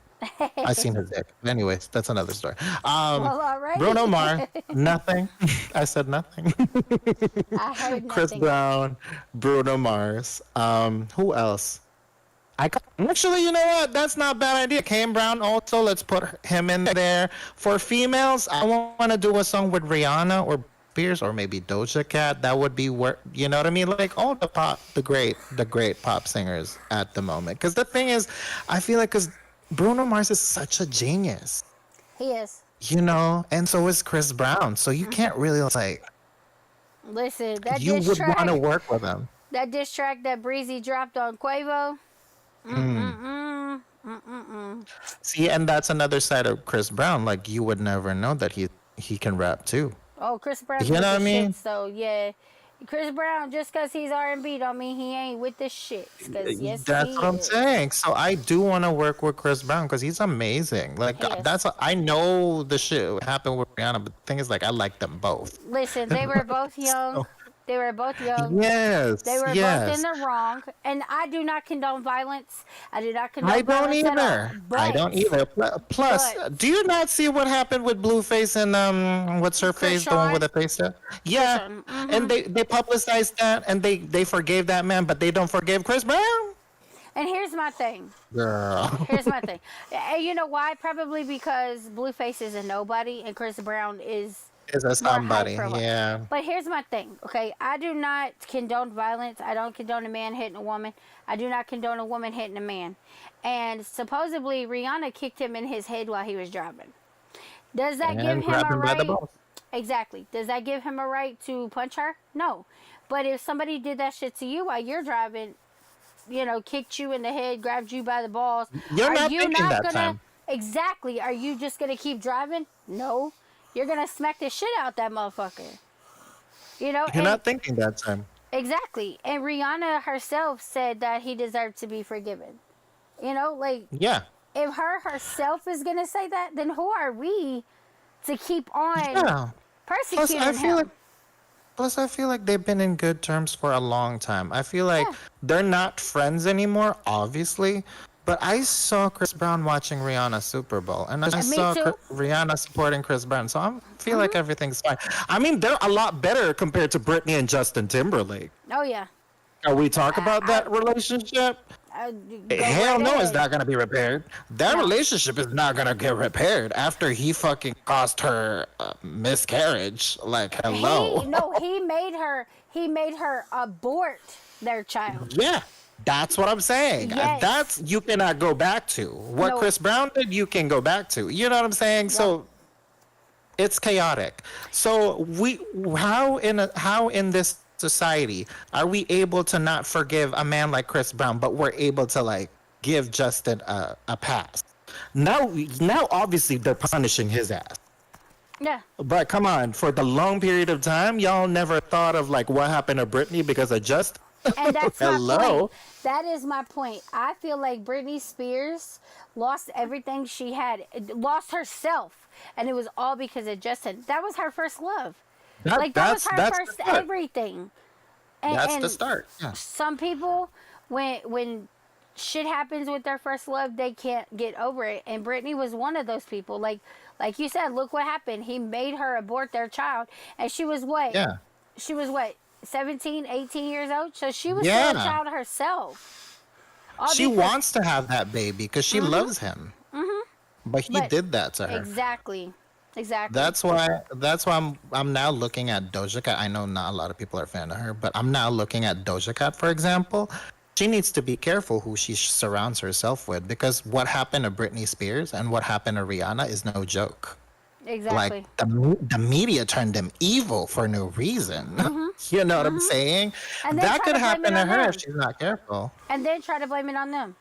I seen his dick. Anyways, that's another story. Well, all right. Bruno Mars, nothing. I said nothing. I heard nothing. Chris Brown, Bruno Mars. Who else? Actually, you know what? That's not a bad idea. Kane Brown also. Let's put him in there. For females, I want to do a song with Rihanna or Spears or maybe Doja Cat. That would be where, you know what I mean? Like all the great pop singers at the moment. Because the thing is, I feel like because Bruno Mars is such a genius, He is. and so is Chris Brown. So you can't really like. Listen, that You diss would track, want to work with him. that diss track that Breezy dropped on Quavo. See, and that's another side of Chris Brown. Like you would never know that he can rap too. Oh, Chris Brown. You know what I mean? So yeah, Chris Brown. Just cause he's R&B don't mean he ain't with the shit. 'Cause yes, That's he what I'm is. saying. So I do want to work with Chris Brown because he's amazing. Like Yes. I know the shit happened with Rihanna, but the thing is, like, I like them both. Listen, they were both young. They were both young. Yes. They were both in the wrong, and I do not condone violence. I do not condone violence at all. I don't either. Plus, but- do you not see what happened with Blueface and what's her face, the one with the face there? Yeah, Krishan, and they publicized that and they forgave that man, but they don't forgive Chris Brown. And here's my thing. Girl. Here's my thing. And you know why? Probably because Blueface is a nobody, and Chris Brown is Is a somebody? more high profile. Yeah. But here's my thing, okay? I do not condone violence. I don't condone a man hitting a woman. I do not condone a woman hitting a man. And supposedly Rihanna kicked him in his head while he was driving. Does that give And him grab a him by the right? balls. Exactly. Does that give him a right to punch her? No. But if somebody did that shit to you while you're driving, kicked you in the head, grabbed you by the balls, You're are not you thinking not that gonna time. exactly? Are you just gonna keep driving? No. You're gonna smack the shit out that motherfucker. You're and not thinking that time. exactly. And Rihanna herself said that he deserved to be forgiven. Like Yeah. if her herself is gonna say that, then who are we to keep on Yeah. persecuting I feel him? like Plus, I feel like they've been in good terms for a long time. I feel like they're not friends anymore, obviously. But I saw Chris Brown watching Rihanna's Super Bowl, and I Me saw too. Rihanna supporting Chris Brown. So I feel like everything's fine. I mean, they're a lot better compared to Britney and Justin Timberlake. Oh yeah. Are we talk about that relationship? Go Hell right no, it's ahead. not gonna be repaired. That relationship is not gonna get repaired after he fucking caused her miscarriage. Like, hello. He made her abort their child. Yeah, that's what I'm saying. Yes. That's you cannot go back to. What No. Chris Brown did, you can go back to. You know what I'm saying? So it's chaotic. So how in this society are we able to not forgive a man like Chris Brown, but we're able to like give Justin a pass? Now obviously they're punishing his ass. Yeah. But come on, for the long period of time, y'all never thought of like what happened to Britney because of Justin? And that's my Hello. point. That is my point. I feel like Britney Spears lost everything she had, lost herself, and it was all because of Justin. That was her first love. That was her that's first the part. everything. That's the and start. Yeah. some people, when shit happens with their first love, they can't get over it. And Brittany was one of those people. Like you said, look what happened. He made her abort their child, and she was what? Yeah. She was what? 17, 18 years old. So she was still a Yeah. child herself. All She because, wants to have that baby because she loves him. But he but did that to her. exactly, exactly. That's why I'm now looking at Doja Cat. I know not a lot of people are a fan of her, but I'm now looking at Doja Cat, for example. She needs to be careful who she surrounds herself with, because what happened to Britney Spears and what happened to Rihanna is no joke. Exactly. Like the media turned them evil for no reason. You know what I'm saying? And then That try could to blame happen it to on her them. if she's not careful. And then try to blame it on them.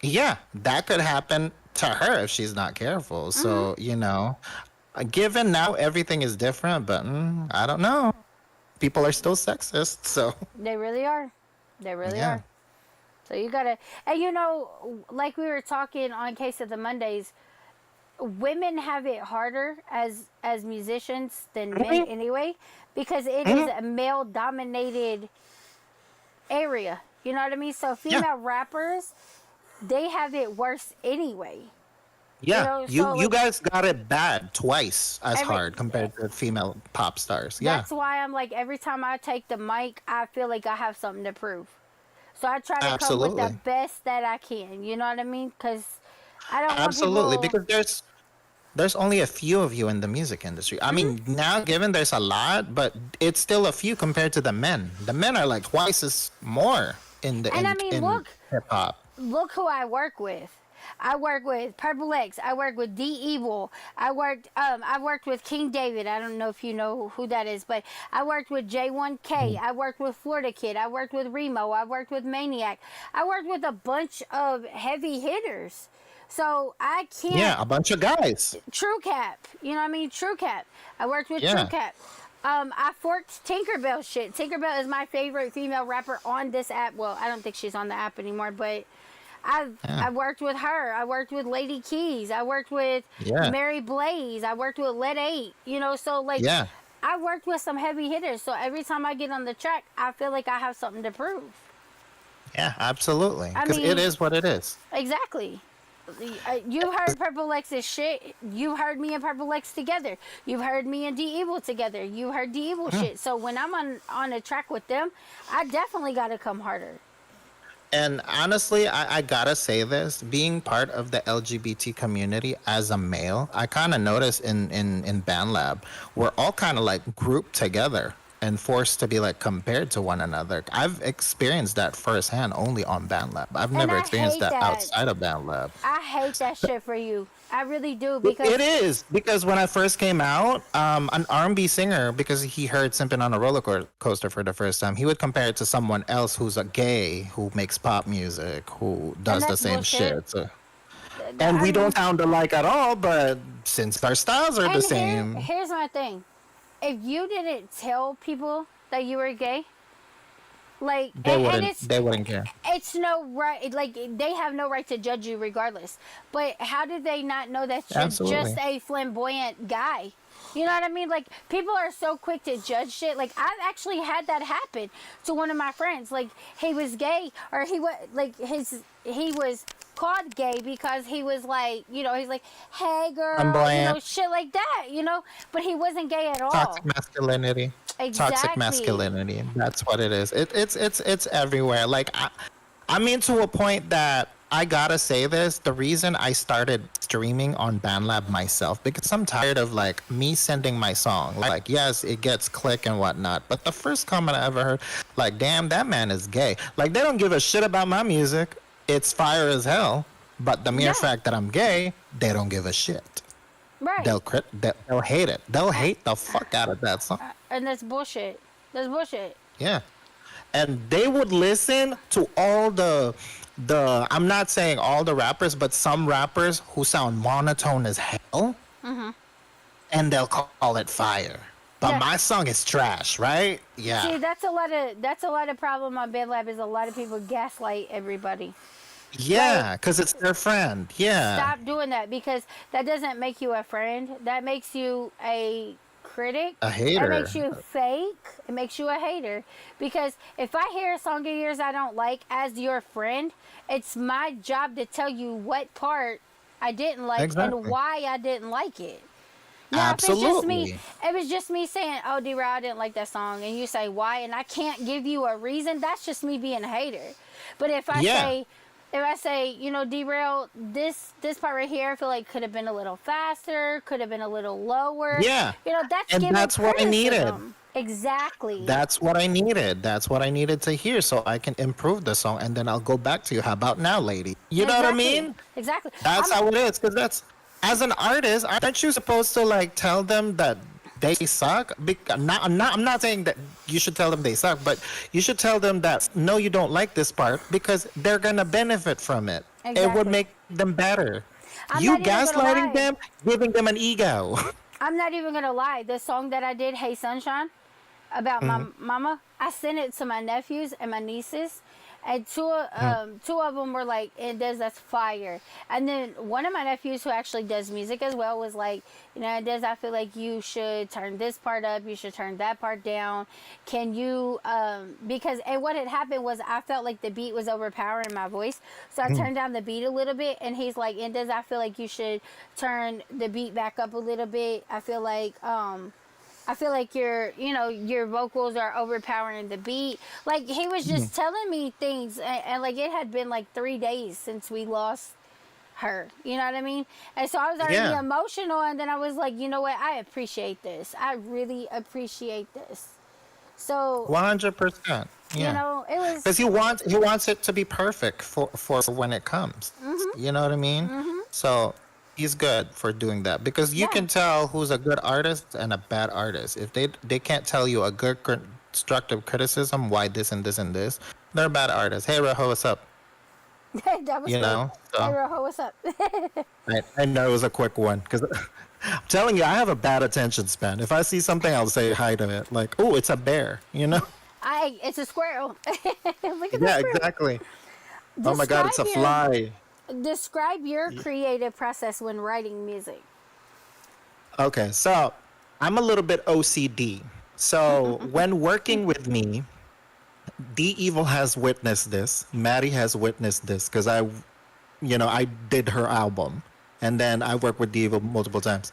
Yeah, that could happen to her if she's not careful. So, given now everything is different, but I don't know. People are still sexist, so They really are. They really yeah. are. So you gotta, and like we were talking on Case of the Mondays, women have it harder as musicians than men anyway, because it is a male dominated area. You know what I mean? So female rappers, they have it worse anyway. Yeah, You know, so, you like, guys got it bad twice as hard compared to female pop stars. Yeah, That's why I'm like, every time I take the mic, I feel like I have something to prove. So I try to come with the absolutely, best that I can. You know what I mean? Because I don't want absolutely. people. Because there's only a few of you in the music industry. I mean, now given there's a lot, but it's still a few compared to the men. The men are like twice as more in the And I mean, in hip hop. look who I work with. I work with Purple X. I work with D-Evil. I worked with King David. I don't know if you know who that is, but I worked with J1K. I worked with Florida Kid. I worked with Remo. I worked with Maniac. I worked with a bunch of heavy hitters. So I can't. Yeah, a bunch of guys. True Cap. You know what I mean? True Cap. I worked with Yeah. True Cap. I forked Tinkerbell shit. Tinkerbell is my favorite female rapper on this app. Well, I don't think she's on the app anymore, but I worked with her. I worked with Laydee Keys. I worked with Mary Blaze. I worked with Let 8. So like I worked with some heavy hitters. So every time I get on the track, I feel like I have something to prove. Yeah, absolutely. I Because mean, it is what it is. Exactly. You heard Purple X's shit. You heard me and Purple X together. You've heard me and D-Evil together. You heard D-Evil shit. So when I'm on a track with them, I definitely got to come harder. And honestly, I gotta say this, being part of the LGBT community as a male, I kind of noticed in BandLab, we're all kind of like grouped together and forced to be like compared to one another. I've experienced that firsthand only on BandLab. I've never experienced that outside of BandLab. I hate that shit for you. I really do, because It is, because when I first came out, an R&B singer, because he heard Simping on a Roller Coaster for the first time, he would compare it to someone else who's a gay, who makes pop music, who does the same shit. So, and we don't sound alike at all, but since our styles are the same. Here's my thing. If you didn't tell people that you were gay, like they wouldn't care. It's no right. Like, they have no right to judge you regardless. But how did they not know that you're just a flamboyant guy? You know what I mean? Like, people are so quick to judge shit. Like, I've actually had that happen to one of my friends. Like, he was gay, or he was called gay because he was like, he's like, hey girl, shit like that, but he wasn't gay at all. Toxic masculinity. Exactly. Toxic masculinity. That's what it is. It's everywhere. Like, I mean, to a point that I gotta say this, the reason I started streaming on BandLab myself, because I'm tired of like me sending my song. Like, yes, it gets click and whatnot, but the first comment I ever heard, like, damn, that man is gay. Like, they don't give a shit about my music. It's fire as hell, but the mere fact that I'm gay, they don't give a shit. Right. They'll hate it. They'll hate the fuck out of that song. And that's bullshit. That's bullshit. Yeah. And they would listen to all the I'm not saying all the rappers, but some rappers who sound monotone as hell, and they'll call it fire. But my song is trash, right? Yeah. See, that's a lot of problem on BandLab, is a lot of people gaslight everybody. Yeah, because it's their friend. Yeah. Stop doing that, because that doesn't make you a friend. That makes you a critic. A It makes hater. you fake. It makes you a hater. Because if I hear a song of yours I don't like as your friend, it's my job to tell you what part I didn't like and Exactly. why I didn't like it. Now, if it's just me, Absolutely. if it's just me saying, "Oh, D-Rel, I didn't like that song," and you say why, and I can't give you a reason, that's just me being a hater. But Yeah. if I say, D-Rel, this part right here, I feel like could have been a little faster, could have been a little lower. Yeah. That's And giving that's what I needed. criticism. Exactly. That's what I needed. That's what I needed to hear so I can improve the song and then I'll go back to you. How about now, lady? You know what I Exactly. mean? Exactly. That's how it is. Because that's, as an artist, aren't you supposed to like tell them that they suck? I'm not saying that you should tell them they suck, but you should tell them that no, you don't like this part because they're going to benefit from it. It would Exactly. make them better. I'm You not even gonna gaslighting lie. them, giving them an ego. I'm not even gonna lie. The song that I did, "Hey Sunshine," about my mama, I sent it to my nephews and my nieces, and two of them were like, "It does, that's fire." And then one of my nephews who actually does music as well was like, "It does. I feel like you should turn this part up. You should turn that part down. Can you?" Because and what had happened was I felt like the beat was overpowering my voice, so I turned down the beat a little bit. And he's like, "It does. I feel like you should turn the beat back up a little bit. I feel like your vocals are overpowering the beat." Like he was just telling me things, and like it had been like 3 days since we lost her. You know what I mean? And so I was already Yeah. emotional, and then I was like, you know what? I appreciate this. I really appreciate this. So 100%. Yeah. it was. Because he wants it to be perfect for when it comes. You know what I mean? So he's good for doing that because you Yeah. can tell who's a good artist and a bad artist. If they can't tell you a good constructive criticism why this and this and this, they're a bad artist. Hey Rojo, what's up? That was You quick. know? Hey, So Rojo, what's up? I know it was a quick one because I'm telling you, I have a bad attention span. If I see something, I'll say hi to it. Like, oh, it's a bear. You know? It's a squirrel. Look at Yeah, that squirrel. exactly. Oh my God, it's a fly. Describe your creative process when writing music. Okay, so I'm a little bit OCD. So when working with me, D Evil has witnessed this. Maddie has witnessed this because I did her album, and then I worked with D Evil multiple times.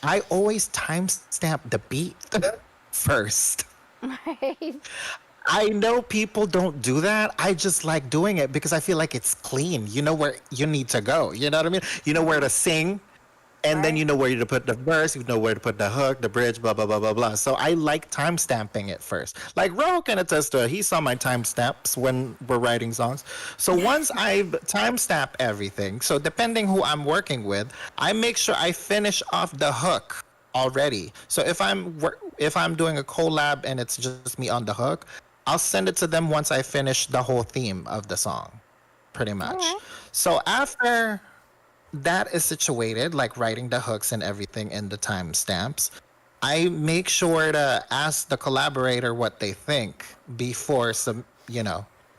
I always timestamp the beat first. Right? I know people don't do that. I just like doing it because I feel like it's clean. You know where you need to go. You know what I mean? You know where to sing, and then Right. you know where to put the verse, you know where to put the hook, the bridge, blah, blah, blah, blah, blah. So I like timestamping it first. Like Ro can attest to it. He saw my timestamps when we're writing songs. So once I've timestamped everything, so depending who I'm working with, I make sure I finish off the hook already. So if I'm doing a collab and it's just me on the hook, I'll send it to them once I finish the whole theme of the song, pretty much. Alright. So after that is situated, like writing the hooks and everything in the timestamps, I make sure to ask the collaborator what they think before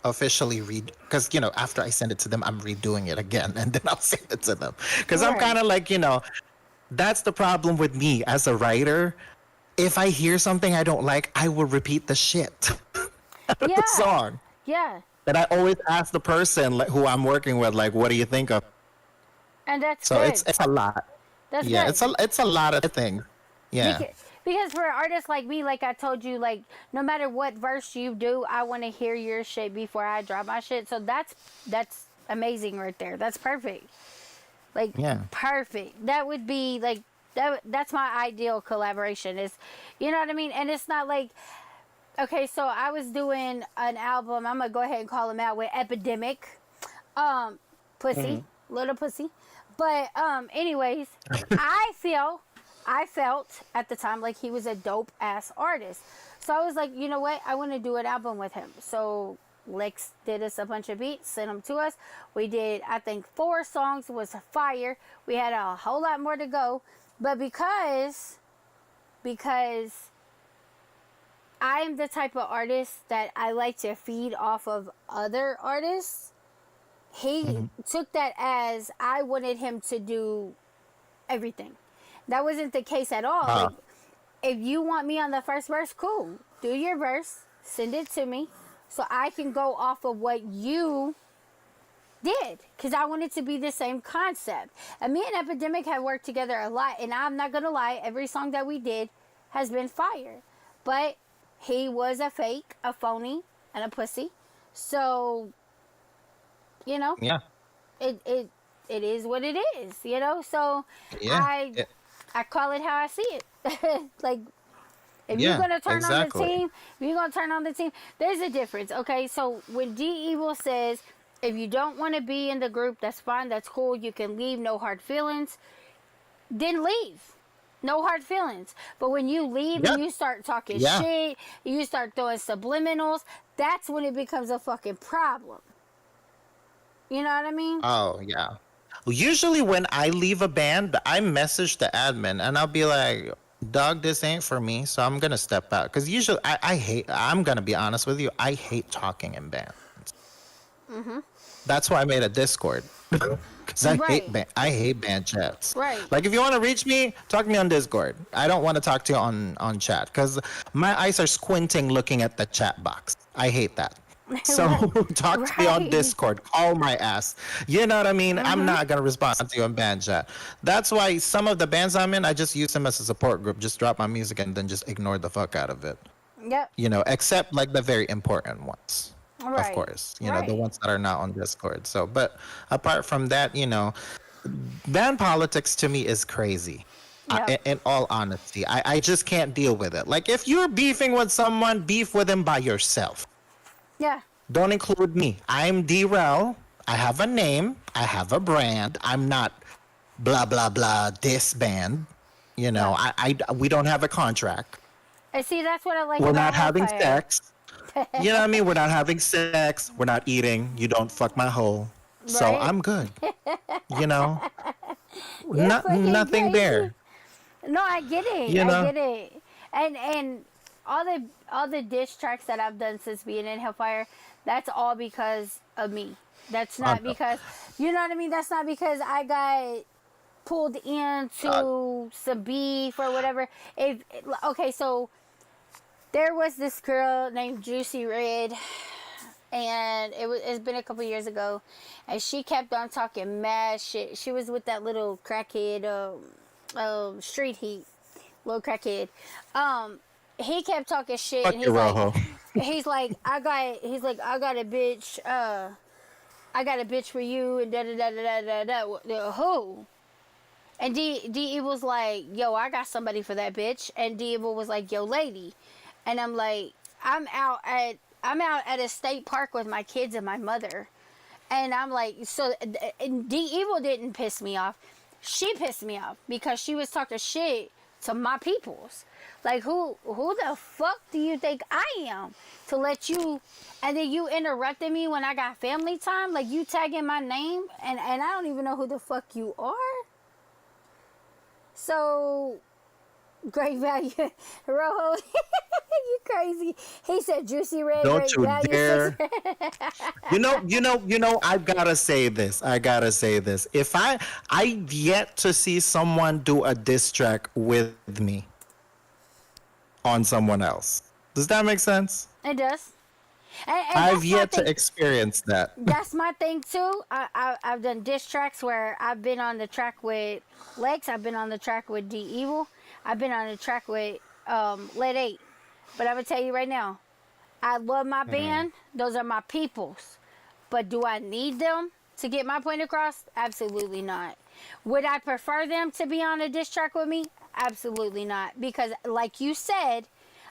officially read. Because, after I send it to them, I'm redoing it again and then I'll send it to them. Because I'm Right. kind of like, that's the problem with me as a writer. If I hear something I don't like, I will repeat the shit out of Yeah. the song. Yeah. And I always ask the person who I'm working with, like, what do you think of? And that's So good. it's a lot. That's Yeah, good. it's a lot of things. Yeah. Because for artists like me, like I told you, like no matter what verse you do, I want to hear your shit before I drop my shit. So that's amazing right there. That's perfect. Like Yeah. perfect. That would be like that's my ideal collaboration is, you know what I mean? And it's not like, okay, so I was doing an album, I'm gonna go ahead and call him out, with Epidemic. Pussy, little pussy. But anyways, I felt at the time like he was a dope ass artist. So I was like, you know what? I want to do an album with him. So Lex did us a bunch of beats, sent them to us. We did, I think, 4 songs. It was fire. We had a whole lot more to go. But because I am the type of artist that I like to feed off of other artists, he took that as I wanted him to do everything. That wasn't the case at all. Like, if you want me on the first verse, cool. Do your verse, send it to me, so I can go off of what you did, because I want it to be the same concept. And me and Epidemic have worked together a lot, and I'm not gonna lie, every song that we did has been fire. But he was a fake, a phony, and a pussy. So, you know, Yeah. it is what it is, you know. So Yeah. I call it how I see it. Like, if Yeah, you're gonna turn on the exactly. team, if you're gonna turn on the team, there's a difference. Okay, so when D Evil says, if you don't want to be in the group, that's fine, that's cool, you can leave, no hard feelings, then leave. No hard feelings. But when you leave Yeah. and you start talking Yeah. shit, you start throwing subliminals, that's when it becomes a fucking problem. You know what I mean? Oh, yeah. Usually when I leave a band, I message the admin and I'll be like, dog, this ain't for me, so I'm gonna step out. Because usually I'm gonna be honest with you, I hate talking in bands. That's why I made a Discord. Because Right. I hate band chats. Right. Like if you want to reach me, talk to me on Discord. I don't want to talk to you on chat because my eyes are squinting looking at the chat box. I hate that. So talk to me on Right. Discord. Call my ass. You know what I mean? I'm not gonna respond to you on band chat. That's why some of the bands I'm in, I just use them as a support group. Just drop my music and then just ignore the fuck out of it. Yep. You know, except like the very important ones. Of Right. course, you know, the Right. ones that are not on Discord. So, but apart from that, you know, band politics to me is crazy. Yep. In all honesty, I just can't deal with it. Like, if you're beefing with someone, beef with them by yourself. Yeah. Don't include me. I'm D-Rel. I have a name. I have a brand. I'm not blah, blah, blah, this band. You know, we don't have a contract. And see, that's what I like We're about not having Hellfire. sex. You know what I mean? We're not having sex. We're not eating. You don't fuck my hole. So Right. I'm good. You know? You're fucking Nothing crazy. there. No, I get it. You know? I get it. And all the diss tracks that I've done since being in Hellfire, that's all because of me. That's not know. because, you know what I mean? That's not because I got pulled into some beef or whatever. Okay, so there was this girl named Juicy Red, and it's been a couple years ago, and she kept on talking mad shit. She was with that little crackhead, Street Heat, little crackhead. He kept talking shit, Fuck and you, Rojo. he's like, I got a bitch, I got a bitch for you, and da da da da da da da. Who? And D Evil's like, yo, I got somebody for that bitch. And D Evil was like, yo, Laydee. And I'm like, I'm out at a state park with my kids and my mother. And I'm like, so, and D Evil didn't piss me off. She pissed me off because she was talking shit to my peoples. Like, who the fuck do you think I am to let you, and then you interrupted me when I got family time? Like, you tagging my name, and I don't even know who the fuck you are? So, great value. Rojo, you crazy. He said Juicy Red, Don't great you value. dare. You know, I gotta say this. If I've yet to see someone do a diss track with me on someone else. Does that make sense? It does. And I've that's my yet to thing. experience that. That's my thing too. I've done diss tracks where I've been on the track with Lex. I've been on the track with D Evil. I've been on the track with Laydee. But I'm gonna tell you right now, I love my band. Those are my peoples. But do I need them to get my point across? Absolutely not. Would I prefer them to be on a diss track with me? Absolutely not. Because like you said,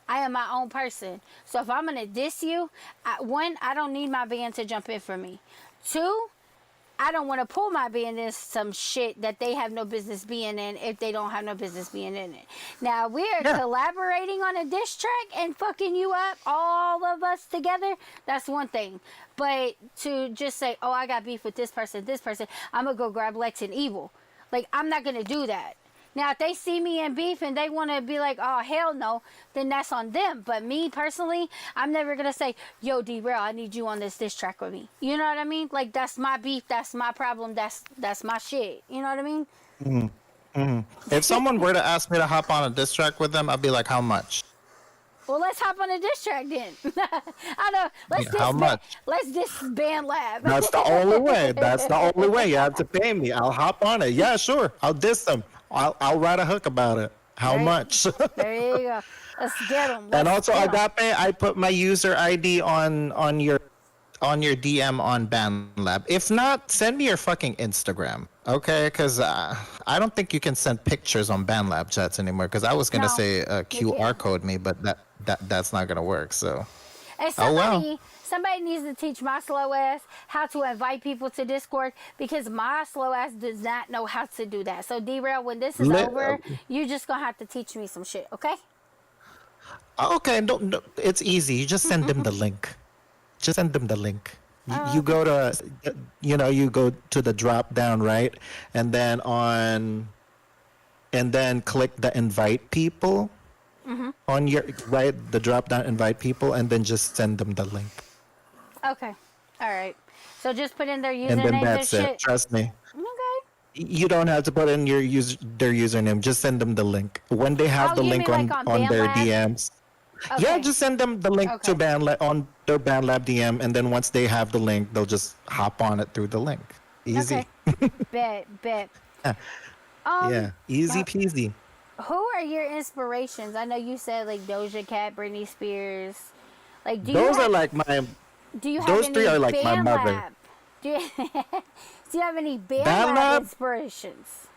I am my own person. So if I'm going to diss you, one, I don't need my band to jump in for me. Two, I don't want to pull my band in some shit that they have no business being in if they don't have no business being in it. Now, we are collaborating on a diss track and fucking you up, all of us together, that's one thing. But to just say, oh, I got beef with this person, I'm going to go grab Lex and Evil. Like, I'm not going to do that. Now, if they see me in beef and they want to be like, oh, hell no, then that's on them. But me, personally, I'm never going to say, yo, D-Rel, I need you on this diss track with me. You know what I mean? Like, that's my beef. That's my problem. That's my shit. You know what I mean? If someone were to ask me to hop on a diss track with them, I'd be like, how much? Well, let's hop on a diss track then. I know. Yeah, how much? Let's diss Band Lab. That's the only way. That's the only way. You have to pay me. I'll hop on it. Yeah, sure. I'll diss them. I'll write a hook about it. How much? There you go. Let's get them. And also, Agape, I put my user ID on your DM on BandLab. If not, send me your fucking Instagram, okay? Because I don't think you can send pictures on BandLab chats anymore. Because I was gonna say QR code me, but that's not gonna work. So. And somebody needs to teach my slow ass how to invite people to Discord because my slow ass does not know how to do that. So D-Rel, when this is over, you just gonna have to teach me some shit, okay? Okay, no, it's easy. You just send them the link. Just send them the link. You go to, you go to the drop down, right? And then click the invite people on your, right? The drop down invite people, and then just send them the link. Okay. All right. So just put in their username And then that's and it. shit. Trust me. Okay. You don't have to put in their username. Just send them the link. When they have the link on their DMs. Okay. Yeah, just send them the link to BandLab on their BandLab DM, and then once they have the link, they'll just hop on it through the link. Easy. Bet. Yeah, easy peasy. Who are your inspirations? I know you said like Doja Cat, Britney Spears. Like, those are like my. Do you have those any three are like my mother. Lab? Do you have any band inspirations?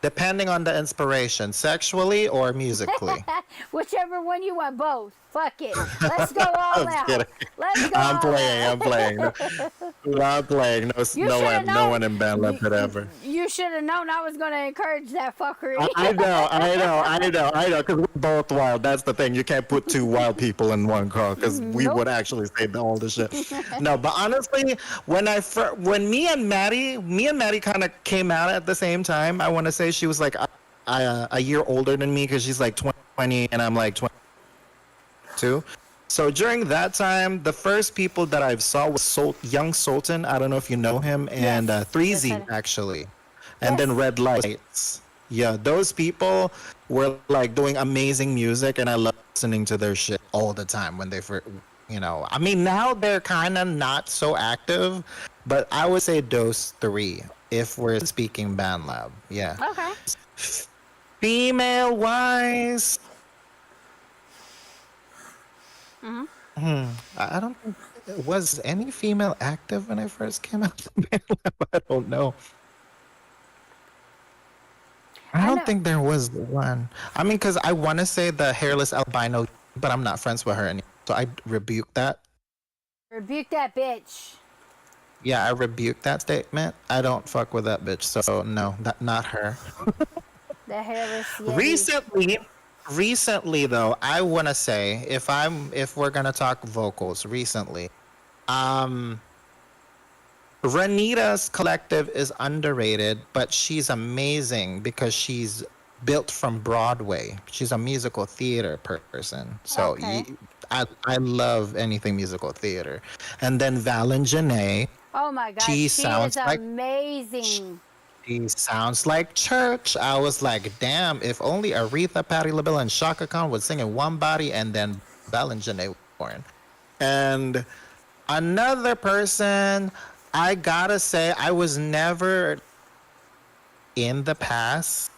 Depending on the inspiration, sexually or musically. Whichever one you want, both. Fuck it. Let's go all out. Let's go. I'm playing. No one in BandLab could ever. You should have known I was going to encourage that fuckery. I know. Because we're both wild. That's the thing. You can't put two wild people in one car because we would actually say all the shit. No, but honestly, when me and Maddie kind of came out at the same time. I want to say she was like a year older than me because she's like 20 and I'm like 22. So during that time, the first people that I saw was Young Sultan. I don't know if you know him, and 3Z actually, and then Red Lights. Yeah, those people were like doing amazing music, and I love listening to their shit all the time when they I mean, now they're kind of not so active, but I would say those three if we're speaking BandLab. Yeah. Okay. Female wise. I don't think was any female active when I first came out from BandLab. I don't know. I don't think there was one. I mean, because I want to say the hairless albino, but I'm not friends with her anymore, so I rebuke that. Rebuke that bitch. Yeah, I rebuke that statement. I don't fuck with that bitch, so no, not her. The hairless Yeti. Recently though, I want to say if we're gonna talk vocals recently, Renita's collective is underrated, but she's amazing because she's built from Broadway. She's a musical theater person, so I love anything musical theater. And then Valen Janae. Oh my God, she sounds amazing. She sounds like church. I was like, damn, if only Aretha, Patti LaBelle, and Shaka Khan would sing in one body, and then Valen Janae was born. And another person, I gotta say, I was never in the past.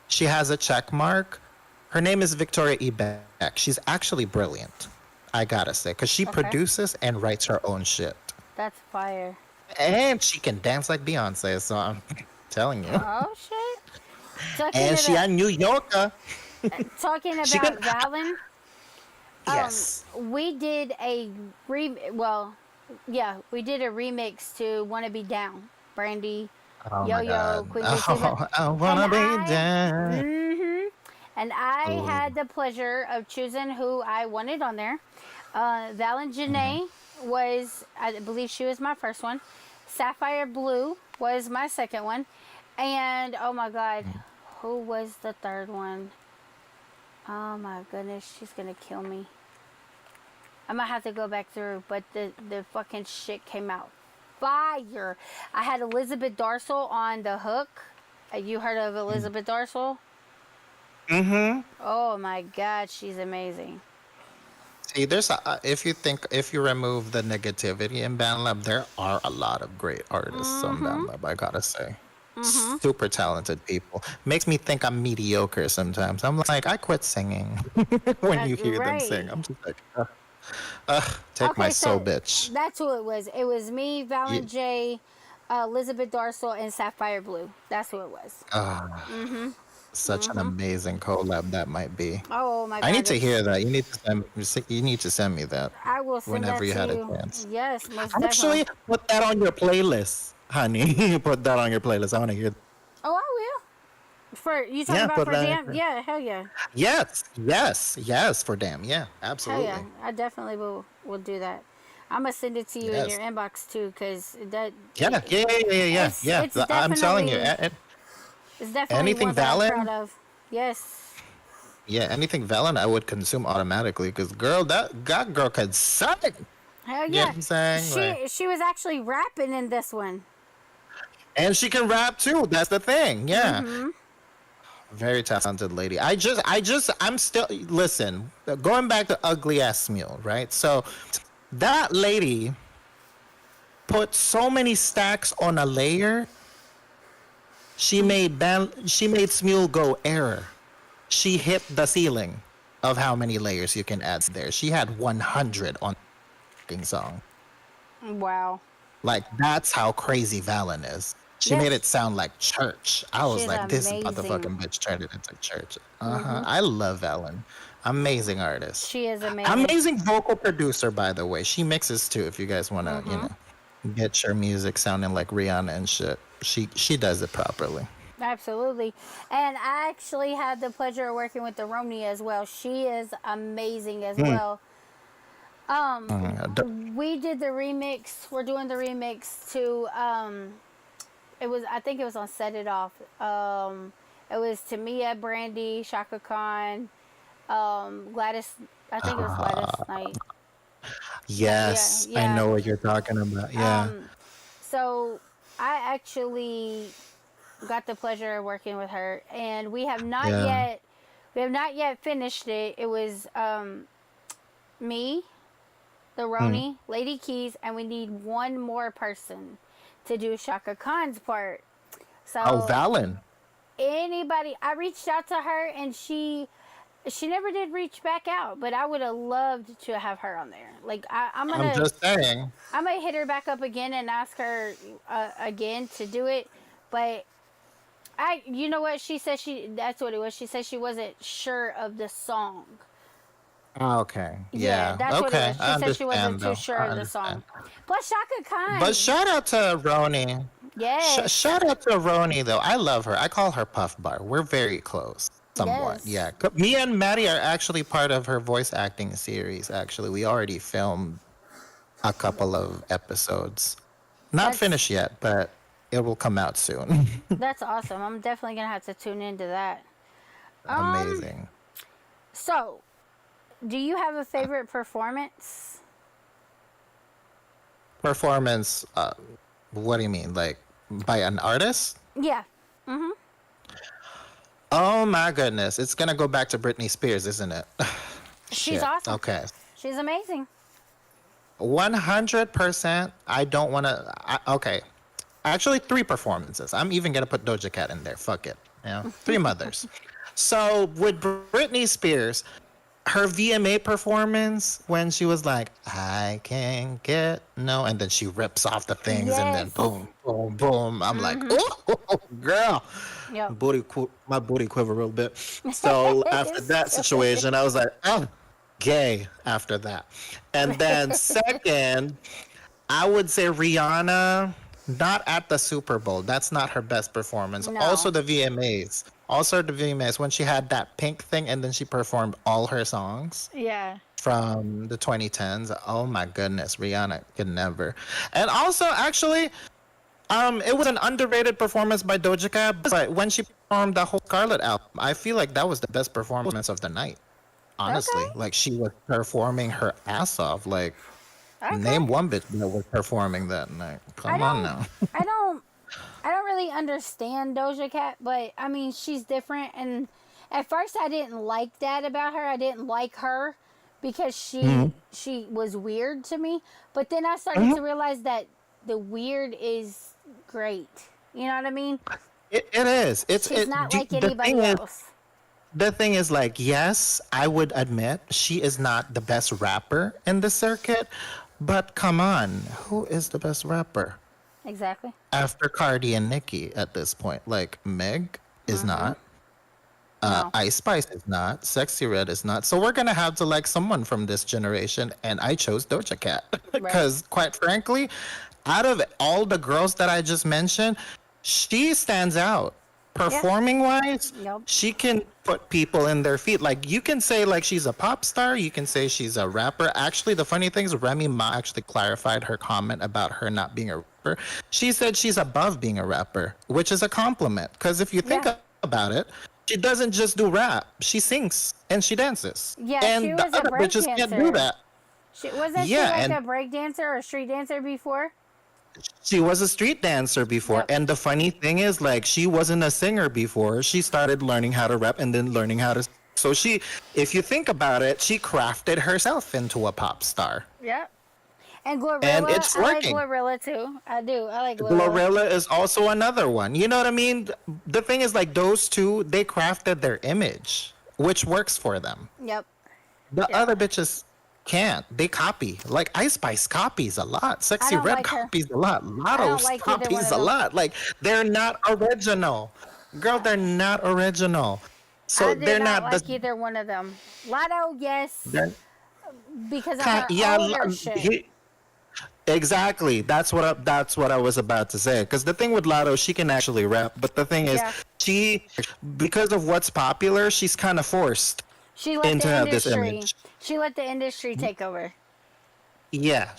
She has a check mark. Her name is Victoria E. Beck. She's actually brilliant, I gotta say, because she produces and writes her own shit. That's fire. And she can dance like Beyonce, so I'm telling you. Oh, shit. And she a New Yorker. Talking about Valen. Yes. We did a we did a remix to Wanna Be Down. Brandy, Yo-Yo, Queen Latifah. I wanna be down. And I had the pleasure of choosing who I wanted on there. Valen Janae was, I believe she was my first one. Sapphire Blue was my second one. And, oh my God, who was the third one? Oh my goodness, she's gonna kill me. I might have to go back through, but the fucking shit came out fire. I had Elizabeth Darsel on the hook. You heard of Elizabeth Darsel? Mm-hmm. Oh my God, she's amazing. See, if you remove the negativity in BandLab, there are a lot of great artists on Mm-hmm. BandLab, I gotta say. Mm-hmm. Super talented people. Makes me think I'm mediocre sometimes. I'm like, I quit singing when you hear them Right. sing. I'm just like, take my Okay, soul, so bitch. that's who it was. It was me, Yeah. Valen J, Elizabeth Darsel, and Sapphire Blue. That's who it was. Ah, Mm-hmm. such an Mm-hmm. amazing collab that might be. Oh my I need God, to hear it's. that. You need to send me that I will send whenever that you to had a you. chance. Yes, most definitely. Actually, put that on your playlist, honey. Put that on your playlist. I want to hear. Oh, I will. For you talking Yeah, about put for that. damn? Yeah, hell yeah, Yes, yes, yes. For damn, yeah, hell yeah. absolutely. I definitely will do that. I'm gonna send it to you in Yes. your inbox too, cause that Yeah, yeah, yeah, yeah, yeah, yeah. it's I'm telling you, definitely it's definitely anything one that I'm proud Valen, of. Yes. Yeah, anything Valen I would consume automatically because girl, that girl could sing. Hell You know yeah. what I'm saying? Like, She was actually rapping in this one. and she can rap too. That's the thing. Yeah. Mm-hmm. very talented lady. I'm still listen. Going back to ugly ass mule, right? So That lady put so many stacks on a layer. She made Smule go error. She hit the ceiling of how many layers you can add there. She had 100 on the fucking song. Wow. Like that's how crazy Valen is. She made it Yes. sound like church. I was She's like, this amazing. motherfucking bitch turned it into church. Mm-hmm. I love Valen. Amazing artist. She is amazing. Amazing vocal producer, by the way. She mixes too. If you guys want to, Mm-hmm. get your music sounding like Rihanna and shit, she does it properly. Absolutely. And I actually had the pleasure of working with the Romney as well. She is amazing as well. We did the remix. We're doing the remix to it was I think it was on Set It Off. It was Tamia, Brandy, Shaka Khan, Gladys. I think it was Gladys Knight. yes, Yeah, I yeah. know what you're talking about. Yeah. So I actually got the pleasure of working with her, and Yeah. we have not yet finished it. It was me, the Mm. Roni, Lady Keys, and we need one more person to do Shaka Khan's part. Oh, So Valen. anybody, I reached out to her, and she never did reach back out, but I would have loved to have her on there. Like I'm just saying. I might hit her back up again and ask her again to do it, but you know what she said, that's what it was. She said she wasn't sure of the song. Okay. Yeah, Yeah. that's what it Okay. was. I She said she wasn't understand too though. sure I of the song. understand. Plus Shaka But Khan, shout out to Roni. yes, Shout out to Roni though. I love her. I call her Puff Bar. We're very close. Somewhat. yes, Yeah. Me and Maddie are actually part of her voice acting series. Actually, we already filmed a couple of episodes. Not that's finished yet, but it will come out soon. that's awesome. I'm definitely gonna have to tune into that. Um, Amazing. so do you have a favorite performance? Performance. What do you mean? Like by an artist? Yeah. Mhm. Oh my goodness. It's gonna go back to Britney Spears, isn't it? She's Shit. awesome. Okay. She's amazing. 100%. I don't want to. Okay. Actually, 3 performances. I'm even going to put Doja Cat in there. Fuck it. Yeah. 3 mothers. So with Britney Spears, her VMA performance when she was like, I can't get no, and then she rips off the things and then Yes. boom, boom, boom. I'm like, oh, girl. Yep. My booty quiver a little bit. So after that situation, I was like, oh, gay after that. And then second, I would say Rihanna, not at the Super Bowl. That's not her best performance. No. Also the VMAs. Also the VMAs when she had that pink thing and then she performed all her songs Yeah. from the 2010s. Oh my goodness, Rihanna could never. And also, actually, it was an underrated performance by Doja Cat, but when she performed the whole Scarlet album, I feel like that was the best performance of the night. Honestly, Okay. like she was performing her ass off. Like Okay. Name one bitch that was performing that night. I Come on don't, now. I don't, I don't really understand Doja Cat, but I mean, she's different. And at first, I didn't like that about her. I didn't like her because she was weird to me. But then I started to realize that the weird is great. You know what I mean? It is. She's not like the anybody thing is, else. the thing is, like, yes, I would admit she is not the best rapper in the circuit, but come on, who is the best rapper Exactly. after Cardi and Nicki at this point? Like, Meg is not. No. Ice Spice is not. Sexy Red is not. So we're gonna have to like someone from this generation, and I chose Doja Cat because, quite frankly, out of all the girls that I just mentioned, she stands out. Performing wise, Yep. she can put people in their feet. Like you can say like she's a pop star, you can say she's a rapper. Actually, the funny thing is Remy Ma actually clarified her comment about her not being a rapper. She said she's above being a rapper, which is a compliment. Because if you think Yeah. about it, she doesn't just do rap. She sings and she dances. Yeah, and she the was a other bitches can't do breakdancer. that. Wasn't she Yeah, like and a break dancer or a street dancer before? she was a street dancer before. Yep. And the funny thing is, like, she wasn't a singer before. She started learning how to rap and then learning how to. So she, if you think about it, she crafted herself into a pop star. Yep. And Glorilla, And it's I like working. Glorilla too. I do. I like Glorilla. Glorilla is also another one. You know what I mean? The thing is, like, those two, they crafted their image, which works for them. Yep. The Yeah. other bitches can't. They copy. Like Ice Spice copies a lot. Sexy don't Red like her. copies a lot. Lotto don't like either one copies of a them. lot. Like they're not original. Girl, they're not original. So I do they're not not like the either one of them. Lotto, yes, they're, because of her yeah, older shit. exactly. That's what I was about to say. Because the thing with Lotto, she can actually rap, but the thing is, Yeah. she, because of what's popular, she's kind of forced She let into the this industry. image. She let the industry take over. Yeah,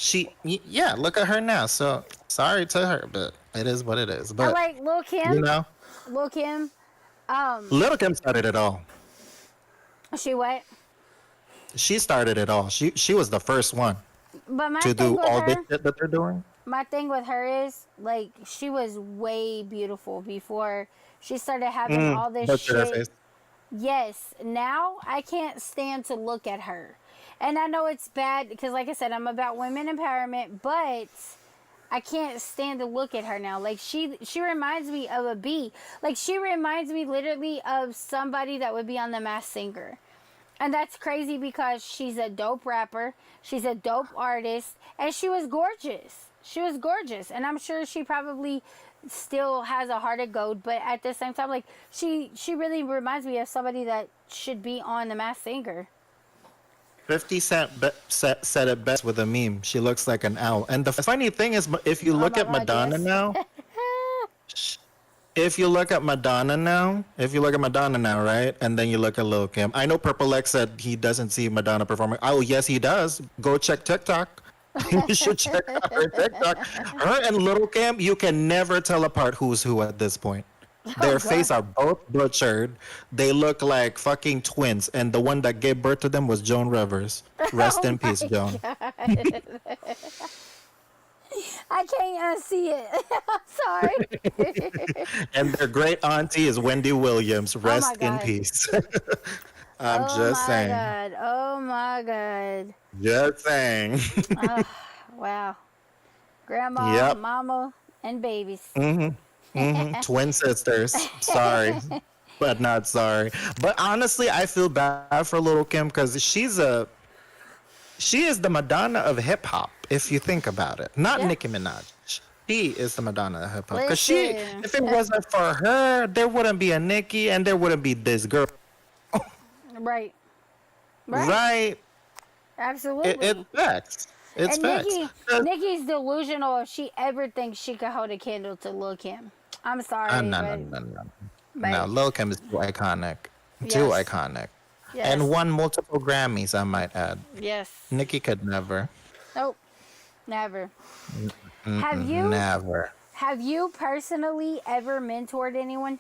yeah, look at her now. So sorry to her, but it is what it is. I But like Lil Kim. you know, Lil Kim. Little Kim started it all. She what? She started it all. She was the first one But my to thing do with all this her, shit that they're doing. my thing with her is like she was way beautiful before she started having all this Look at her shit. face. Yes, now I can't stand to look at her. And I know it's bad because, like I said, I'm about women empowerment, but I can't stand to look at her now. Like, she reminds me of a bee. Like, she reminds me literally of somebody that would be on The Masked Singer. And that's crazy because she's a dope rapper, she's a dope artist, and she was gorgeous. She was gorgeous. And I'm sure she probably still has a heart of gold, but at the same time, like, she really reminds me of somebody that should be on The Masked Singer. 50 Cent said it best with a meme. She looks like an owl. And the funny thing is, if you look my at God, Madonna yes. now, if you look at Madonna now, right, and then you look at Lil Kim, I know Purple X said he doesn't see Madonna performing. Oh, yes, he does. Go check TikTok. You should check out her TikTok. Her and Lil Kim, you can never tell apart who's who at this point. Their face are both butchered. They look like fucking twins. And the one that gave birth to them was Joan Rivers. Rest in peace, Joan. I can't unsee it. I'm sorry. And their great auntie is Wendy Williams. Rest in God. peace. I'm just saying. God. Oh my God. Just saying. Wow. Grandma, Yep. mama, and babies. Twin sisters. Sorry. But not sorry. But honestly, I feel bad for Little Kim because she is the Madonna of hip hop, if you think about it. Not Yeah. Nicki Minaj. She is the Madonna of hip hop. Because Listen. if it wasn't for her, there wouldn't be a Nicki and there wouldn't be this girl. Right. Right? Absolutely. It's facts. It's and facts. Nikki's delusional if she ever thinks she could hold a candle to Lil Kim. I'm sorry. No. but- No, Lil Kim is too iconic. Too Yes. iconic. Yes. And won multiple Grammys, I might add. Yes. Nicki could never. Nope. Never. Never. Have you personally ever mentored anyone?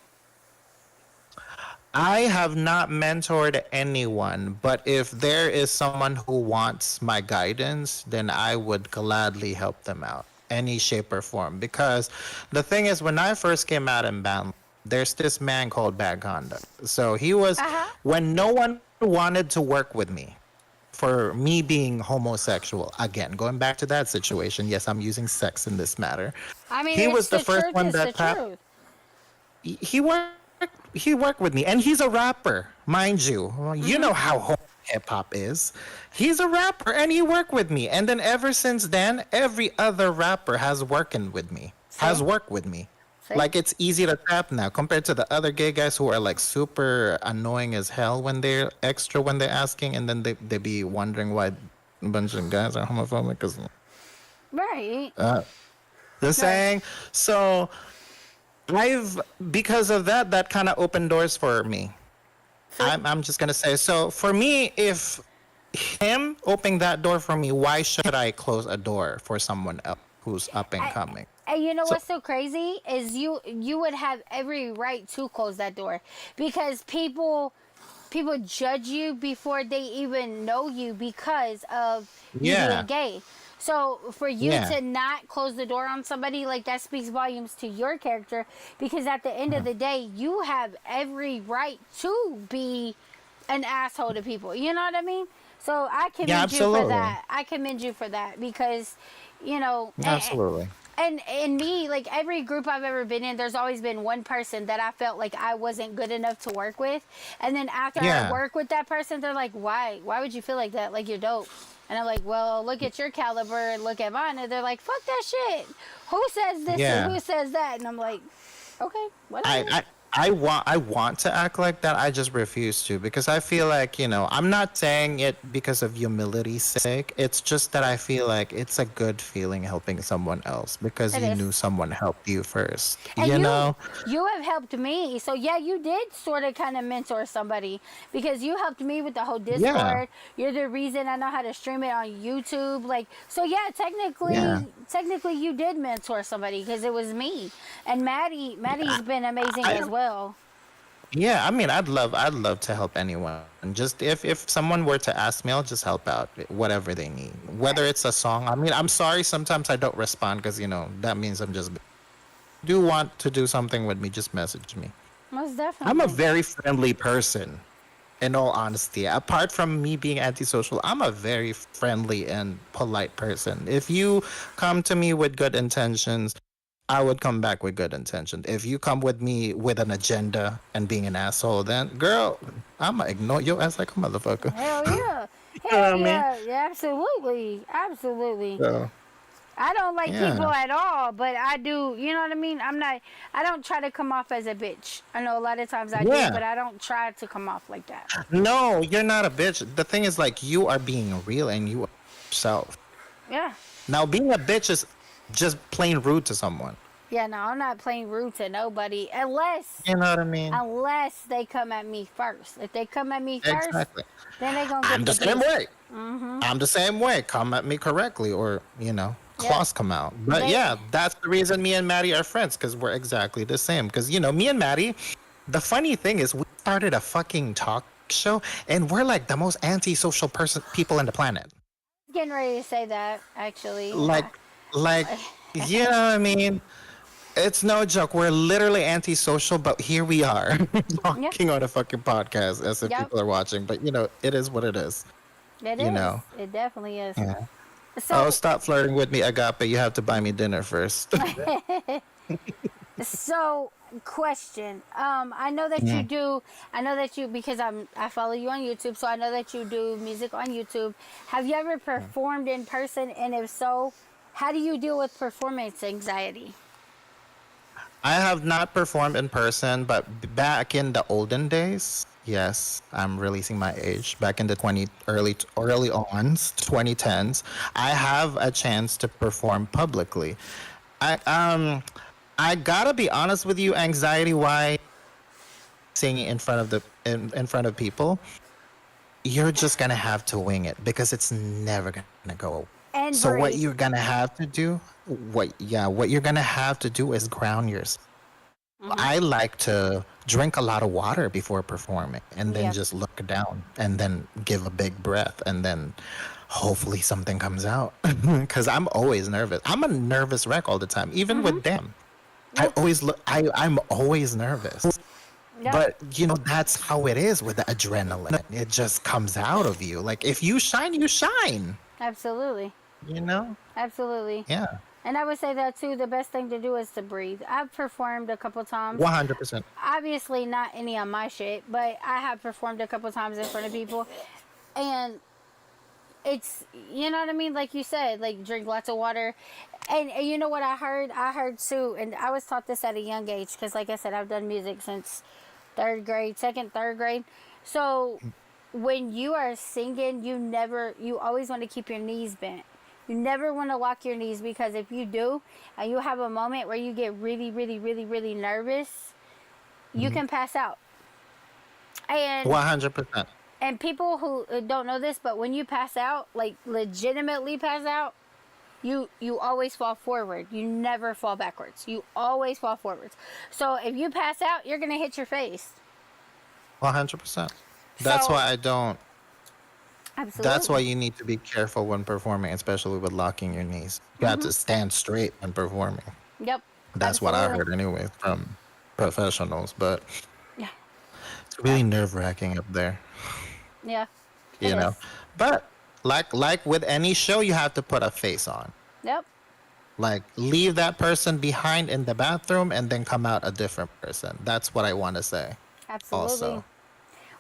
I have not mentored anyone, but if there is someone who wants my guidance, then I would gladly help them out, any shape or form. Because the thing is, when I first came out in band, there's this man called Bad Conduct. So he was, Uh-huh. when no one wanted to work with me for me being homosexual, again, going back to that situation, yes, I'm using sex in this matter. I mean, He it's was the the first truth. one It's the that truth. he worked with me, and he's a rapper, mind you. Well, you know how hip hop is. He's a rapper, and he worked with me. And then ever since then, every other rapper has See? worked with me. See? Like it's easy to tap now compared to the other gay guys who are like super annoying as hell when they're extra when they're asking, and then they be wondering why a bunch of guys are homophobic because Right. the saying. So I've because of that, that kind of opened doors for me. I'm just gonna say. So for me, if him opening that door for me, why should I close a door for someone else who's up and coming? And you know So what's so crazy is you would have every right to close that door because people judge you before they even know you because of you Yeah. being gay. So for you Yeah. to not close the door on somebody, like, that speaks volumes to your character, because at the end of the day, you have every right to be an asshole to people. You know what I mean? So I commend you for absolutely. that. I commend you for that because, you know, Absolutely. and me, like, every group I've ever been in, there's always been one person that I felt like I wasn't good enough to work with. And then after I Yeah. work with that person, they're like, why? Why would you feel like that? Like, you're dope. And I'm like, well, look at your caliber and look at mine. And they're like, fuck that shit. Who says this Yeah. and who says that? And I'm like, okay, whatever. I want to act like that. I just refuse to because I feel like, I'm not saying it because of humility's sake. It's just that I feel like it's a good feeling helping someone else because It you is. knew someone helped you first. And You know? you have helped me. So yeah, you did sort of kind of mentor somebody because you helped me with the whole Discord. Yeah. You're the reason I know how to stream it on YouTube. Like, so yeah, Yeah. technically you did mentor somebody because it was me. And Maddie's been amazing as well. Yeah, I mean, I'd love to help anyone. Just if someone were to ask me, I'll just help out whatever they need. Whether it's a song. I mean, I'm sorry sometimes I don't respond because, that means I'm just do want to do something with me, just message me. Most definitely. I'm a very friendly person, in all honesty. Apart from me being antisocial, I'm a very friendly and polite person. If you come to me with good intentions, I would come back with good intentions. If you come with me with an agenda and being an asshole, then girl, I'ma ignore your ass like a motherfucker. Hell yeah. know what Hell I mean? yeah. Absolutely. Absolutely. So, I don't like Yeah. people at all, but I do, you know what I mean? I don't try to come off as a bitch. I know a lot of times I Yeah. do, but I don't try to come off like that. no, you're not a bitch. The thing is, like, you are being real and you are yourself. Yeah. Now, being a bitch is just plain rude to someone. Yeah, no, I'm not playing rude to nobody unless You know what I mean? they come at me first. If they come at me first, Exactly. then they gonna get I'm the same juice. way. I'm the same way. Come at me correctly, or claws come out. But They- yeah, that's the reason me and Maddie are friends because we're exactly the same. Because me and Maddie, the funny thing is, we started a fucking talk show, and we're like the most antisocial people on the planet. Getting ready to say that actually. Like, you know what I mean? It's no joke. We're literally antisocial, but here we are talking on a fucking podcast as if Yep. people are watching. But it is what it is. It you is. know. It definitely is. Yeah. So Oh, stop flirting with me, Agape. You have to buy me dinner first. So, question. I know that you do. I know that you because I follow you on YouTube, so I know that you do music on YouTube. Have you ever performed in person? And if so, how do you deal with performance anxiety? I have not performed in person, but back in the olden days, yes, I'm releasing my age. Back in the early 2010s, I have a chance to perform publicly. I gotta be honest with you, anxiety wise, singing in front of in front of people, you're just gonna have to wing it because it's never gonna go away. And So what breathe. you're gonna have to do, what you're gonna have to do is ground yourself. I like to drink a lot of water before performing and then Yeah. just look down and then give a big breath and then hopefully something comes out. Because I'm always nervous. I'm a nervous wreck all the time, even with them. I Yeah. always look, I'm always nervous. Yep. But that's how it is with the adrenaline. It just comes out of you. Like if you shine, you shine. Absolutely. You know? Absolutely. Yeah. And I would say that too. The best thing to do is to breathe. I've performed a couple times. 100%. Obviously, not any of my shit, but I have performed a couple times in front of people, and it's, you know what I mean. Like you said, like drink lots of water, and you know what I heard? I heard too, and I was taught this at a young age because, like I said, I've done music since third grade, third grade. So when you are singing, you always want to keep your knees bent. You never want to lock your knees, because if you do, and you have a moment where you get really, really, really, really nervous, you can pass out. And 100%. and people who don't know this, but when you pass out, like legitimately pass out, you always fall forward. You never fall backwards. You always fall forwards. So if you pass out, you're gonna hit your face. 100%. That's So- why I don't. Absolutely. That's why you need to be careful when performing, especially with locking your knees. You have to stand straight when performing. Yep. That's what I Absolutely. heard anyway from professionals, but Yeah. it's really nerve-wracking up there, Yeah. you It know. is. But like with any show, you have to put a face on. Yep. Like leave that person behind in the bathroom and then come out a different person. That's what I want to say. Absolutely. Also.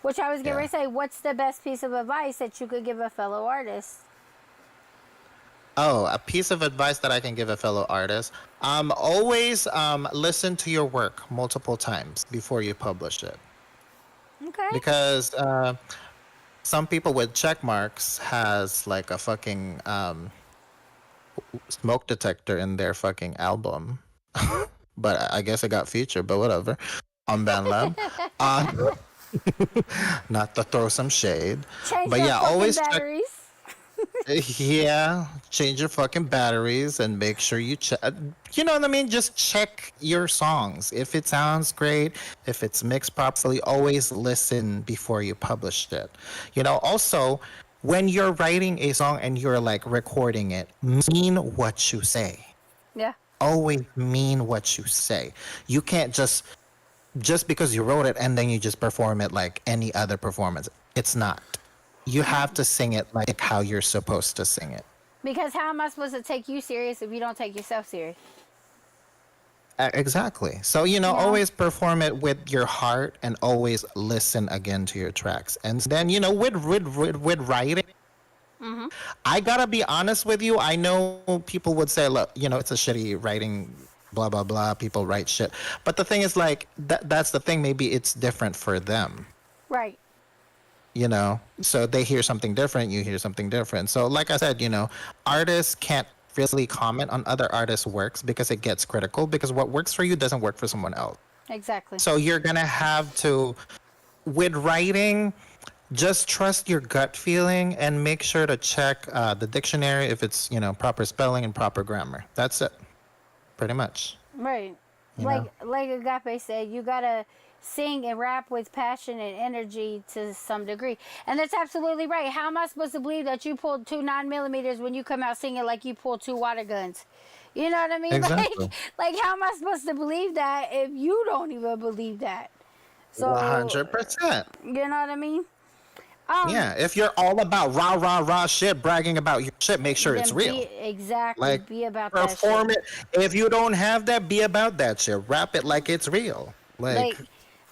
Which I was getting Yeah. ready to say, what's the best piece of advice that you could give a fellow artist? Oh, a piece of advice that I can give a fellow artist. Always listen to your work multiple times before you publish it. Okay. Because some people with check marks has like a fucking smoke detector in their fucking album. But I guess it got featured, but whatever. On BandLab. Not to throw some shade. Change But your yeah, fucking always check. batteries. Yeah, change your fucking batteries and make sure you check. You know what I mean? Just check your songs. If it sounds great, if it's mixed properly, always listen before you publish it. Also, when you're writing a song and you're like recording it, mean what you say. Yeah. Always mean what you say. You can't just because you wrote it and then you just perform it like any other performance. It's not. You have to sing it like how you're supposed to sing it. Because how am I supposed to take you serious if you don't take yourself serious? Exactly. So, always perform it with your heart and always listen again to your tracks. And then, with writing, I gotta be honest with you. I know people would say, look, it's a shitty writing, blah, blah, blah. People write shit. But the thing is, like, that's the thing. Maybe it's different for them. Right. So they hear something different, you hear something different. So like I said, artists can't really comment on other artists' works because it gets critical, because what works for you doesn't work for someone else. Exactly. So you're gonna have to, with writing, just trust your gut feeling and make sure to check the dictionary if it's proper spelling and proper grammar. That's it, pretty much. Right. You Like Agape said, you gotta sing and rap with passion and energy to some degree. And that's absolutely right. How am I supposed to believe that you pulled 2 9mm when you come out singing like you pulled 2 water guns? You know what I mean? Exactly. Like how am I supposed to believe that if you don't even believe that? So 100%. you know what I mean? Yeah, if you're all about rah, rah, rah shit, bragging about your shit, make sure it's then real. Exactly. Like, Be about that shit. perform it. If you don't have that, be about that shit. Rap it like it's real.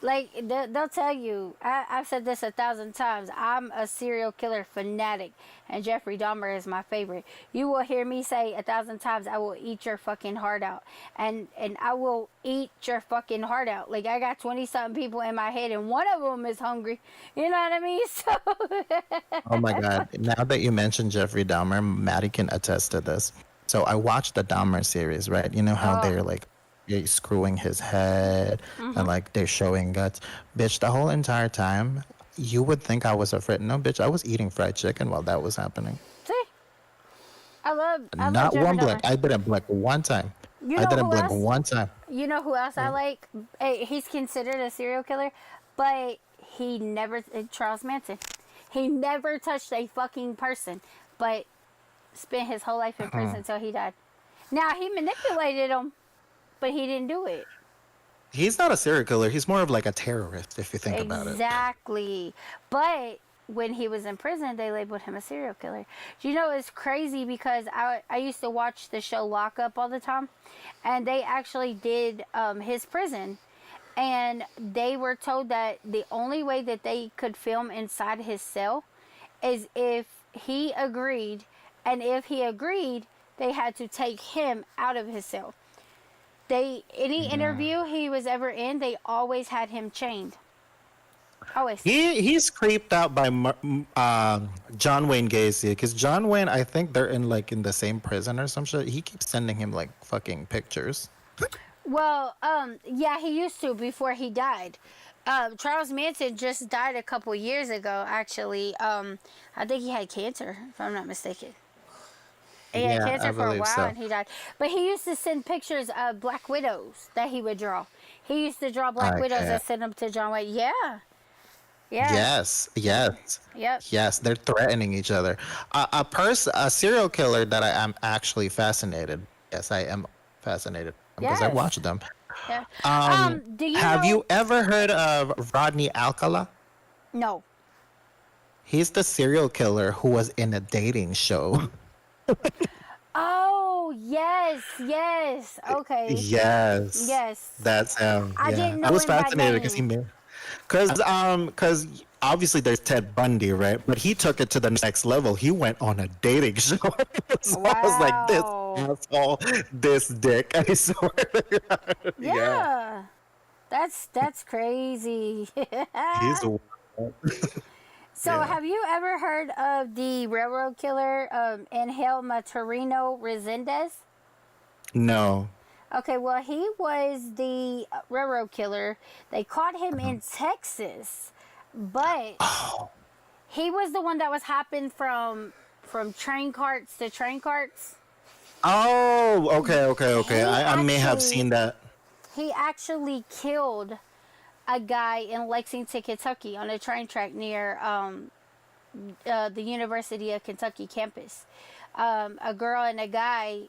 Like they'll tell you, I've said this 1,000 times, I'm a serial killer fanatic, and Jeffrey Dahmer is my favorite. You will hear me say 1,000 times, I will eat your fucking heart out. And I will eat your fucking heart out. Like, I got 20-something people in my head, and one of them is hungry. You know what I mean? So... Oh my God. Now that you mentioned Jeffrey Dahmer, Maddie can attest to this. So I watched the Dahmer series, right? You know how they're like screwing his head and like they're showing guts. Bitch, the whole entire time, you would think I was afraid. No, bitch, I was eating fried chicken while that was happening. See? I love Not Jeffrey one blink. Dahmer. I didn't blink one time. You I know didn't who blink else? one time. You know who else I like? He's considered a serial killer, but he never. Charles Manson. He never touched a fucking person, but spent his whole life in prison until he died. Now he manipulated them, but he didn't do it. He's not a serial killer. He's more of like a terrorist, if you think about it. Exactly. But when he was in prison, they labeled him a serial killer. Do you know, it's crazy because I used to watch the show Lock Up all the time, and they actually did his prison. And they were told that the only way that they could film inside his cell is if he agreed. And if he agreed, they had to take him out of his cell. Any interview he was ever in, they always had him chained. Always. He's creeped out by John Wayne Gacy, because John Wayne, I think they're in the same prison or some shit. He keeps sending him like fucking pictures. Well, yeah, he used to before he died. Charles Manson just died a couple years ago, actually. I think he had cancer, if I'm not mistaken. He had cancer for a while and he died. But he used to send pictures of black widows that he would draw. He used to draw black widows and send them to John Wayne. Yeah. Yeah. Yes. Yep. Yes, they're threatening each other. A serial killer that I am actually fascinated. Yes, I am fascinated because I Yes. watched them. Yeah. Do you Have know? you ever heard of Rodney Alcala? No. He's the serial killer who was in a dating show. Oh, yes. Okay. Yes. Yes. That's him. I yeah. didn't know I was him by fascinated because he name. made. Because obviously there's Ted Bundy, right? But he took it to the next level. He went on a dating show. So I was like, this asshole, this dick. I swear to God. Yeah. That's crazy. He's a So, have you ever heard of the railroad killer, Angel Maturino Resendez? No. Okay, well, he was the railroad killer. They caught him in Texas, but he was the one that was hopping from train carts to train carts. Oh, okay. I may have seen that. He actually killed a guy in Lexington, Kentucky, on a train track near the University of Kentucky campus. A girl and a guy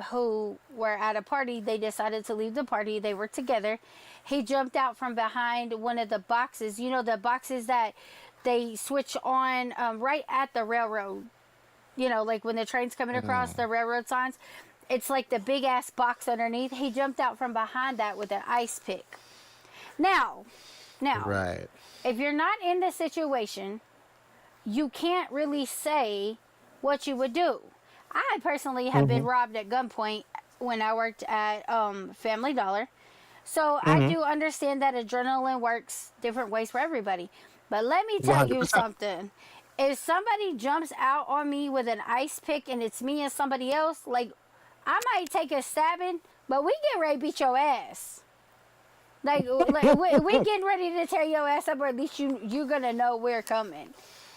who were at a party, they decided to leave the party. They were together. He jumped out from behind one of the boxes. You know, the boxes that they switch on right at the railroad. You know, like when the train's coming across the railroad signs. It's like the big ass box underneath. He jumped out from behind that with an ice pick. Now, Right. if you're not in the situation, you can't really say what you would do. I personally have been robbed at gunpoint when I worked at Family Dollar. So I do understand that adrenaline works different ways for everybody. But let me tell you 100%. something. If somebody jumps out on me with an ice pick and it's me and somebody else, like, I might take a stabbing, but we get ready to beat your ass. Like we getting ready to tear your ass up, or at least you're gonna know we're coming.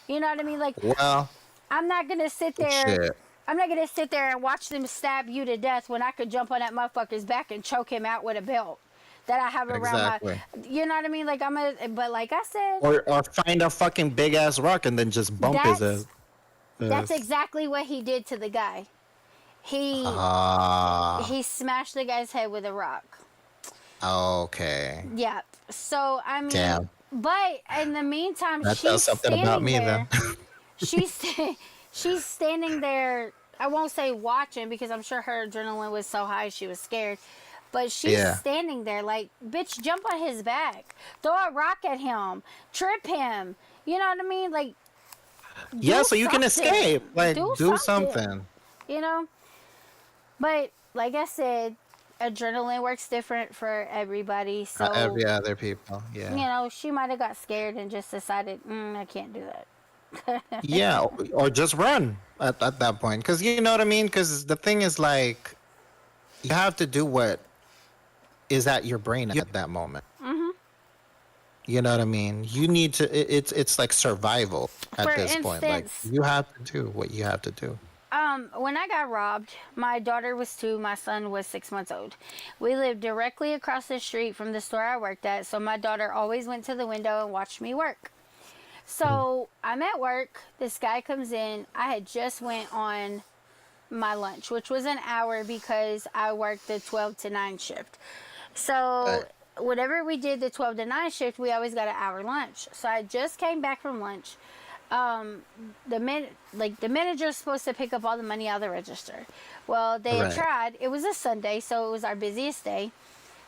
You know what I mean? Like, Well, I'm not gonna sit there. shit. I'm not gonna sit there and watch them stab you to death when I could jump on that motherfucker's back and choke him out with a belt that I have around Exactly. my. You know what I mean? Like but like I said, Or find a fucking big ass rock and then just bump his ass. that's exactly what he did to the guy. He smashed the guy's head with a rock. Okay. Yeah. So I mean, Damn. but in the meantime, That she's tells something standing about me there. then. She's standing there. I won't say watching because I'm sure her adrenaline was so high she was scared. But she's standing there like, bitch, jump on his back, throw a rock at him, trip him. You know what I mean? Like, Yeah, so you can something. escape. Like, do something. something. You know? But like I said, adrenaline works different for everybody. So Every other people. Yeah. you know, she might have got scared and just decided, I can't do that. Yeah, or just run at that point. Because you know what I mean? Because the thing is, like, you have to do what is at your brain at that moment. You know what I mean? You need to. It's like survival at For this point. Like, instance- you have to do what you have to do. When I got robbed, my daughter was 2, my son was 6 months old. We lived directly across the street from the store I worked at, so my daughter always went to the window and watched me work. So I'm at work, this guy comes in, I had just went on my lunch, which was an hour because I worked the 12 to 9 shift. So whatever we did the 12 to 9 shift, we always got an hour lunch. So I just came back from lunch. The manager's supposed to pick up all the money out of the register. Well, they had tried. It was a Sunday, so it was our busiest day.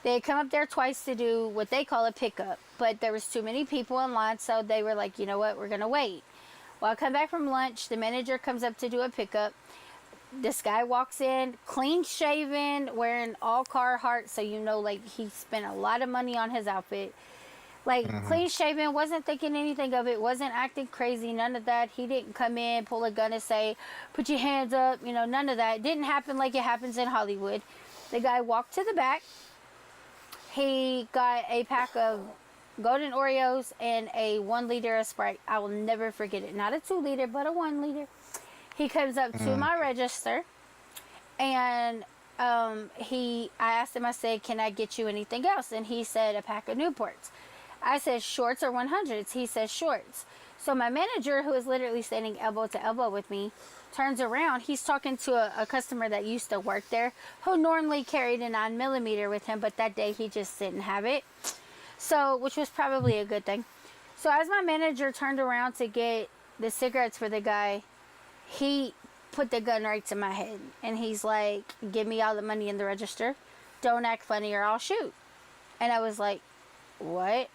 They had come up there twice to do what they call a pickup, but there was too many people in line, so they were like, you know what, we're gonna wait. Well, I come back from lunch. The manager comes up to do a pickup. This guy walks in, clean shaven, wearing all Carhartt, so you know, like, he spent a lot of money on his outfit. Like, clean shaven, wasn't thinking anything of it, wasn't acting crazy, none of that. He didn't come in, pull a gun and say, put your hands up, you know, none of that. It didn't happen like it happens in Hollywood. The guy walked to the back. He got a pack of Golden Oreos and a 1 liter of Sprite. I will never forget it. Not a 2 liter, but a 1 liter. He comes up to my register, and I asked him, I said, can I get you anything else? And he said, a pack of Newports. I said, shorts or 100s? He said, shorts. So my manager, who is literally standing elbow to elbow with me, turns around. He's talking to a customer that used to work there, who normally carried a 9mm with him, but that day he just didn't have it. So, which was probably a good thing. So as my manager turned around to get the cigarettes for the guy, he put the gun right to my head. And he's like, give me all the money in the register. Don't act funny or I'll shoot. And I was like, what?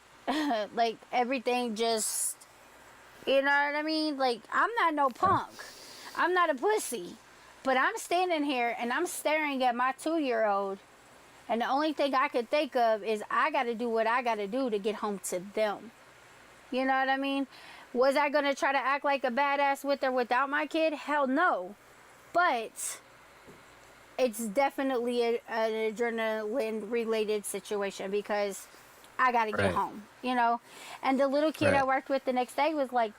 Like, everything just, you know what I mean? Like, I'm not no punk. I'm not a pussy. But I'm standing here and I'm staring at my 2-year-old. And the only thing I could think of is I got to do what I got to do to get home to them. You know what I mean? Was I going to try to act like a badass with or without my kid? Hell no. But it's definitely an adrenaline-related situation because I got to get home, you know? And the little kid I worked with the next day was like,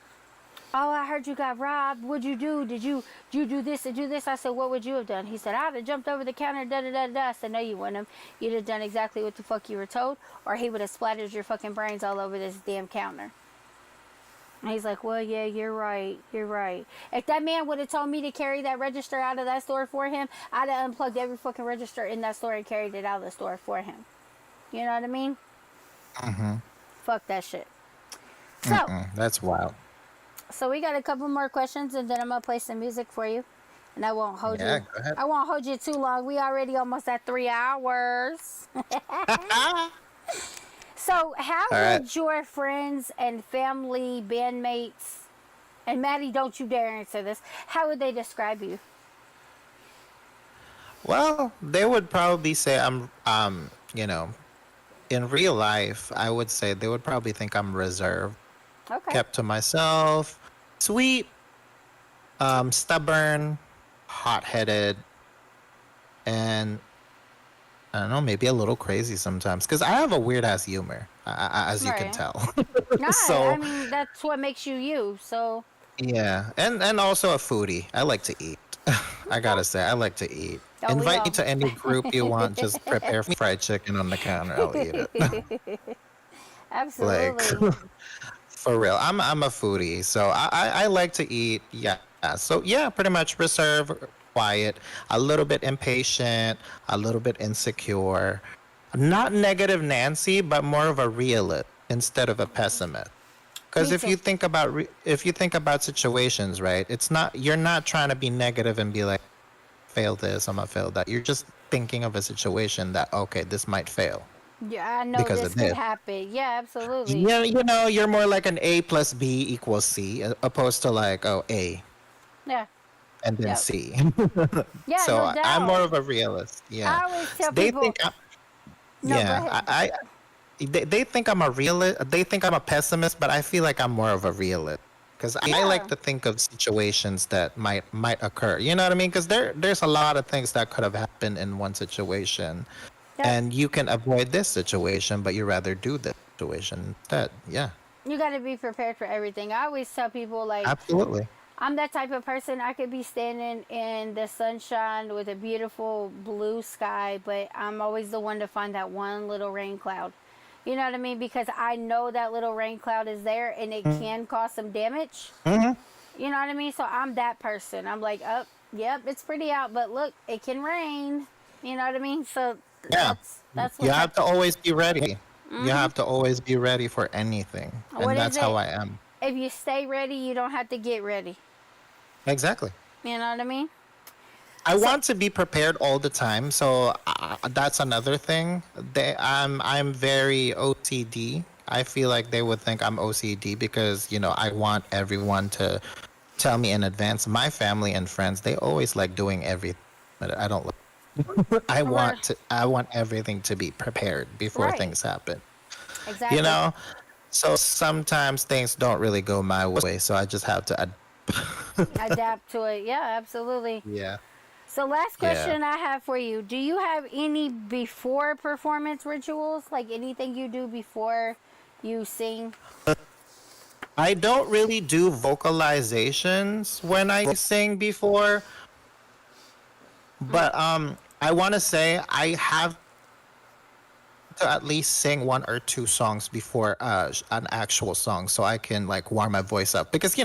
oh, I heard you got robbed. What'd you do? Did you do this and do this? I said, what would you have done? He said, I'd have jumped over the counter, da-da-da-da. I said, no, you wouldn't have. You'd have done exactly what the fuck you were told, or he would have splattered your fucking brains all over this damn counter. And he's like, well, yeah, you're right. You're right. If that man would have told me to carry that register out of that store for him, I'd have unplugged every fucking register in that store and carried it out of the store for him. You know what I mean? Fuck that shit. So that's wild. So we got a couple more questions, and then I'm gonna play some music for you, and I won't hold you. Go ahead. I won't hold you too long. We already almost at 3 hours. So how would your friends and family, bandmates, and Maddie, don't you dare answer this, how would they describe you? Well, they would probably say I'm, you know, in real life, I would say they would probably think I'm reserved, kept to myself, sweet, stubborn, hot-headed, and I don't know, maybe a little crazy sometimes, because I have a weird-ass humor, as you can tell. No, So, I mean, that's what makes you you, so. yeah, and also a foodie. I like to eat. I gotta say, I like to eat. Oh, Invite me to any group you want. Just prepare fried chicken on the counter. I'll eat it. Absolutely. Like, for real. I'm a foodie, so I like to eat. Yeah. So yeah, pretty much reserved, quiet, a little bit impatient, a little bit insecure. Not negative Nancy, but more of a realist instead of a pessimist. Because if you think about situations, right? It's not, you're not trying to be negative and be like, fail this, I'm gonna fail that. You're just thinking of a situation that, okay, this might fail. Yeah, I know because this of could this. happen. Yeah, absolutely. Yeah, you know, you're more like an A plus B equals C, opposed to like, oh, A Yeah. and then Yep. C. Yeah, So no doubt. I'm more of a realist. Yeah. I always tell They people. think No, go yeah, ahead. they think I'm a realist. They think I'm a pessimist, but I feel like I'm more of a realist because I like to think of situations that might occur. You know what I mean? Because there's a lot of things that could have happened in one situation, Yep. and you can avoid this situation, but you rather do this situation instead. Yeah, You got to be prepared for everything. I always tell people, like, absolutely. I'm that type of person. I could be standing in the sunshine with a beautiful blue sky, but I'm always the one to find that one little rain cloud. You know what I mean? Because I know that little rain cloud is there and it can cause some damage. You know what I mean? So I'm that person. I'm like, oh, yep, it's pretty out, but look, it can rain. You know what I mean? So Yeah. that's what You have to always be ready. You have to always be ready for anything. What And is that's how it? I am. If you stay ready, you don't have to get ready. Exactly. You know what I mean? I want to be prepared all the time, so that's another thing. I'm very OCD. I feel like they would think I'm OCD because I want everyone to tell me in advance. My family and friends, they always like doing everything, but I don't. I want everything to be prepared before Right. things happen. Exactly. You know, so sometimes things don't really go my way, so I just have to. Adapt to it. Yeah, absolutely. Yeah. So last Yeah. question I have for you. Do you have any before performance rituals? Like anything you do before you sing? I don't really do vocalizations when I sing before, but I want to say I have to at least sing one or two songs before an actual song so I can like warm my voice up because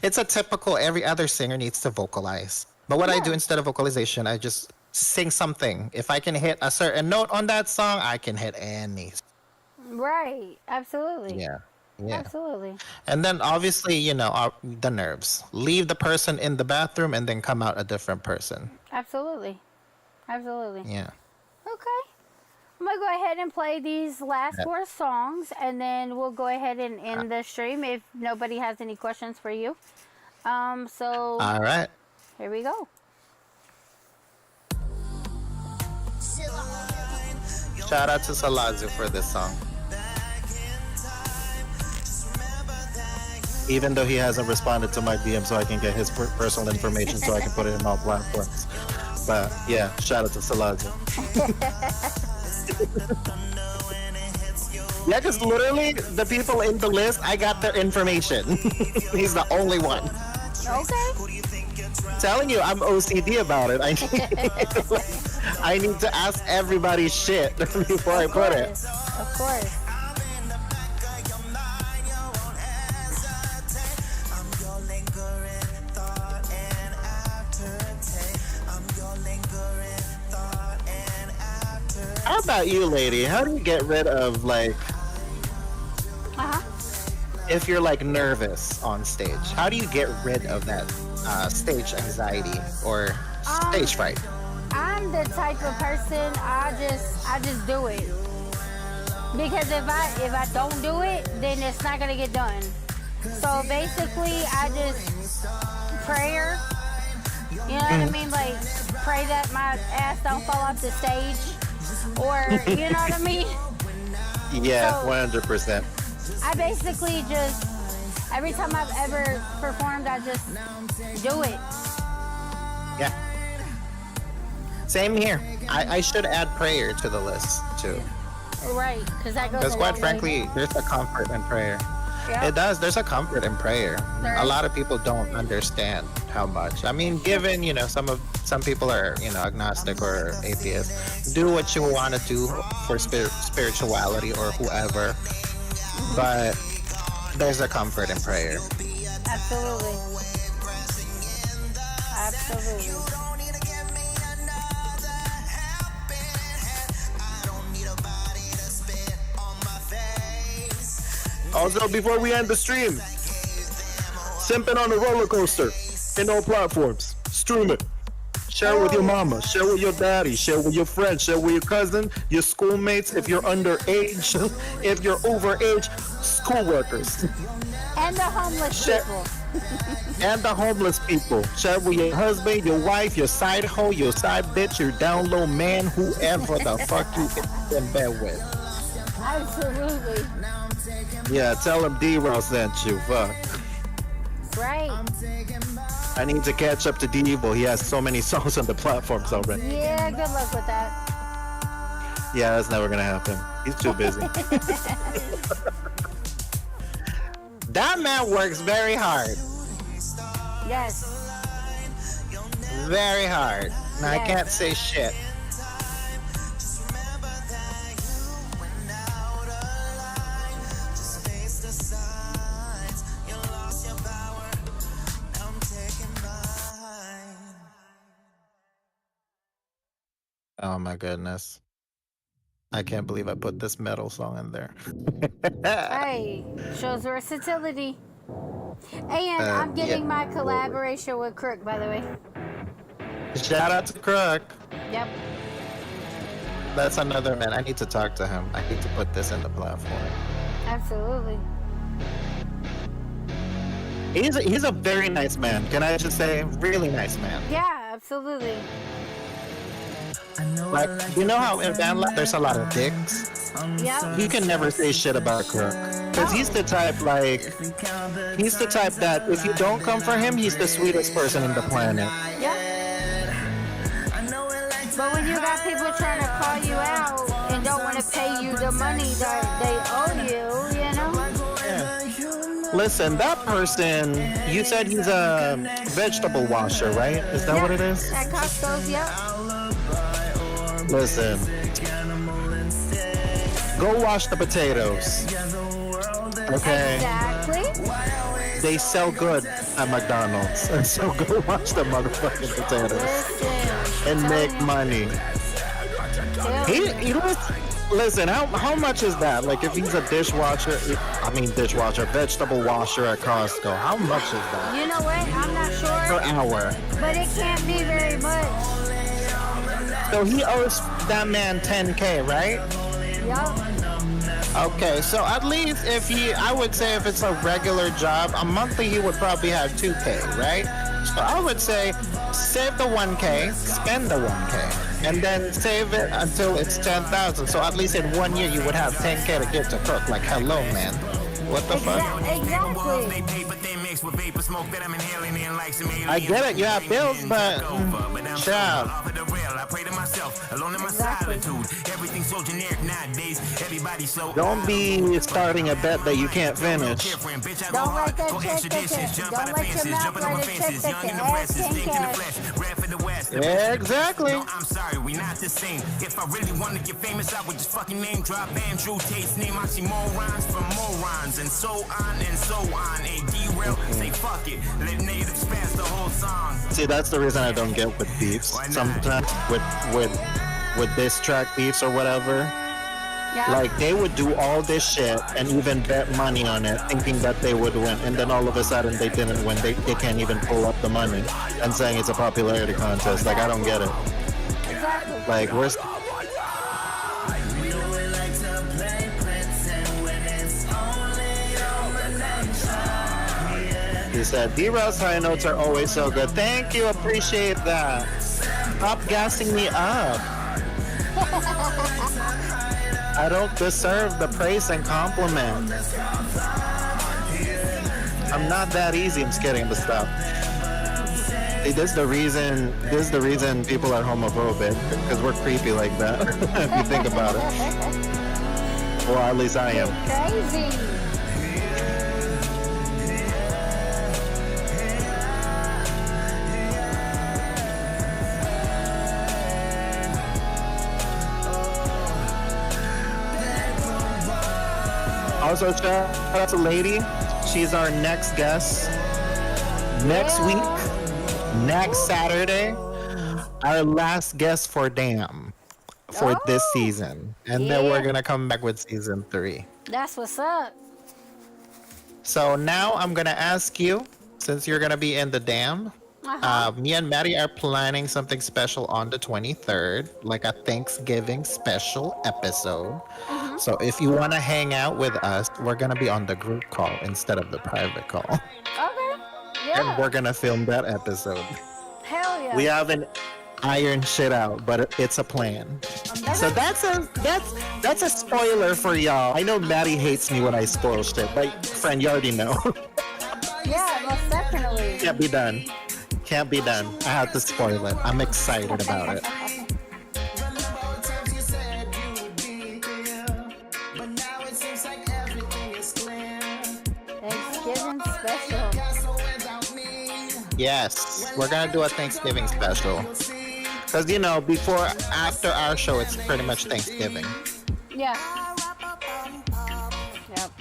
it's a typical every other singer needs to vocalize. But what I do Yeah. instead of vocalization, I just sing something. If I can hit a certain note on that song, I can hit any. Right. Absolutely. Yeah. Yeah. Absolutely. And then obviously, the nerves. Leave the person in the bathroom and then come out a different person. Absolutely. Absolutely. Yeah. Okay. I'm going to go ahead and play these last Yeah. 4 songs and then we'll go ahead and end the stream if nobody has any questions for you. So All right. here we go. Shout out to Salazu for this song. Even though he hasn't responded to my DM so I can get his personal information so I can put it in all platforms. But yeah, shout out to Salazu. Yeah, because literally the people in the list, I got their information. He's the only one. Okay. Telling you, I'm OCD about it. I need to ask everybody shit before I put it. Of course. How about you, lady? How do you get rid of Uh-huh. if you're nervous on stage? How do you get rid of that stage anxiety or stage fright? I'm the type of person I just do it. Because if I don't do it, then it's not gonna get done. So basically I just prayer. You know what I mean? Like pray that my ass don't fall off the stage. Or you know what I mean? Yeah, So- 100%. I basically just every time I've ever performed I just do it. Yeah. Same here. I should add prayer to the list too. Right, because that goes Because a quite long way. frankly, there's a comfort in prayer. Yeah. It does. There's a comfort in prayer. There A is. lot of people don't understand how much. I mean, given some people are agnostic or atheist. Do what you want to do for spirituality or whoever, but there's a comfort in prayer. Absolutely. Absolutely. Also, before we end the stream, simping on the roller coaster in all platforms. Stream it. Share it with your mama. Share it with your daddy. Share it with your friends. Share it with your cousin, your schoolmates. If you're underage, if you're overage, schoolworkers, And the homeless Shit. people. and the homeless people. Share it with your husband, your wife, your side hoe, your side bitch, your down low man, whoever the fuck you in bed with. Absolutely. Yeah, tell him D-Rel sent you. Fuck. Right. I need to catch up to D-Evil. He has so many songs on the platforms already. Yeah, good luck with that. Yeah, that's never gonna happen. He's too busy. That man works very hard. Yes. Very hard. And I Yes. can't say shit. Oh my goodness. I can't believe I put this metal song in there. Hey, shows versatility. And I'm yeah. getting my collaboration with Crook, by the way. Shout out to Crook. Yep. That's another man. I need to talk to him. I need to put this in the platform. Absolutely. He's a very nice man. Can I just say, really nice man. Yeah, absolutely. Like, you know how in band life there's a lot of dicks? Yep. You can never say shit about Crook. Because he's the type, that if you don't come for him, he's the sweetest person in the planet. Yep. But when you got people trying to call you out and don't want to pay you the money that they owe you, you know? Yeah. Listen, that person, you said he's a vegetable washer, right? Is that what it is? At Costco's, yep. Listen, go wash the potatoes. Okay? Exactly. They sell good at McDonald's. And so go wash the motherfucking potatoes. Listen. And make money. Listen, how much is that? Like if he's a dishwasher, vegetable washer at Costco, how much is that? You know what? I'm not sure. Per hour. But it can't be very much. So he owes that man 10K, right? Yup. Okay, so at least I would say if it's a regular job, a monthly he would probably have 2K, right? So I would say save the 1K, spend the 1K, and then save it until it's 10,000. So at least in 1 year you would have 10K to give to Cook. Like, hello, man. What the fuck? Exactly. I get it, you have bills, but child. Don't be starting a bet that you can't finish. Don't let that check don't let your mouth let it check that your ass can't cash. Yeah, exactly. No, I'm sorry, we not the same. If I really want to get famous, I would just fucking name drop Andrew Tate's name. I see morons from morons, and so on and so on. A D-Rel, say fuck it, let natives pass the whole song. See, that's the reason I don't get with beefs. Sometimes with diss track beefs or whatever. Yeah. Like they would do all this shit and even bet money on it, thinking that they would win, and then all of a sudden they didn't win. They can't even pull up the money and saying it's a popularity contest. Like I don't get it. Exactly. Like where's He said, D-Rel's high notes are always so good. Thank you, appreciate that. Stop gassing me up. I don't deserve the praise and compliment. I'm not that easy. I'm just kidding, but stop. See, this is the reason people are homophobic, because we're creepy like that, if you think about it. Well, at least I am. Crazy. Also, shout out to Laydee. She's our next guest. Next week, next Saturday, our last guest for Damn for this season. And then we're going to come back with season 3. That's what's up. So now I'm going to ask you, since you're going to be in the Damn, me and Maddie are planning something special on the 23rd, like a Thanksgiving special episode. So if you want to hang out with us, we're going to be on the group call instead of the private call. Okay. Yeah. And we're going to film that episode. Hell yeah. We haven't ironed shit out, but it's a plan. So that's a spoiler for y'all. I know Maddie hates me when I spoil shit, but friend, you already know. Yeah, most definitely. Can't be done. Can't be done. I have to spoil it. I'm excited about it. Thanksgiving special. Yes, we're gonna do a Thanksgiving special. Cause after our show, it's pretty much Thanksgiving. Yeah. Yep.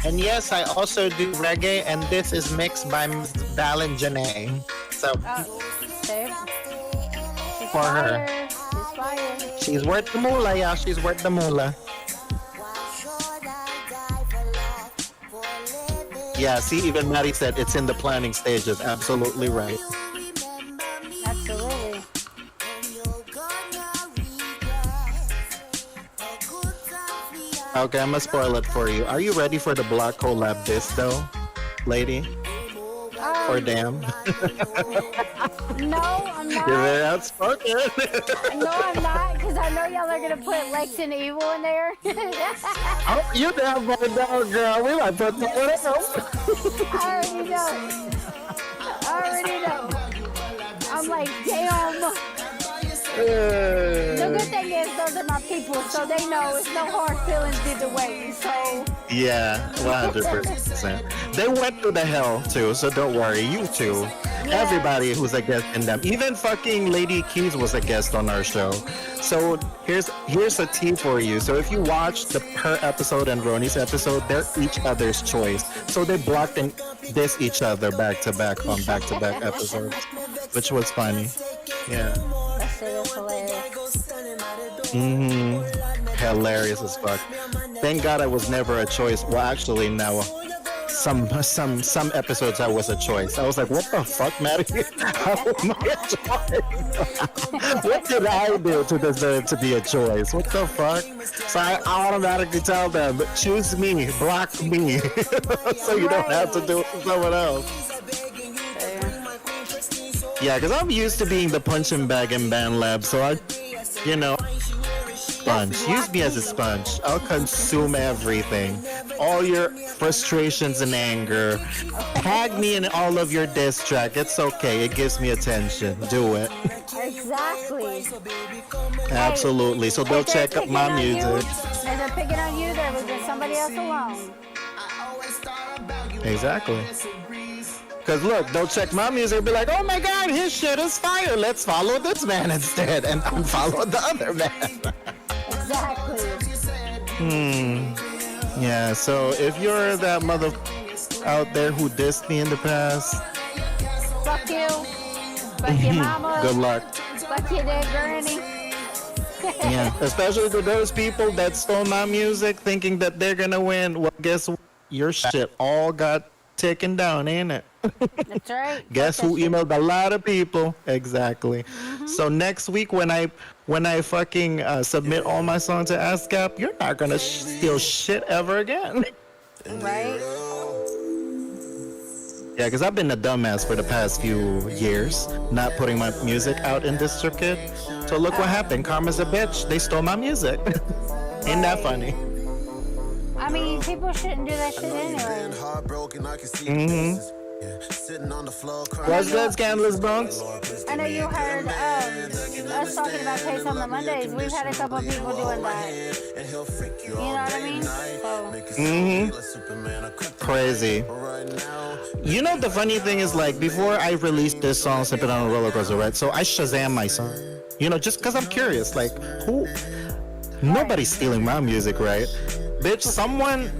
And yes, I also do reggae, and this is mixed by Ms. Ballin Janae. So See? She's for her, fire. She's fire. she's worth the moolah, y'all. She's worth the moolah. Yeah, see, even Maddie said it's in the planning stages. Absolutely right. Absolutely. Okay, I'm gonna spoil it for you. Are you ready for the Block collab disc, though, lady? Or damn? No, I'm not. You're very outspoken. No, I'm not, because I know y'all are gonna put Lex and Evil in there. Oh, you damn fucking dog, girl. We might put someone else. I already know. I'm like, damn. The good thing is those are my people, so they know it's no hard feelings either way. So Yeah, 100%. They went through the hell too, so don't worry. You too. Yeah. Everybody who's a guest in them. Even fucking Laydee Keys was a guest on our show. So here's a tea for you. So if you watch her episode and Roni's episode, they're each other's choice. So they blocked and diss each other back to back on back to back episodes, which was funny. Yeah. that shit is hilarious. Hilarious as fuck. Thank God I was never a choice. Well, actually, now some episodes I was a choice. I was like, what the fuck, Maddie? How am I a choice? What did I do to deserve to be a choice? What the fuck? So I automatically tell them, choose me, block me, so you don't have to do it with someone else. Yeah, because I'm used to being the punching bag in Band Lab, so sponge. Use me as a sponge. I'll consume everything. All your frustrations and anger. Tag me in all of your diss track. It's okay. It gives me attention. Do it. Exactly. Absolutely. So go check out my music. If they're picking on you, there was just somebody else alone. Exactly. Because look, they'll check my music and be like, oh my God, his shit is fire. Let's follow this man instead and unfollow the other man. Exactly. Yeah, so if you're that mother out there who dissed me in the past, Fuck you. Fuck your mama. good luck. Fuck your dead granny. Yeah, especially to those people that stole my music thinking that they're gonna win. Well, guess what? Your shit all got taken down, ain't it? That's right. Guess who emailed a lot of people? Exactly. So next week when I fucking submit all my songs to ASCAP, you're not gonna steal shit ever again. Right? Yeah, because I've been a dumbass for the past few years, not putting my music out in DistroKid. So look what happened. Karma's a bitch. They stole my music. Ain't that funny? I mean, people shouldn't do that shit anyway. What's good, Scandalous Bronx? I know you heard us talking about Taste on the Mondays. We've had a couple of people doing that. You know what I mean? So. Crazy. You know, the funny thing is, like, before I released this song, Sipping on a Roller Coaster, right? So I Shazam my song. You know, just because I'm curious, like, who? Nobody's stealing my music, right? Bitch, someone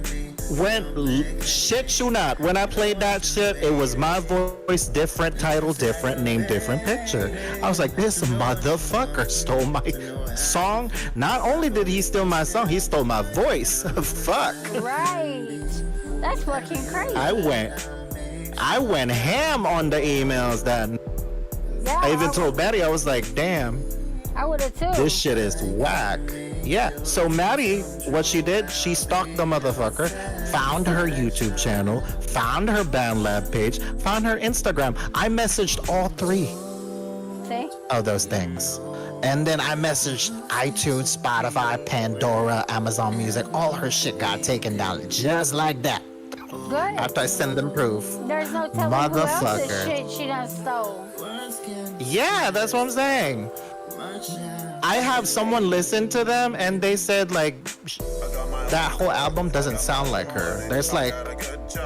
went, shit you not. When I played that shit, it was my voice, different title, different name, different picture. I was like, this motherfucker stole my song. Not only did he steal my song, he stole my voice. Fuck. Right. That's fucking crazy. I went ham on the emails that Yeah, I even told Maddie, I was like, damn, I would have too. this shit is whack. Yeah, so Maddie, what she did, she stalked the motherfucker, found her YouTube channel, found her BandLab page, found her Instagram. I messaged all three See? of those things. And then I messaged iTunes, Spotify, Pandora, Amazon Music. All her shit got taken down just like that. Good. After I send them proof. There's no telling who else's Motherfucker. shit she done stole. Yeah, that's what I'm saying. I have someone listen to them and they said like that whole album doesn't sound like her. There's like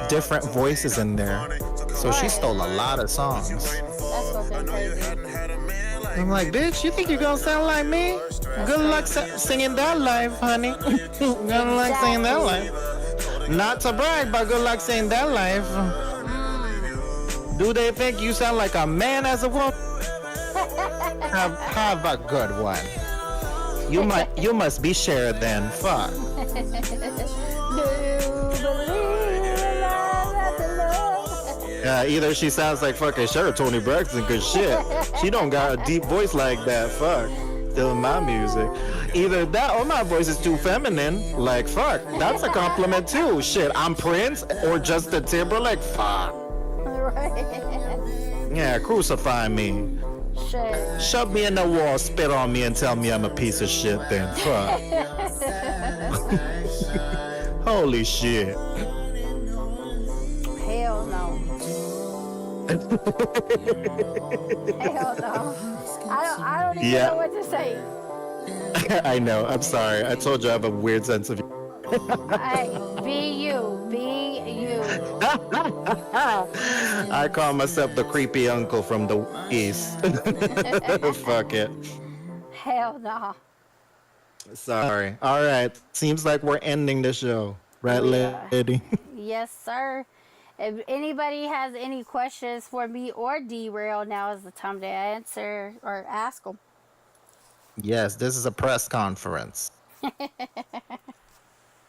different voices in there. So she stole a lot of songs. That's fucking crazy. I'm like, bitch, you think you're gonna sound like me? Good luck singing that live, honey. Good luck singing that live. Not to brag, but good luck singing that live. Do they think you sound like a man as a woman? Have a good one. You must be Cher then. Fuck. Do you believe in love after love? Either she sounds like fucking Cher or Tony Braxton, cause shit, she don't got a deep voice like that. Fuck. Still my music. Either that or my voice is too feminine. Like fuck, that's a compliment too. Shit, I'm Prince or Justin Timberlake. Fuck. Right. Yeah, crucify me. Sure. Shove me in the wall, spit on me, and tell me I'm a piece of shit. Then fuck. Holy shit. Hell no. Hell no. I don't even know what to say. I know. I'm sorry. I told you I have a weird sense of. Hey, be you. Be you. I call myself the creepy uncle from the east. Fuck it. Hell no. Sorry. All right. Seems like we're ending the show. Right, lady? Yes, sir. If anybody has any questions for me or D-Rel, now is the time to answer or ask them. Yes, this is a press conference.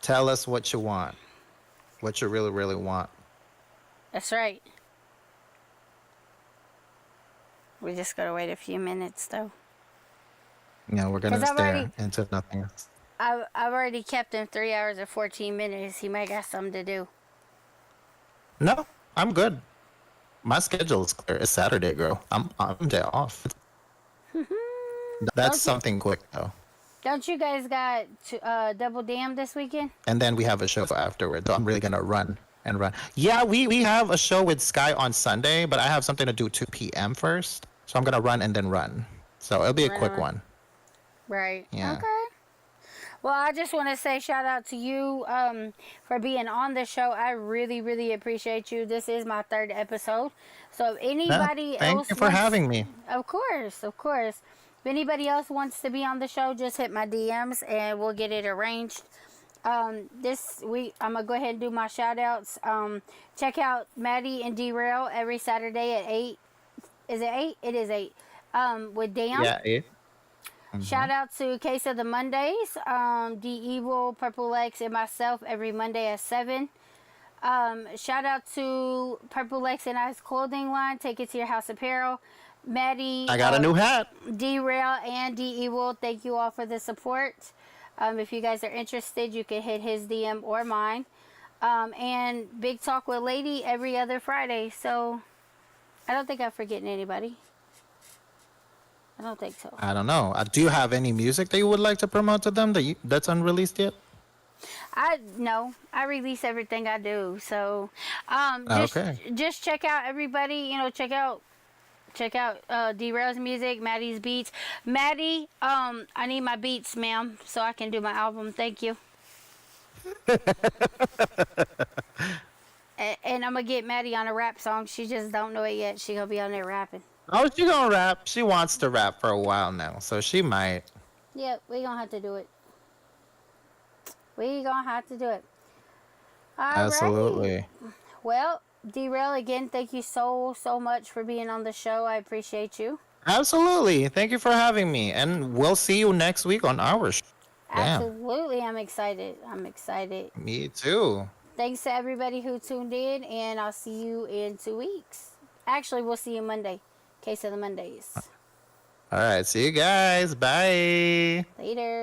Tell us what you want. What you really, really want. That's right. We just gotta wait a few minutes, though. Yeah, we're gonna 'Cause I've stare already- into nothingness. I've already kept him 3 hours and 14 minutes. He might got something to do. No, I'm good. My schedule is clear. It's Saturday, girl. I'm day off. That's something quick though. Don't you guys got Double Damn this weekend? And then we have a show afterward. So I'm really gonna run and run. Yeah, we have a show with Sky on Sunday, but I have something to do 2 p.m. first. So I'm gonna run and then run. So it'll be a quick one. Right. Yeah. Okay. Well, I just want to say shout out to you for being on the show. I really, really appreciate you. This is my 3rd episode. So if anybody Thank else you for having me. Of course, of course. If anybody else wants to be on the show, just hit my DMs and we'll get it arranged. This week, I'm going to go ahead and do my shout outs. Check out Maddie and D-Rel every Saturday at 8. Is it 8? It is 8. With Dan. Yeah, 8. Shout out to Case of the Mondays, D Evil, Purple X, and myself every Monday at 7. Shout out to Purple X and I's clothing line. Take it to your house apparel. Maddie. I got a new hat. D-Rel and D Evil. Thank you all for the support. If you guys are interested, you can hit his DM or mine. And Big Talk with Laydee every other Friday. So I don't think I'm forgetting anybody. I don't think so. I don't know. Do you have any music that you would like to promote to them that's unreleased yet? No, I release everything I do. So, just check out everybody. You know, check out D-Rel's music, Maddie's beats. Maddie, I need my beats, ma'am, so I can do my album. Thank you. and I'm gonna get Maddie on a rap song. She just don't know it yet. She gonna be on there rapping. Oh, she gonna rap. She wants to rap for a while now, so she might. Yeah, we gonna have to do it. We gonna have to do it. Alrighty. Absolutely. Well, D-Rel, again, thank you so much for being on the show. I appreciate you. Absolutely. Thank you for having me, and we'll see you next week on our show. Absolutely, I'm excited. Me too. Thanks to everybody who tuned in, and I'll see you in 2 weeks. Actually, we'll see you Monday. Case of the Mondays. All right. See you guys. Bye. Later.